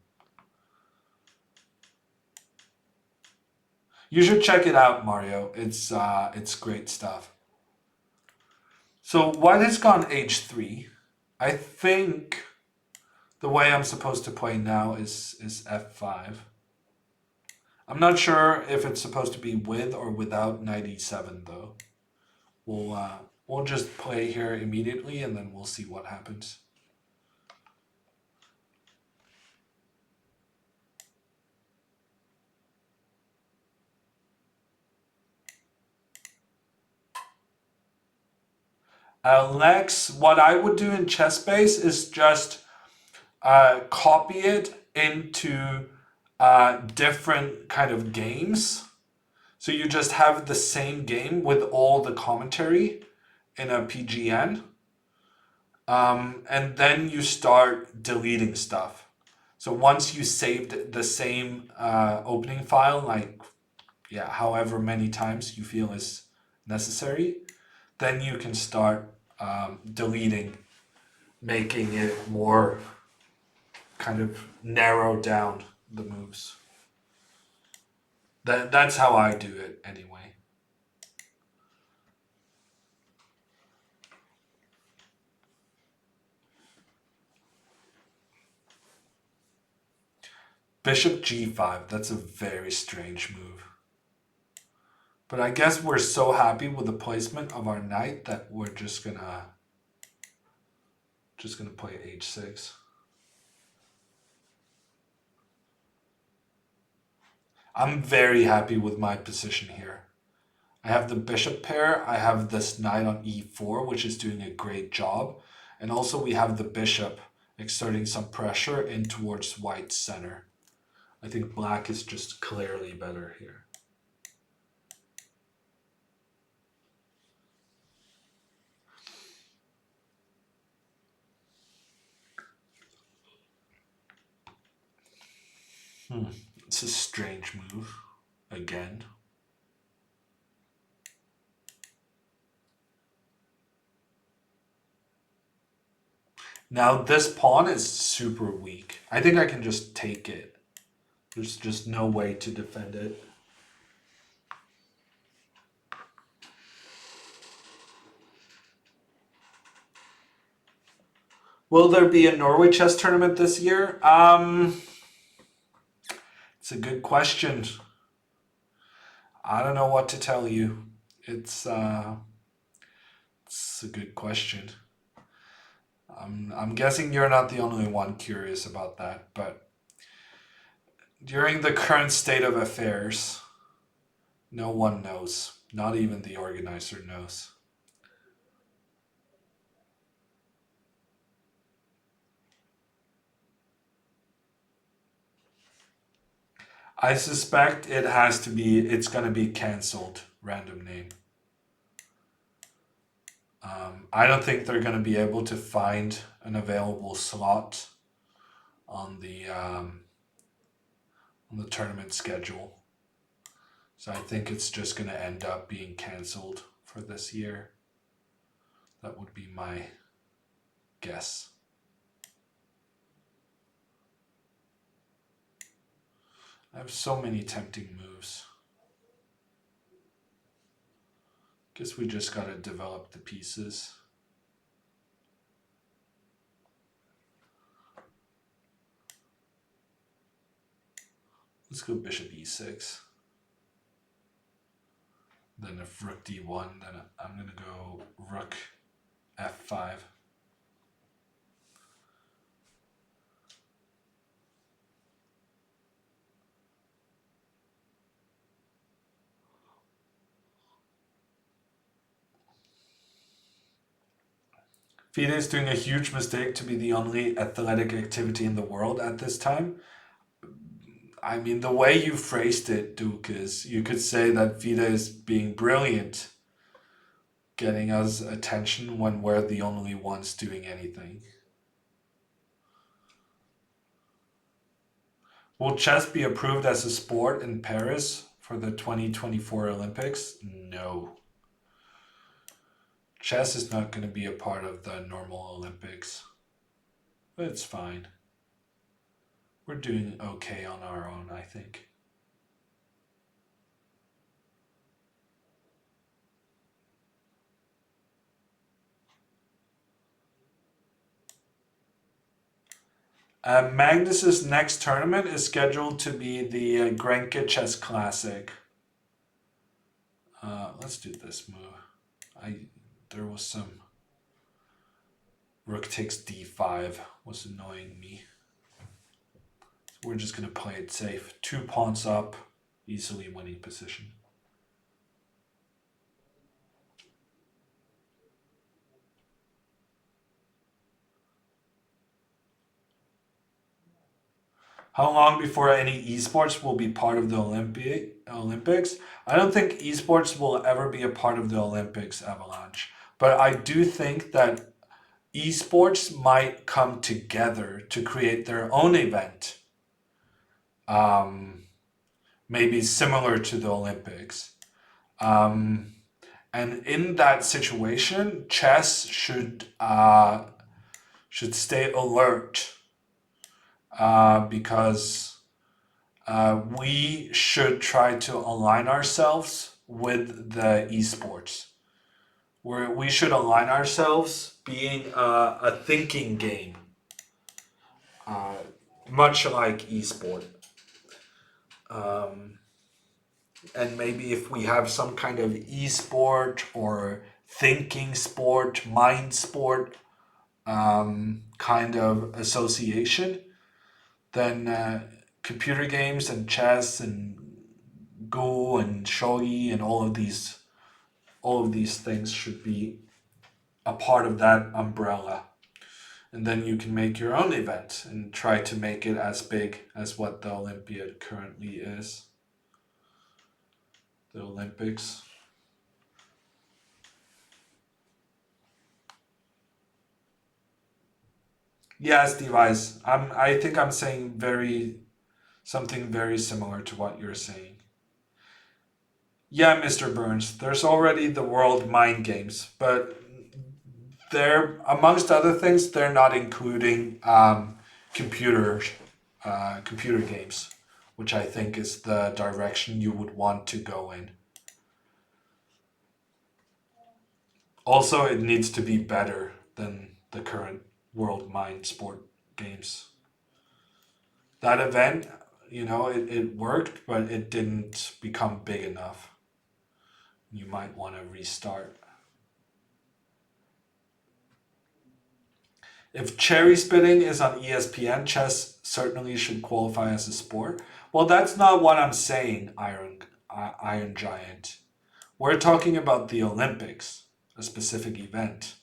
A: You should check it out, Mario. It's great stuff. So white has gone h3. I think the way I'm supposed to play now is f5. I'm not sure if it's supposed to be with or without knight e7 though. We'll just play here immediately and then we'll see what happens. Next, what I would do in ChessBase is just copy it into different kind of games. So you just have the same game with all the commentary in a PGN. And then you start deleting stuff. So once you saved the same opening file, like yeah, however many times you feel is necessary, then you can start deleting, making it more kind of narrow down the moves. That's how I do it anyway. Bishop g5, that's a very strange move. But I guess we're so happy with the placement of our knight that we're just gonna play h6. I'm very happy with my position here. I have the bishop pair, I have this knight on e4, which is doing a great job. And also we have the bishop exerting some pressure in towards white's center. I think black is just clearly better here. It's a strange move, again. Now this pawn is super weak. I think I can just take it. There's just no way to defend it. Will there be a Norway chess tournament this year? It's a good question. I don't know what to tell you. It's a good question. I'm guessing you're not the only one curious about that, but during the current state of affairs, no one knows. Not even the organizer knows. I suspect it's going to be cancelled. Random name. I don't think they're going to be able to find an available slot on the tournament schedule. So I think it's just going to end up being cancelled for this year. That would be my guess. I have so many tempting moves. Guess we just gotta develop the pieces. Let's go bishop e6. Then if rook d1, then I'm gonna go rook f5. FIDE is doing a huge mistake to be the only athletic activity in the world at this time. I mean, the way you phrased it, Duke, is you could say that FIDE is being brilliant, getting us attention when we're the only ones doing anything. Will chess be approved as a sport in Paris for the 2024 Olympics? No. Chess is not going to be a part of the normal Olympics. But it's fine. We're doing okay on our own, I think. Magnus's next tournament is scheduled to be the Grenke Chess Classic. Let's do this move. There was some rook takes d5 was annoying me. So we're just gonna play it safe. 2 pawns up, easily winning position. How long before any esports will be part of the Olympics? I don't think esports will ever be a part of the Olympics, Avalanche. But I do think that esports might come together to create their own event. maybe similar to the Olympics. Um, and in that situation, chess should stay alert because we should try to align ourselves with the esports. We should align ourselves being a thinking game, uh, much like esport. Um, and maybe if we have some kind of esport or thinking sport, mind sport kind of association, then computer games and chess and Go and shogi and all of these things should be a part of that umbrella. And then you can make your own event and try to make it as big as what the Olympiad currently is. The Olympics. Yes, device. I think I'm saying something very similar to what you're saying. Yeah, Mr. Burns, there's already the World Mind Games, but they're, amongst other things, they're not including computer computer games, which I think is the direction you would want to go in. Also, it needs to be better than the current World Mind Sport games. That event, it worked, but it didn't become big enough. You might want to restart. If cherry spitting is on ESPN, chess certainly should qualify as a sport. Well, that's not what I'm saying, Iron Giant. We're talking about the Olympics, a specific event.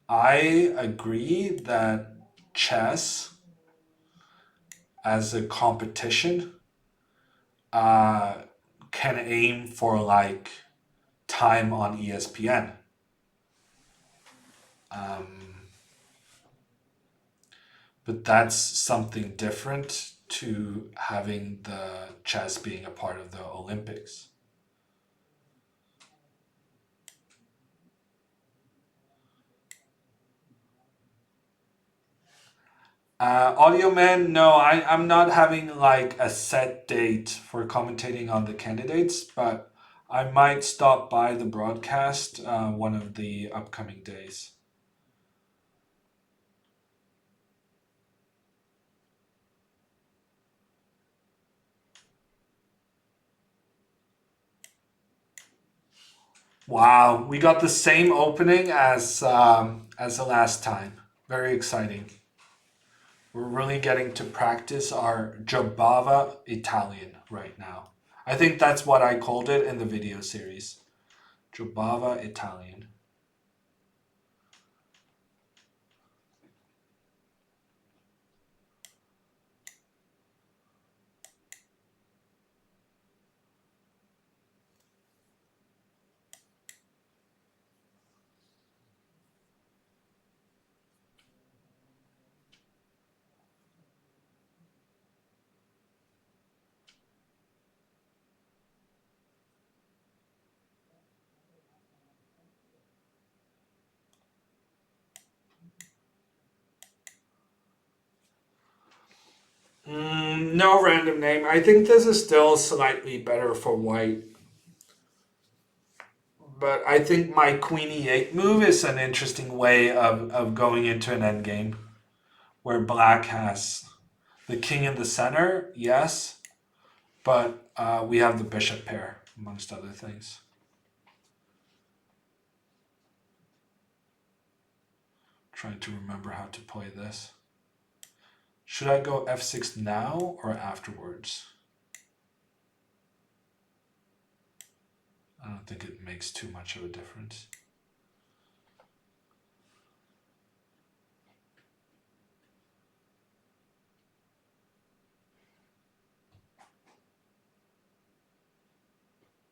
A: I agree that chess as a competition uh, can aim for like time on ESPN. Um, but that's something different to having the chess being a part of the Olympics. Audio Man, no, I'm not having like a set date for commentating on the candidates, but I might stop by the broadcast one of the upcoming days. Wow, we got the same opening as the last time. Very exciting. We're really getting to practice our Jobava Italian right now. I think that's what I called it in the video series. Jobava Italian. No random name. I think this is still slightly better for white. But I think my queen e8 move is an interesting way of going into an endgame where black has the king in the center, yes, but we have the bishop pair, amongst other things. Trying to remember how to play this. Should I go f6 now or afterwards? I don't think it makes too much of a difference.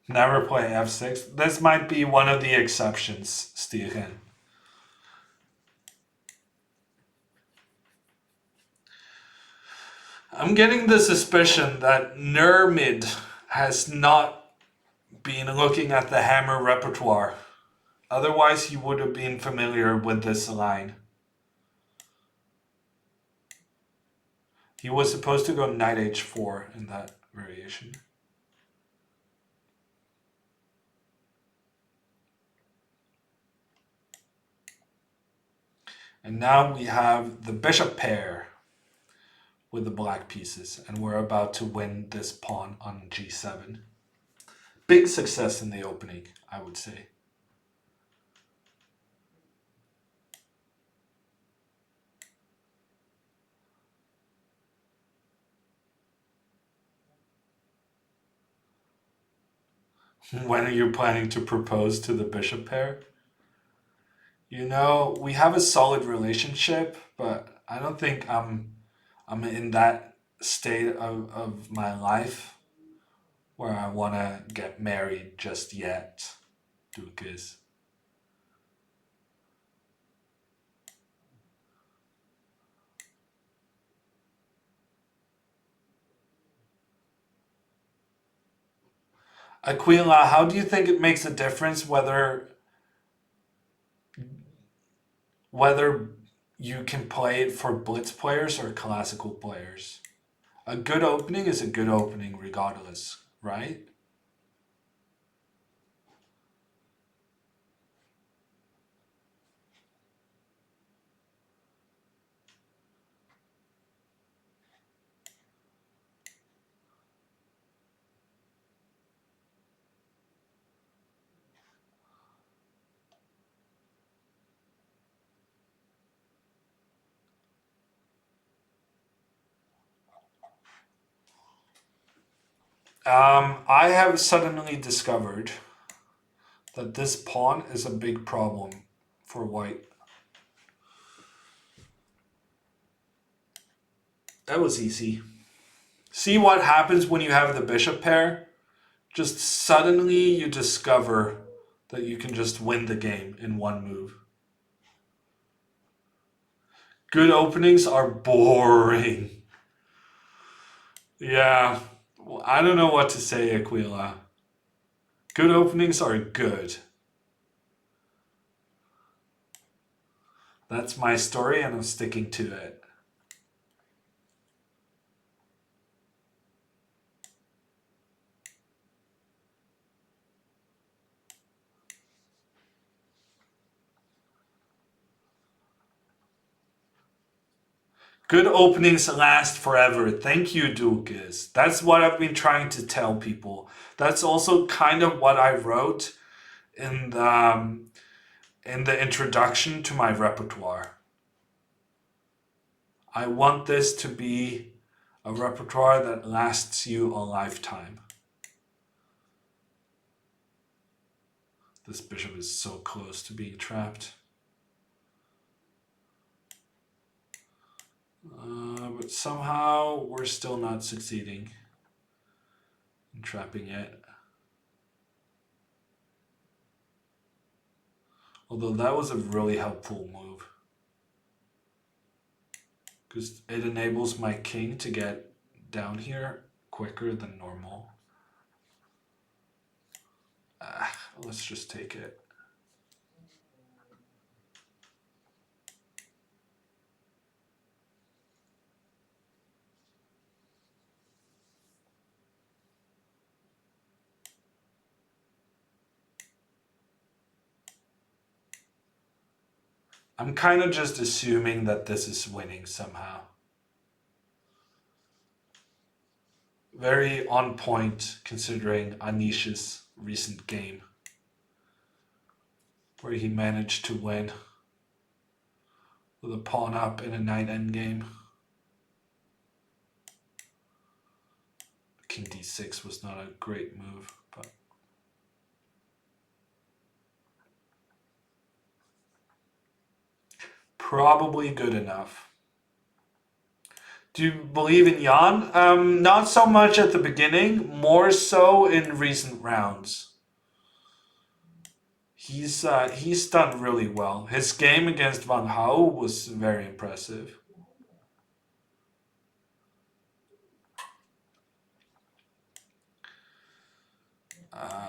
A: Never play f6. This might be one of the exceptions, Stephen. I'm getting the suspicion that Nermid has not been looking at the Hammer repertoire. Otherwise, he would have been familiar with this line. He was supposed to go knight h4 in that variation. And now we have the bishop pair with the black pieces, and we're about to win this pawn on g7. Big success in the opening, I would say. When are you planning to propose to the bishop pair? You know, we have a solid relationship, but I don't think I'm in that state of my life where I want to get married just yet, Dukas. Aquila, how do you think it makes a difference whether you can play it for blitz players or classical players? A good opening is a good opening regardless, right? I have suddenly discovered that this pawn is a big problem for white. That was easy. See what happens when you have the bishop pair? Just suddenly you discover that you can just win the game in one move. Good openings are boring. Yeah, well, I don't know what to say, Aquila. Good openings are good. That's my story and I'm sticking to it. Good openings last forever. Thank you, Dukas. That's what I've been trying to tell people. That's also kind of what I wrote in the introduction to my repertoire. I want this to be a repertoire that lasts you a lifetime. This bishop is so close to being trapped. But somehow we're still not succeeding in trapping it. Although that was a really helpful move. Because it enables my king to get down here quicker than normal. Let's just take it. I'm kind of just assuming that this is winning somehow. Very on point considering Anish's recent game, where he managed to win with a pawn up in a knight endgame. King d6 was not a great move, but probably good enough. Do you believe in Jan? Not so much at the beginning, more so in recent rounds. He's done really well. His game against Van Hao was very impressive.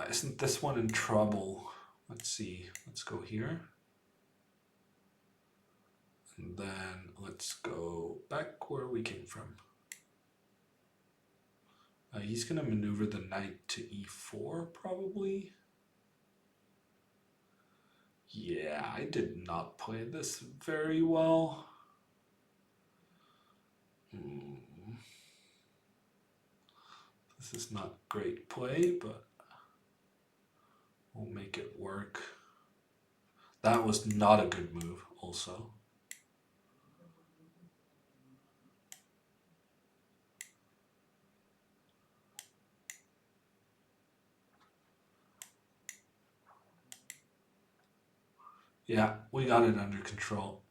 A: Isn't this one in trouble? Let's see. Let's go here. And then let's go back where we came from. He's going to maneuver the knight to e4, probably. Yeah, I did not play this very well. This is not great play, but we'll make it work. That was not a good move, also. Yeah, we got it under control.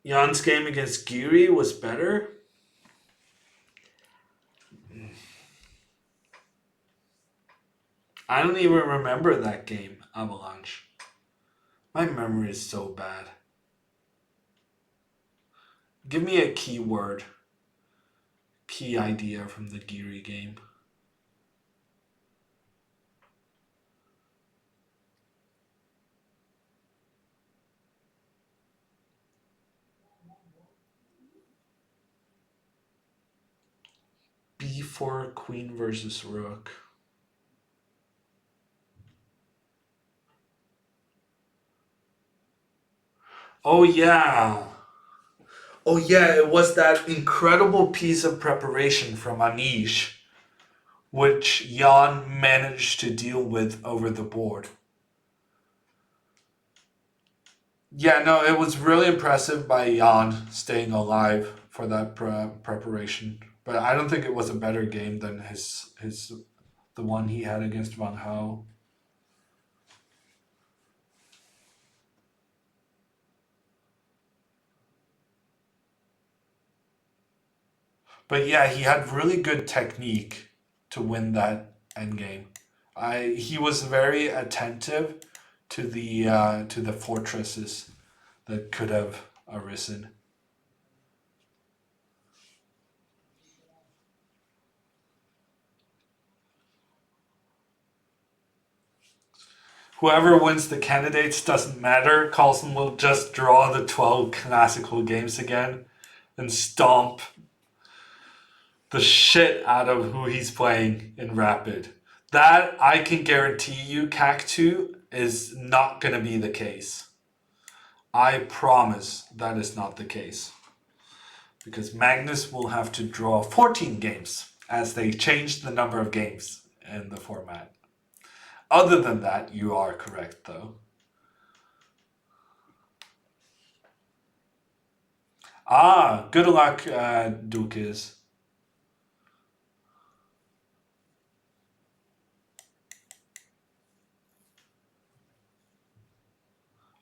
A: Jan's game against Giri was better. I don't even remember that game, Avalanche. My memory is so bad. Give me a keyword, key idea from the Giri game. B4 queen versus rook. Oh yeah. Oh yeah, it was that incredible piece of preparation from Anish, which Jan managed to deal with over the board. Yeah, no, it was really impressive by Jan staying alive for that preparation. But I don't think it was a better game than the one he had against Van Hou. But yeah, he had really good technique to win that endgame. He was very attentive to the fortresses that could have arisen. Whoever wins the candidates doesn't matter. Carlsen will just draw the 12 classical games again and stomp the shit out of who he's playing in Rapid. That I can guarantee you, Cactu, is not going to be the case. I promise that is not the case. Because Magnus will have to draw 14 games as they changed the number of games in the format. Other than that, you are correct, though. Ah, good luck, Dukas.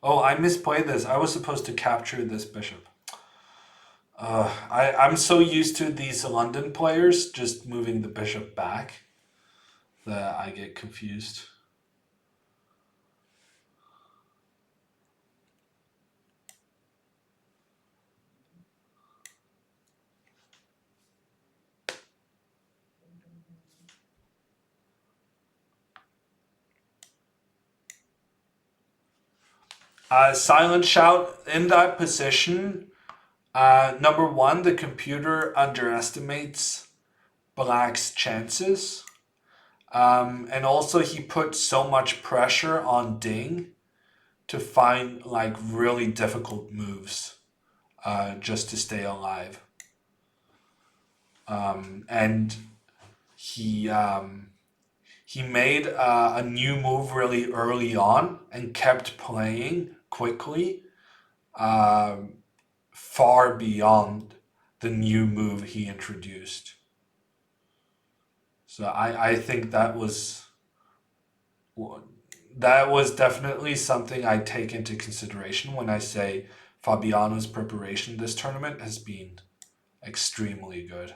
A: Oh, I misplayed this. I was supposed to capture this bishop. I'm so used to these London players just moving the bishop back that I get confused. Silent shout in that position. Number one, the computer underestimates Black's chances. And also he put so much pressure on Ding to find like really difficult moves just to stay alive. And he made a new move really early on and kept playing quickly far beyond the new move he introduced. So I think that was definitely something I take into consideration when I say Fabiano's preparation this tournament has been extremely good.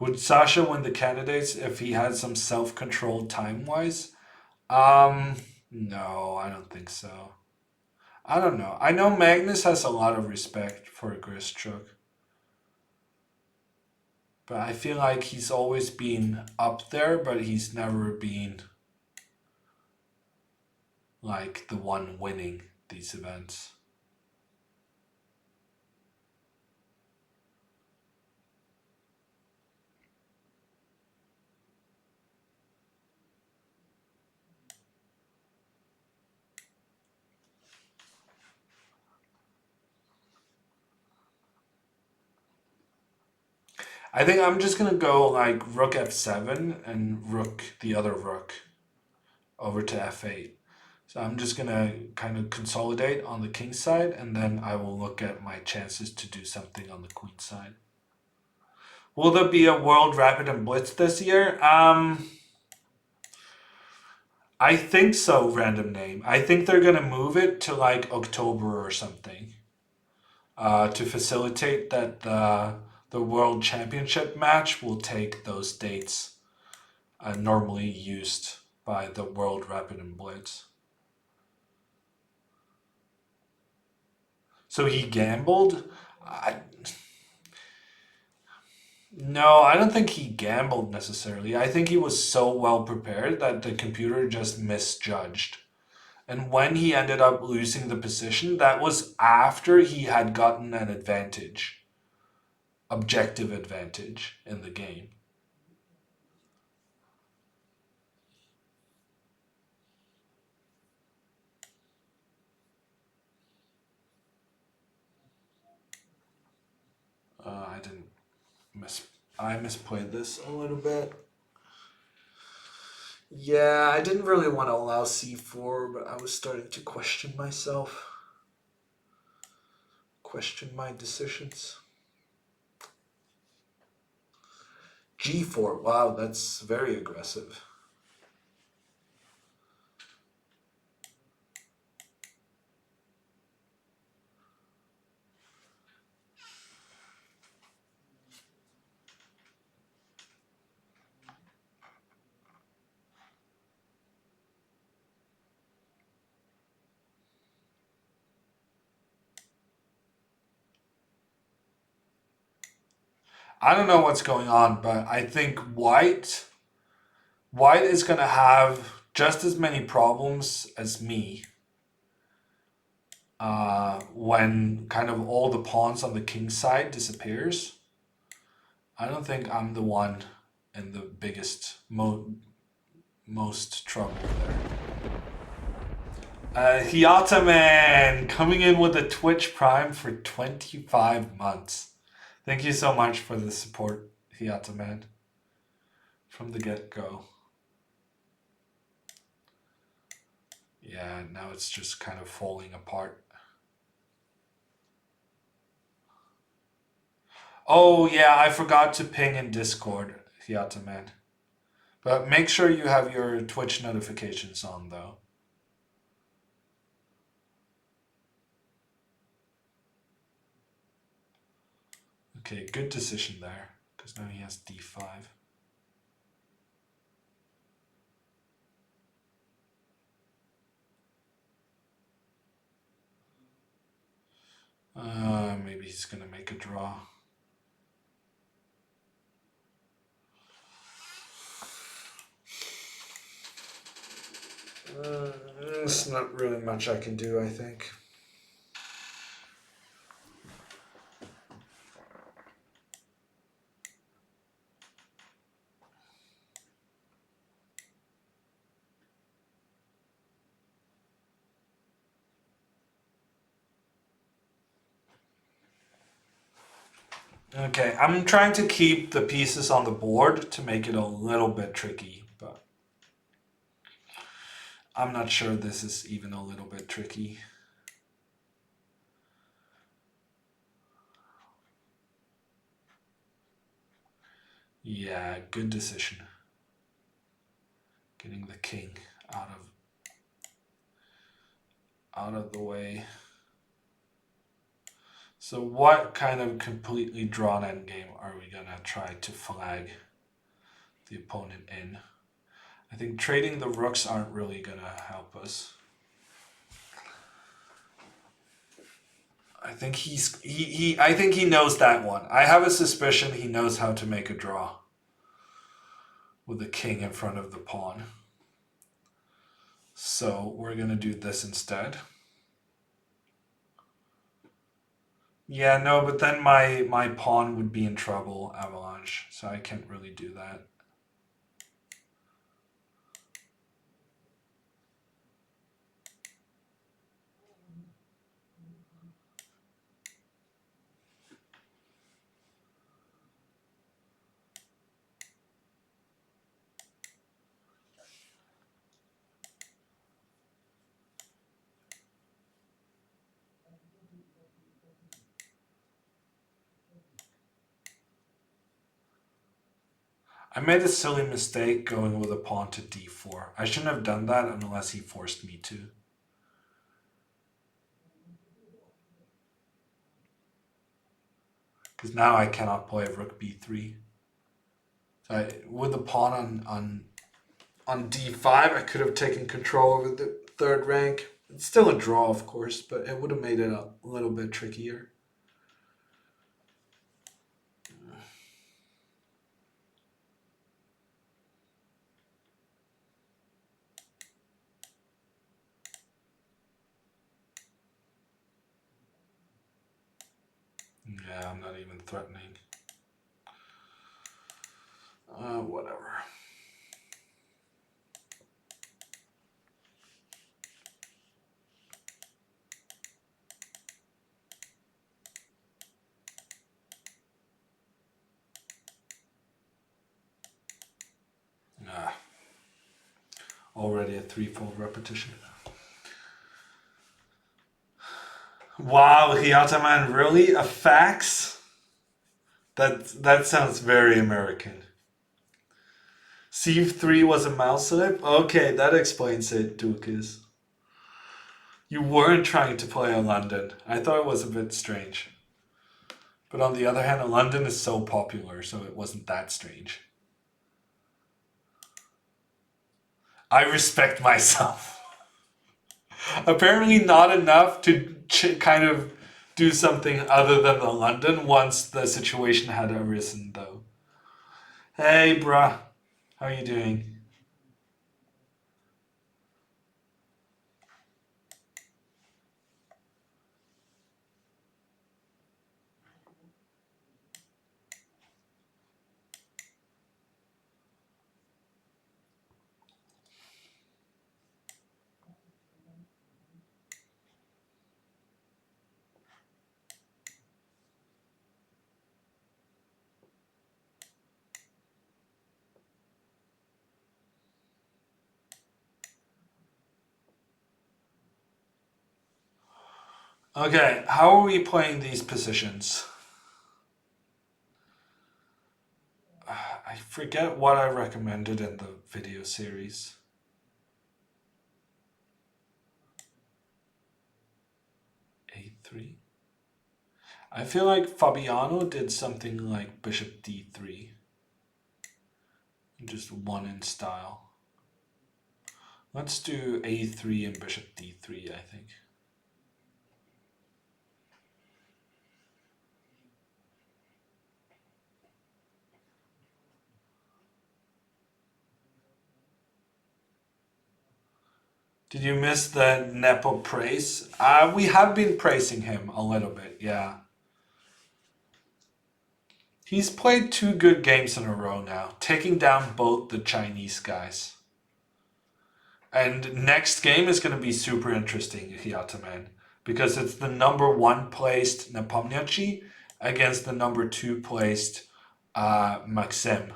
A: Would Sasha win the candidates if he had some self-control time-wise? Um, no, I don't think so. I don't know. I know Magnus has a lot of respect for Gristruk, but I feel like he's always been up there, but he's never been like the one winning these events. I think I'm just gonna go like rook f7 and rook the other rook over to f8. So I'm just gonna kind of consolidate on the king side, and then I will look at my chances to do something on the queen side. Will there be a World Rapid and Blitz this year? I think so, random name. I think they're gonna move it to like October or something, to facilitate that the World Championship match will take those dates normally used by the World Rapid and Blitz. So he gambled. No, I don't think he gambled necessarily. I think he was so well prepared that the computer just misjudged. And when he ended up losing the position, that was after he had gotten an advantage, objective advantage in the game. I didn't miss. I misplayed this a little bit. Yeah, I didn't really want to allow c4, but I was starting to question myself, question my decisions. g4, wow, that's very aggressive. I don't know what's going on, but I think White is going to have just as many problems as me when kind of all the pawns on the king side disappears. I don't think I'm the one in the biggest, most trouble there. Hiata Man coming in with a Twitch Prime for 25 months. Thank you so much for the support, Hiata Man, from the get-go. Yeah, now it's just kind of falling apart. Oh yeah, I forgot to ping in Discord, Hiata Man. But make sure you have your Twitch notifications on though. Okay, good decision there, because now he has d5. Maybe he's gonna make a draw. There's not really much I can do, I think. Okay, I'm trying to keep the pieces on the board to make it a little bit tricky, but I'm not sure this is even a little bit tricky. Yeah, good decision. Getting the king out of the way. So what kind of completely drawn endgame are we gonna try to flag the opponent in? I think trading the rooks aren't really gonna help us. I think I think he knows that one. I have a suspicion he knows how to make a draw with the king in front of the pawn. So we're gonna do this instead. Yeah, no, but then my pawn would be in trouble, avalanche, so I can't really do that. I made a silly mistake going with a pawn to d4. I shouldn't have done that unless he forced me to. Because now I cannot play rook b3. So with the pawn on d5, I could have taken control over the third rank. It's still a draw, of course, but it would have made it a little bit trickier. Yeah, I'm not even threatening. Whatever. Already a threefold repetition. Wow, Hyataman, really? A fax? That sounds very American. C3 was a mouse slip? Okay, that explains it, Dukas. You weren't trying to play a London. I thought it was a bit strange. But on the other hand, a London is so popular, so it wasn't that strange. I respect myself. Apparently not enough to kind of do something other than the London once the situation had arisen, though. Hey, bruh. How are you doing? Okay, how are we playing these positions? I forget what I recommended in the video series. A3? I feel like Fabiano did something like bishop d3. Just one in style. Let's do a3 and bishop d3, I think. Did you miss the Nepo praise? We have been praising him a little bit, yeah. He's played 2 good games in a row now, taking down both the Chinese guys. And next game is going to be super interesting, Hyataman, because it's the number 1 placed Nepomniachtchi against the number 2 placed Maxim.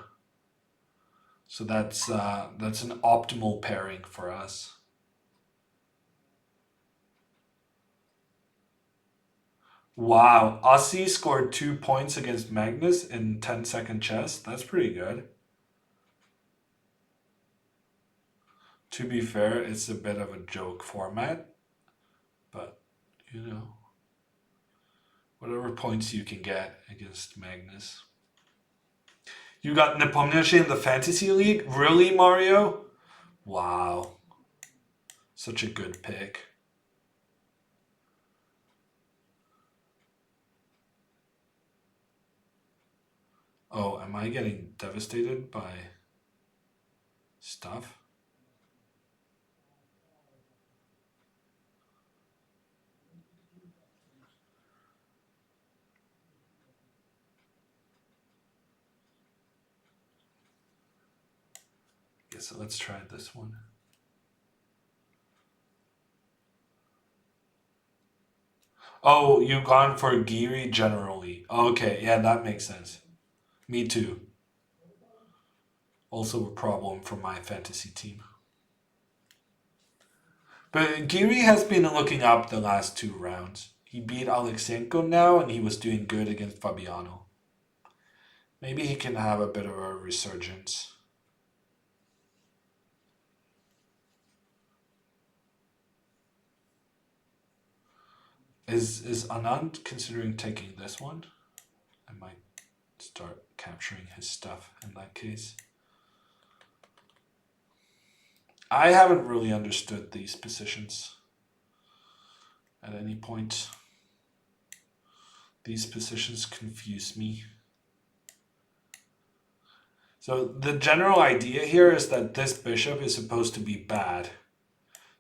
A: So that's an optimal pairing for us. Wow, Aussie scored 2 points against Magnus in 10-second chess. That's pretty good. To be fair, it's a bit of a joke format, but you know. Whatever points you can get against Magnus. You got Nepomniachtchi in the Fantasy League? Really, Mario? Wow. Such a good pick. Oh, am I getting devastated by stuff? Yeah, so let's try this one. Oh, you've gone for Giri generally. Okay, yeah, that makes sense. Me too. Also a problem for my fantasy team. But Giri has been looking up the last 2 rounds. He beat Alexenko now, and he was doing good against Fabiano. Maybe he can have a bit of a resurgence. Is Anand considering taking this one? I might start capturing his stuff in that case. I haven't really understood these positions at any point. These positions confuse me. So the general idea here is that this bishop is supposed to be bad,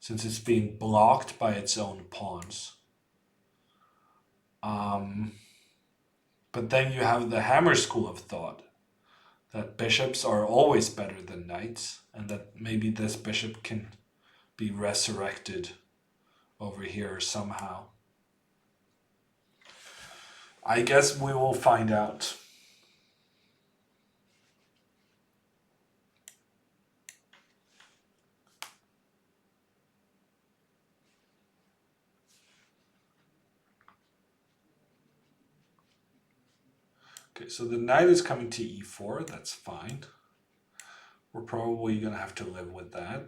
A: since it's being blocked by its own pawns. But then you have the Hammer school of thought, that bishops are always better than knights, and that maybe this bishop can be resurrected over here somehow. I guess we will find out. Okay, so the knight is coming to e4, that's fine. We're probably going to have to live with that.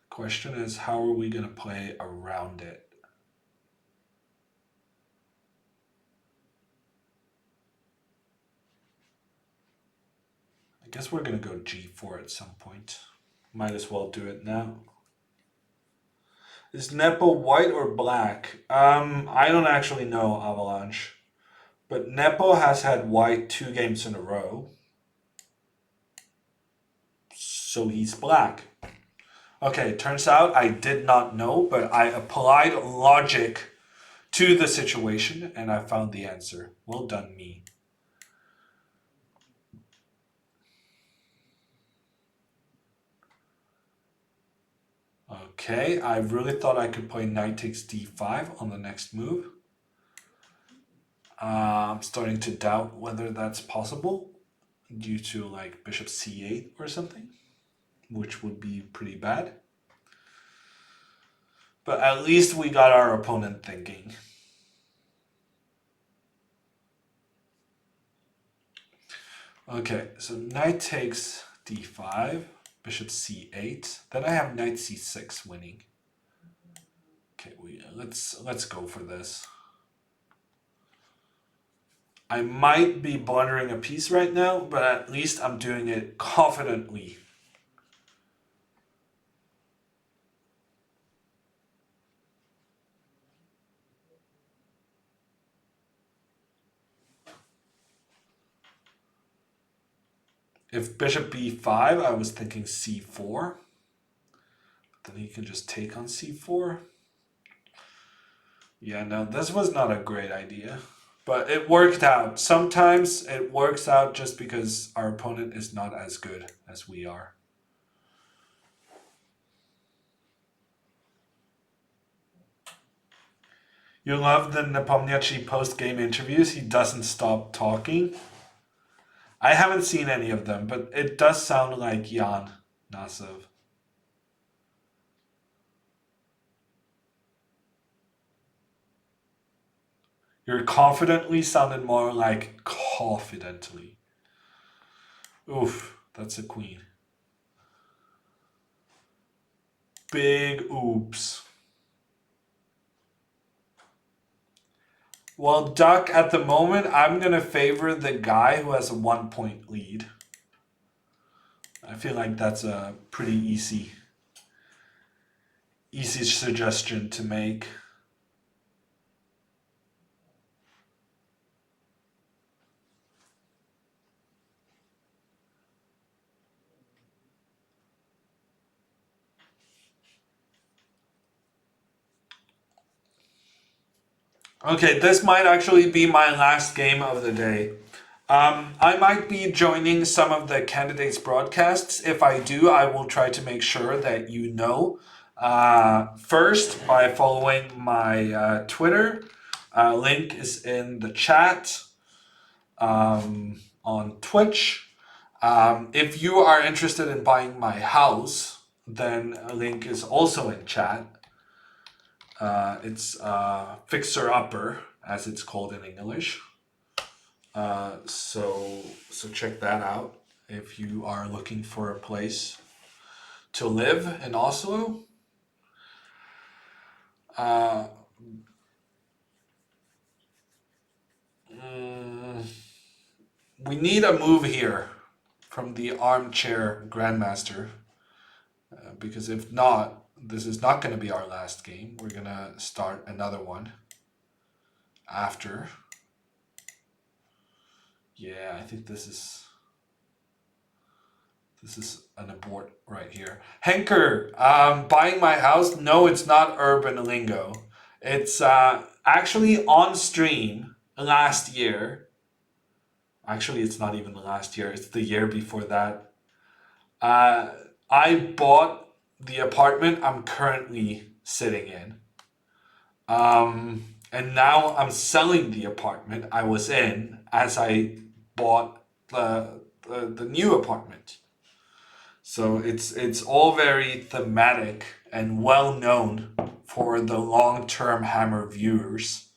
A: The question is, how are we going to play around it? I guess we're going to go g4 at some point. Might as well do it now. Is Nepo white or black? I don't actually know, Avalanche. But Nepo has had white 2 games in a row. So he's black. Okay, turns out I did not know, but I applied logic to the situation and I found the answer. Well done, me. Okay, I really thought I could play knight takes d5 on the next move. I'm starting to doubt whether that's possible due to like bishop c8 or something, which would be pretty bad. But at least we got our opponent thinking. Okay, so knight takes d5, bishop c8. Then I have knight c6 winning. Okay, let's go for this. I might be blundering a piece right now, but at least I'm doing it confidently. If bishop b5, I was thinking c4. Then he can just take on c4. Yeah, no, this was not a great idea. But it worked out. Sometimes it works out just because our opponent is not as good as we are. You love the Nepomniachtchi post-game interviews. He doesn't stop talking. I haven't seen any of them, but it does sound like Jan Nasov. Your confidently sounded more like confidently. Oof, that's a queen. Big oops. Well, Duck, at the moment, I'm going to favor the guy who has a 1-point lead. I feel like that's a pretty easy suggestion to make. Okay, this might actually be my last game of the day. I might be joining some of the candidates' broadcasts. If I do, I will try to make sure that you know. First, by following my Twitter. Link is in the chat on Twitch. If you are interested in buying my house, then a link is also in chat. It's Fixer Upper, as it's called in English. So check that out if you are looking for a place to live in Oslo. We need a move here from the armchair grandmaster, because if not, this is not going to be our last game. We're going to start another one after. Yeah, I think this is an abort right here. Henker, buying my house? No, it's not urban lingo. It's actually on stream last year. Actually, it's not even the last year. It's the year before that. I bought the apartment I'm currently sitting in. And now I'm selling the apartment I was in as I bought the new apartment. So it's all very thematic and well known for the long-term Hammer viewers.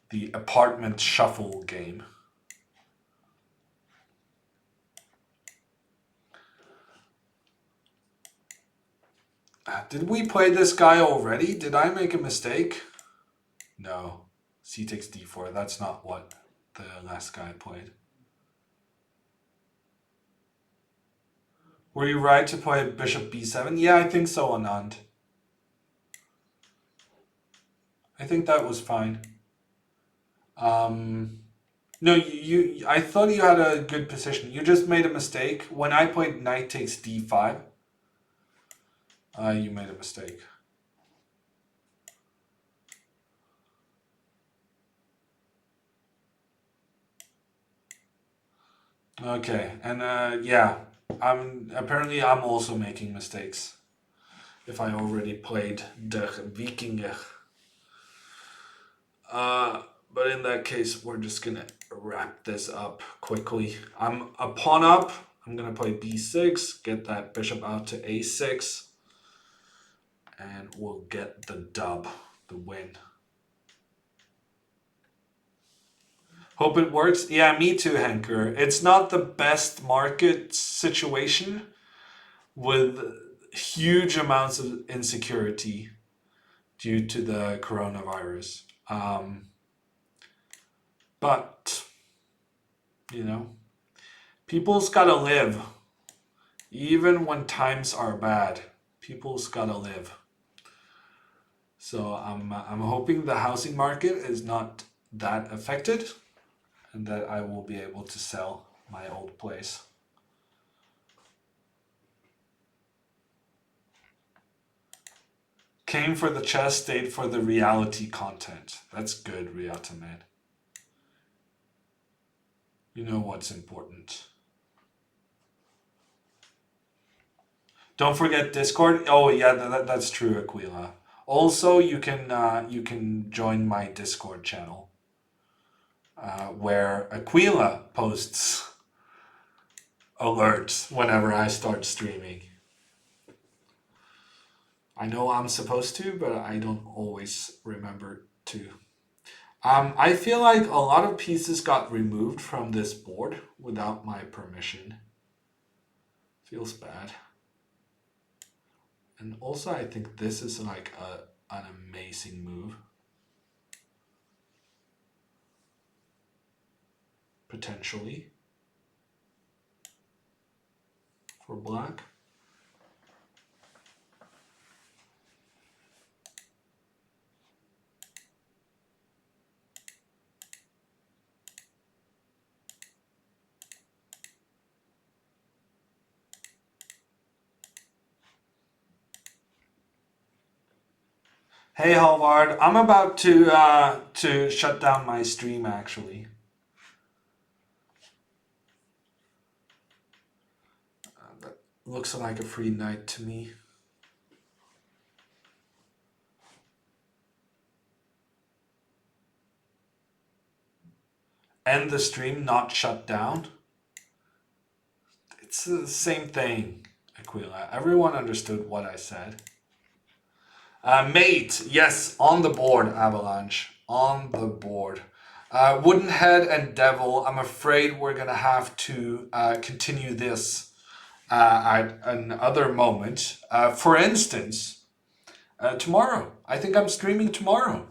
A: The apartment shuffle game. Did we play this guy already? Did I make a mistake? No. C takes d4. That's not what the last guy played. Were you right to play bishop b7? Yeah, I think so, Anand. I think that was fine. No, I thought you had a good position. You just made a mistake. When I played knight takes d5, you made a mistake. Okay, and yeah, I'm also making mistakes. If I already played De Vikinger. But in that case, we're just gonna wrap this up quickly. I'm a pawn up. I'm gonna play b6, get that bishop out to a6, and we'll get the dub, the win. Hope it works. Yeah, me too, Henker. It's not the best market situation with huge amounts of insecurity due to the coronavirus. But, you know, people's gotta live. Even when times are bad, people's gotta live. So I'm hoping the housing market is not that affected and that I will be able to sell my old place. Came for the chess, stayed for the reality content. That's good, Riata, man. You know what's important. Don't forget Discord. Oh yeah, that's true, Aquila. Also, you can join my Discord channel, where Aquila posts alerts whenever I start streaming. I know I'm supposed to, but I don't always remember to. I feel like a lot of pieces got removed from this board without my permission. Feels bad. And also I think this is like an amazing move. Potentially. For black. Hey Halvard, I'm about to shut down my stream actually. That looks like a free night to me. End the stream, not shut down. It's the same thing, Aquila. Everyone understood what I said. Mate, yes, on the board, Avalanche. On the board. Woodenhead and Devil, I'm afraid we're going to have to continue this at another moment. For instance, tomorrow. I think I'm streaming tomorrow.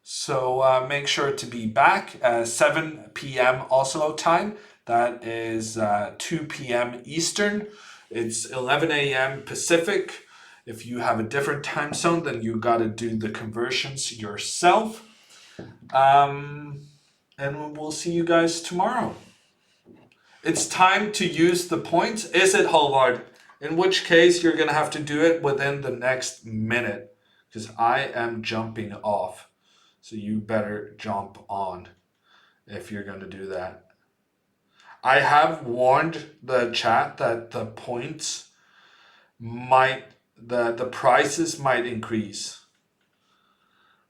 A: So make sure to be back 7 p.m. Oslo time. That is 2 p.m. Eastern. It's 11 a.m. Pacific. If you have a different time zone, then you got to do the conversions yourself. And we'll see you guys tomorrow. It's time to use the points. Is it, Halvard? In which case, you're going to have to do it within the next minute. Because I am jumping off. So you better jump on if you're going to do that. I have warned the chat that the points might, the prices might increase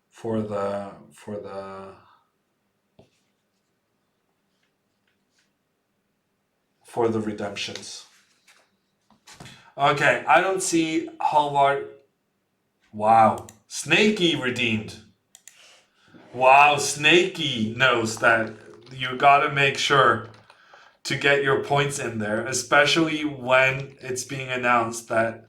A: for the redemptions. Okay, I don't see Halvard. Wow, Snakey redeemed. Wow, Snakey knows that you gotta make sure to get your points in there, especially when it's being announced that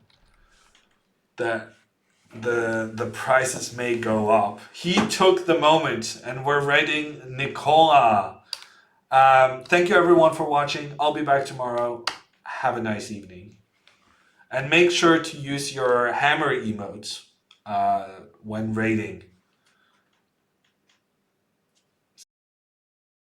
A: the prices may go up. He took the moment, and we're rating Nicola. Thank you everyone for watching. I'll be back tomorrow. Have a nice evening. And make sure to use your hammer emotes when rating.